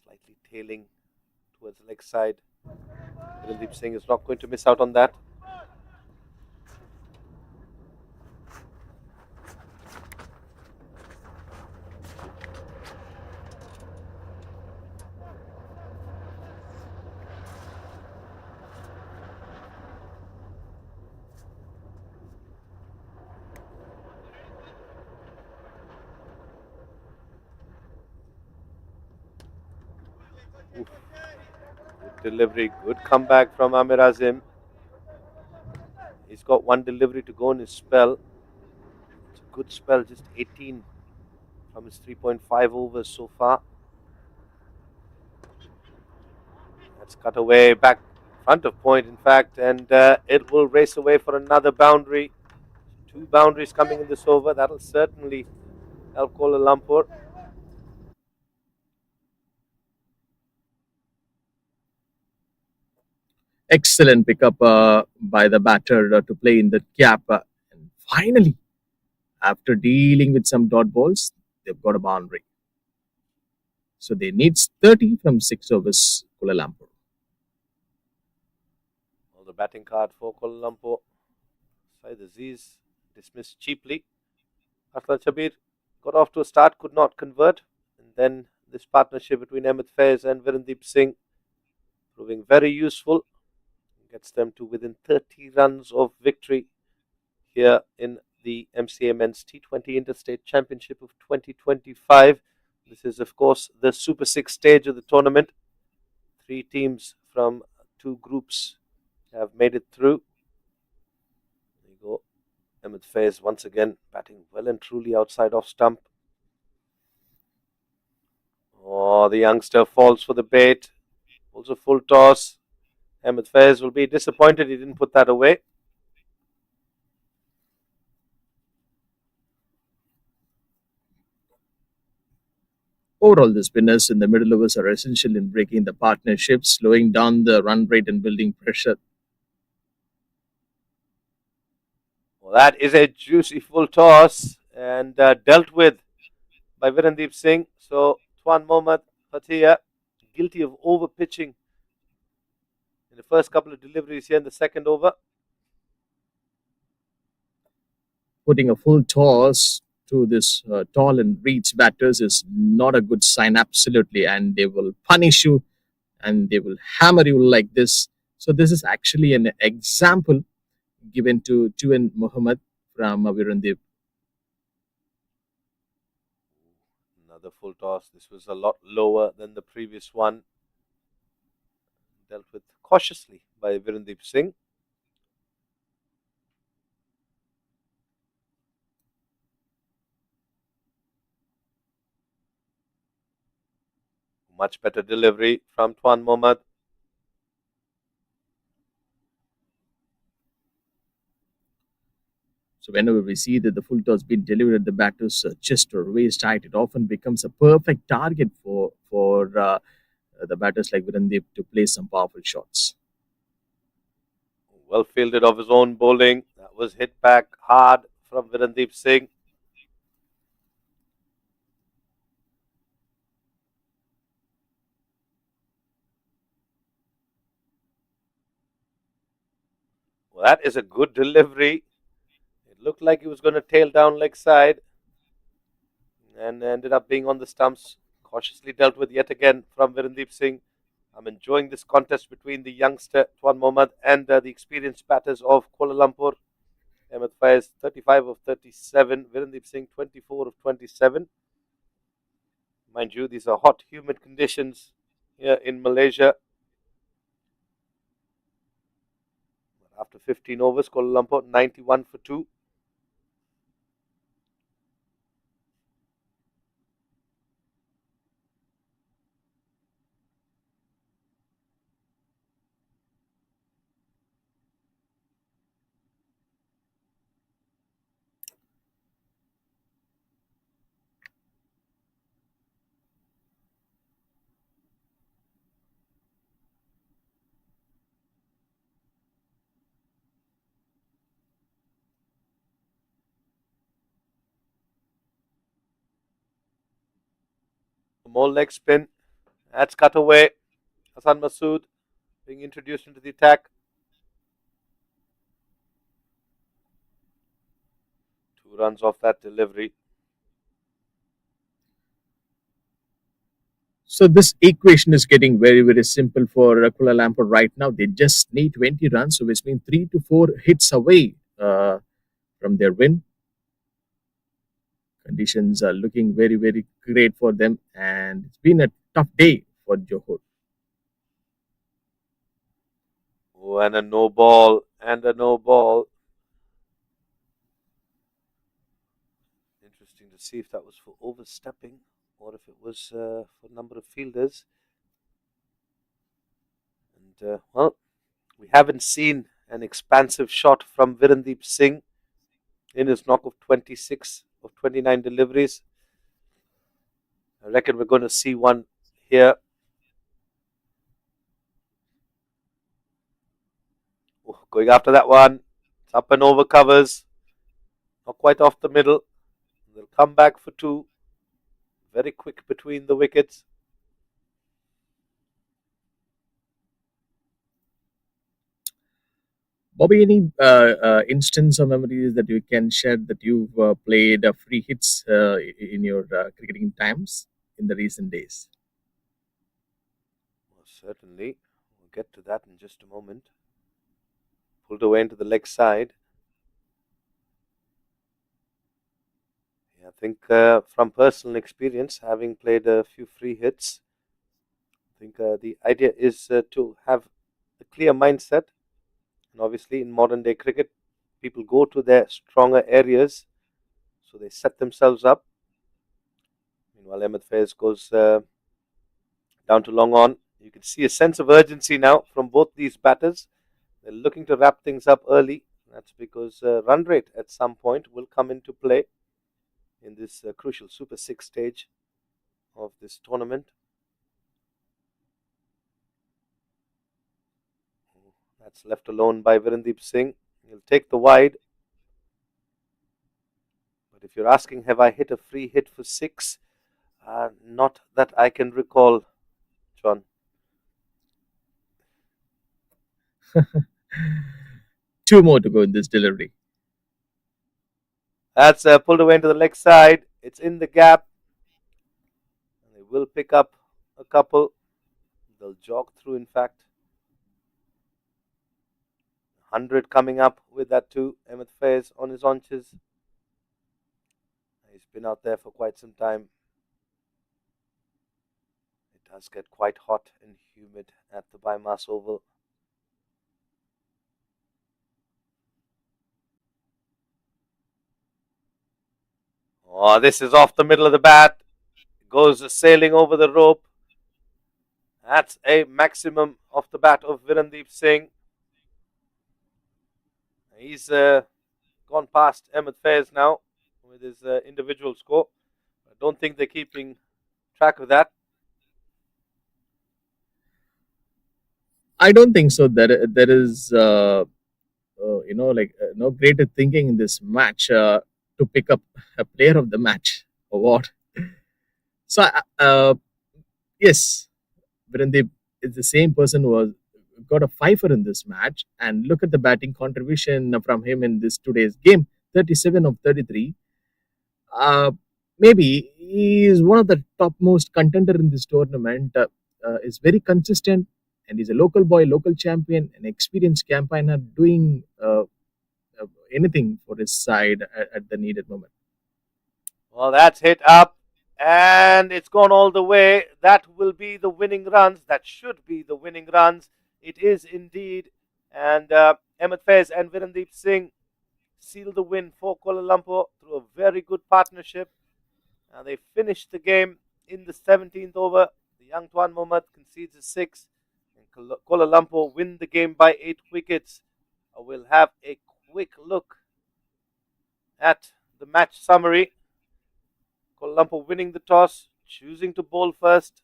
Slightly tailing towards the leg side. Virendeep Singh is not going to miss out on that. Oof. Good delivery, good comeback from Amir Azim. He's got one delivery to go in his spell. It's a good spell, just 18 from his 3.5 overs so far. That's cut away back front of point, in fact, and it will race away for another boundary. 2 boundaries coming in this over. That'll certainly help Kuala Lumpur. Excellent pickup by the batter to play in the gap. And finally, after dealing with some dot balls, they've got a boundary. So they need 30 from 6 overs, Kuala Lumpur. Well, the batting card for Kuala Lumpur. Saeed Aziz dismissed cheaply. Aslan Shabir got off to a start, could not convert. And then this partnership between Ahmed Faiz and Virendeep Singh proving very useful. Gets them to within 30 runs of victory here in the MCA Men's T20 Interstate Championship of 2025. This is, of course, the Super 6 stage of the tournament. 3 teams from 2 groups have made it through. There you go. Ahmed Faiz once again batting well and truly outside off stump. Oh, the youngster falls for the bait. Pulls a full toss. Ahmed Faiz will be disappointed he didn't put that away. Overall, the spinners in the middle overs are essential in breaking the partnership, slowing down the run rate and building pressure. Well, that is a juicy full toss and dealt with by Virendeep Singh. So Tuan Mohammad Fatia guilty of over pitching in the first couple of deliveries here in the second over. Putting a full toss to this tall and reach batters is not a good sign, absolutely. And they will punish you and they will hammer you like this. So, this is actually an example given to Tuan Mohammad from Virendeep. Another full toss. This was a lot lower than the previous one. Dealt with cautiously by Virendeep Singh. Much better delivery from Tuan Mohammad. So whenever we see that the full toss being delivered at the batter's chest or waist height, it often becomes a perfect target for the batters like Virendeep to play some powerful shots. Well fielded of his own bowling. That was hit back hard from Virendeep Singh. Well, that is a good delivery. It looked like he was going to tail down leg side and ended up being on the stumps. Cautiously dealt with yet again from Virendeep Singh. I'm enjoying this contest between the youngster Tuan Mohammad and the experienced batters of Kuala Lumpur. Ahmed Faiz 35 of 37, Virendeep Singh 24 of 27. Mind you, these are hot, humid conditions here in Malaysia. After 15 overs, Kuala Lumpur 91 for 2. More leg spin. That's cut away. Hassan Masood being introduced into the attack. 2 runs off that delivery. So this equation is getting very, very simple for Kuala Lumpur right now. They just need 20 runs, so which means 3 to 4 hits away from their win. Conditions are looking very, very great for them, and it's been a tough day for Johor. Oh, and a no ball. And a no ball. Interesting to see if that was for overstepping or if it was for a number of fielders. And, well, we haven't seen an expansive shot from Virendeep Singh in his knock of 26 of 29 deliveries. I reckon we're going to see one here. Oh, going after that one. It's up and over covers. Not quite off the middle. They'll come back for 2. Very quick between the wickets. Bobby, any instance or memories that you can share that you've played free hits in your cricketing times in the recent days? Well, certainly. We'll get to that in just a moment. Pulled away into the leg side. Yeah, I think from personal experience, having played a few free hits, I think the idea is to have a clear mindset. And obviously, in modern day cricket, people go to their stronger areas, so they set themselves up. Meanwhile, Ahmed Faiz goes down to long on. You can see a sense of urgency now from both these batters. They're looking to wrap things up early. That's because run rate at some point will come into play in this crucial Super 6 stage of this tournament. That's left alone by Virendeep Singh. He'll take the wide. But if you're asking, have I hit a free hit for 6? Not that I can recall, John. 2 more to go in this delivery. That's pulled away into the leg side. It's in the gap. And they will pick up a couple. They'll jog through, in fact. 100 coming up with that too. Ahmed Faiz on his haunches. He's been out there for quite some time. It does get quite hot and humid at the BAYUEMAS Oval. Oh, this is off the middle of the bat. It goes sailing over the rope. That's a maximum off the bat of Virendeep Singh. He's gone past Ahmed Faiz now with his individual score. I don't think they're keeping track of that. I don't think so. There is no greater thinking in this match to pick up a player of the match or what. So yes, Virendeep is the same person who was got a fifer in this match, and look at the batting contribution from him in this today's game: 37 of 33. Maybe he is one of the topmost contender in this tournament. Is very consistent, and he's a local boy, local champion, an experienced campaigner doing anything for his side at the needed moment. Well, that's hit up, and it's gone all the way. That will be the winning runs. That should be the winning runs. It is indeed. And Emmett Faiz and Virendeep Singh seal the win for Kuala Lumpur through a very good partnership. They finished the game in the 17th over. The young Tuan Mohammad concedes a six, and Kuala Lumpur win the game by 8 wickets. We'll have a quick look at the match summary. Kuala Lumpur winning the toss, choosing to bowl first.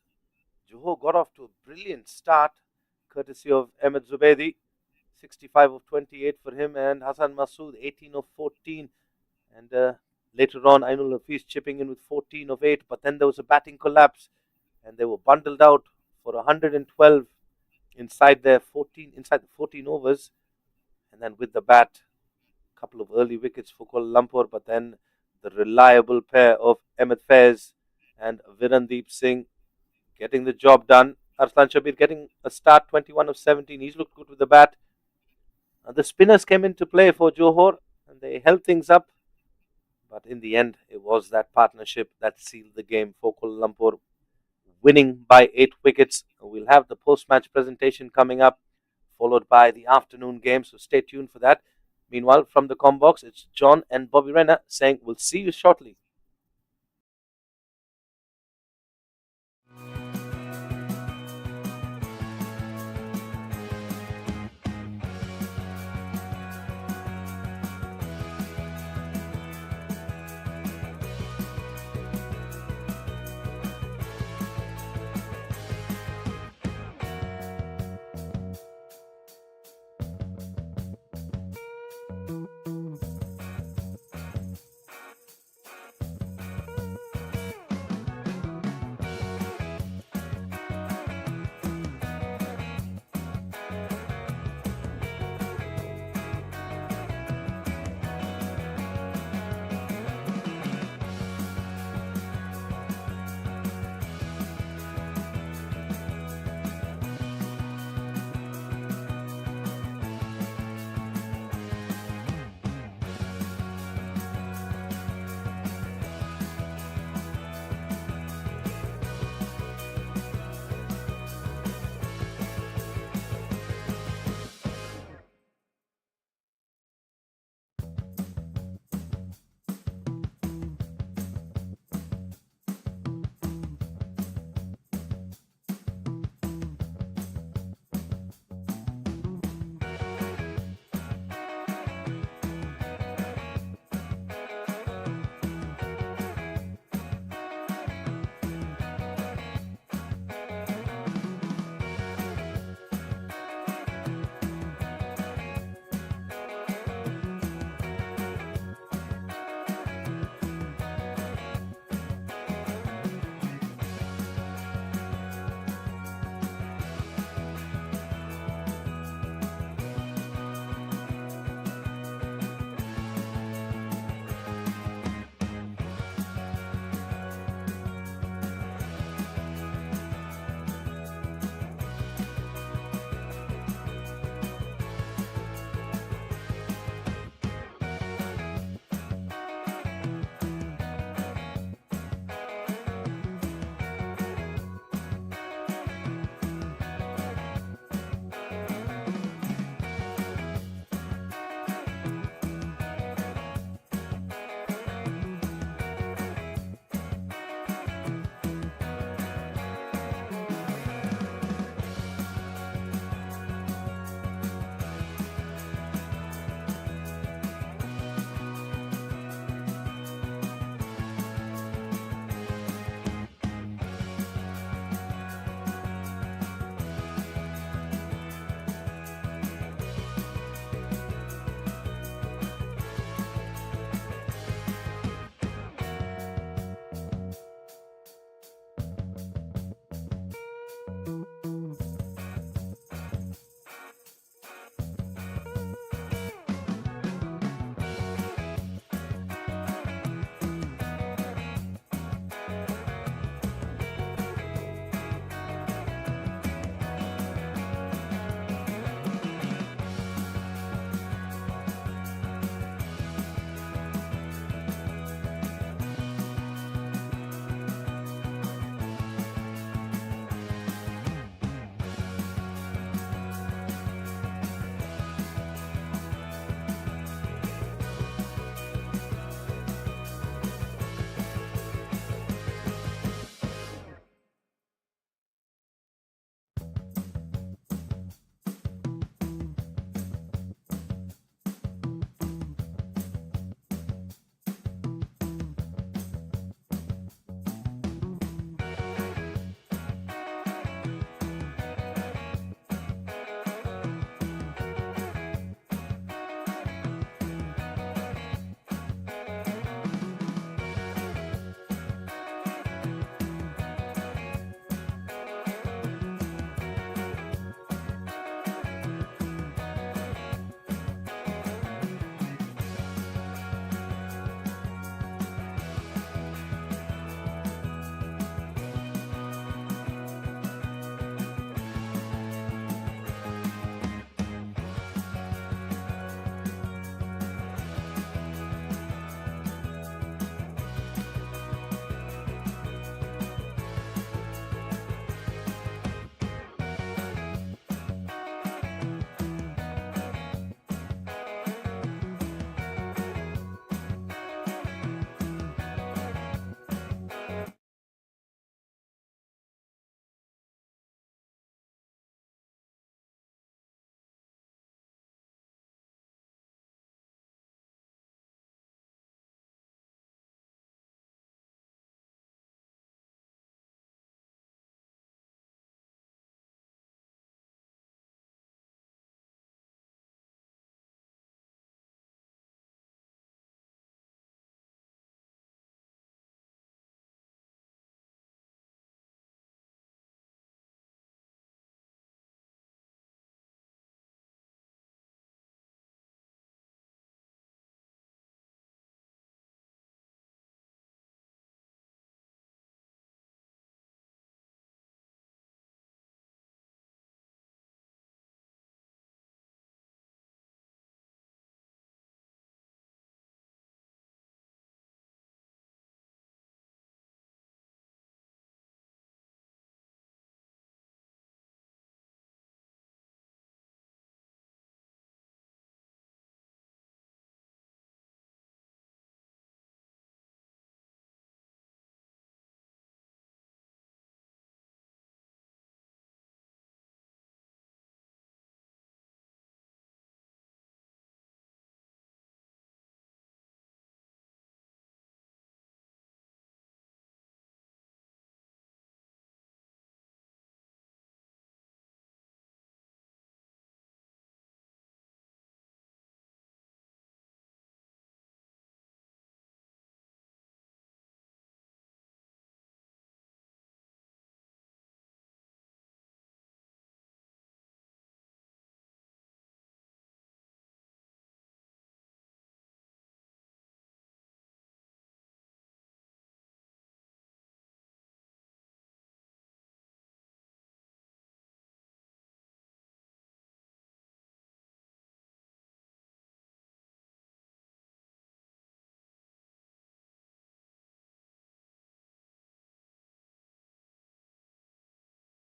Johor got off to a brilliant start, courtesy of Ahmed Zubedi. 65 of 28 for him, and Hassan Masood 18 of 14. And later on, Ainul Hafiz chipping in with 14 of 8. But then there was a batting collapse, and they were bundled out for 112 inside the 14 overs. And then with the bat, a couple of early wickets for Kuala Lumpur, but then the reliable pair of Ahmed Faiz and Virendeep Singh getting the job done. Arslan Shabir getting a start, 21 of 17. He's looked good with the bat. And the spinners came into play for Johor, and they held things up. But in the end, it was that partnership that sealed the game for Kuala Lumpur, winning by 8 wickets. We'll have the post-match presentation coming up, followed by the afternoon game, so stay tuned for that. Meanwhile, from the com box, it's John and Bobby Renner saying we'll see you shortly.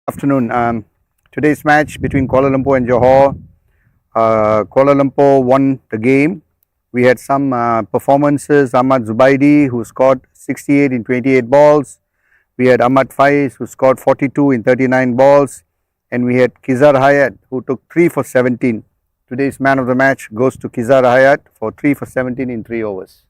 Afternoon. Today's match between Kuala Lumpur and Johor. Kuala Lumpur won the game. We had some performances. Ahmad Zubedi, who scored 68 in 28 balls. We had Ahmad Faiz, who scored 42 in 39 balls. And we had Kizar Hayat, who took 3 for 17. Today's man of the match goes to Kizar Hayat for 3 for 17 in 3 overs.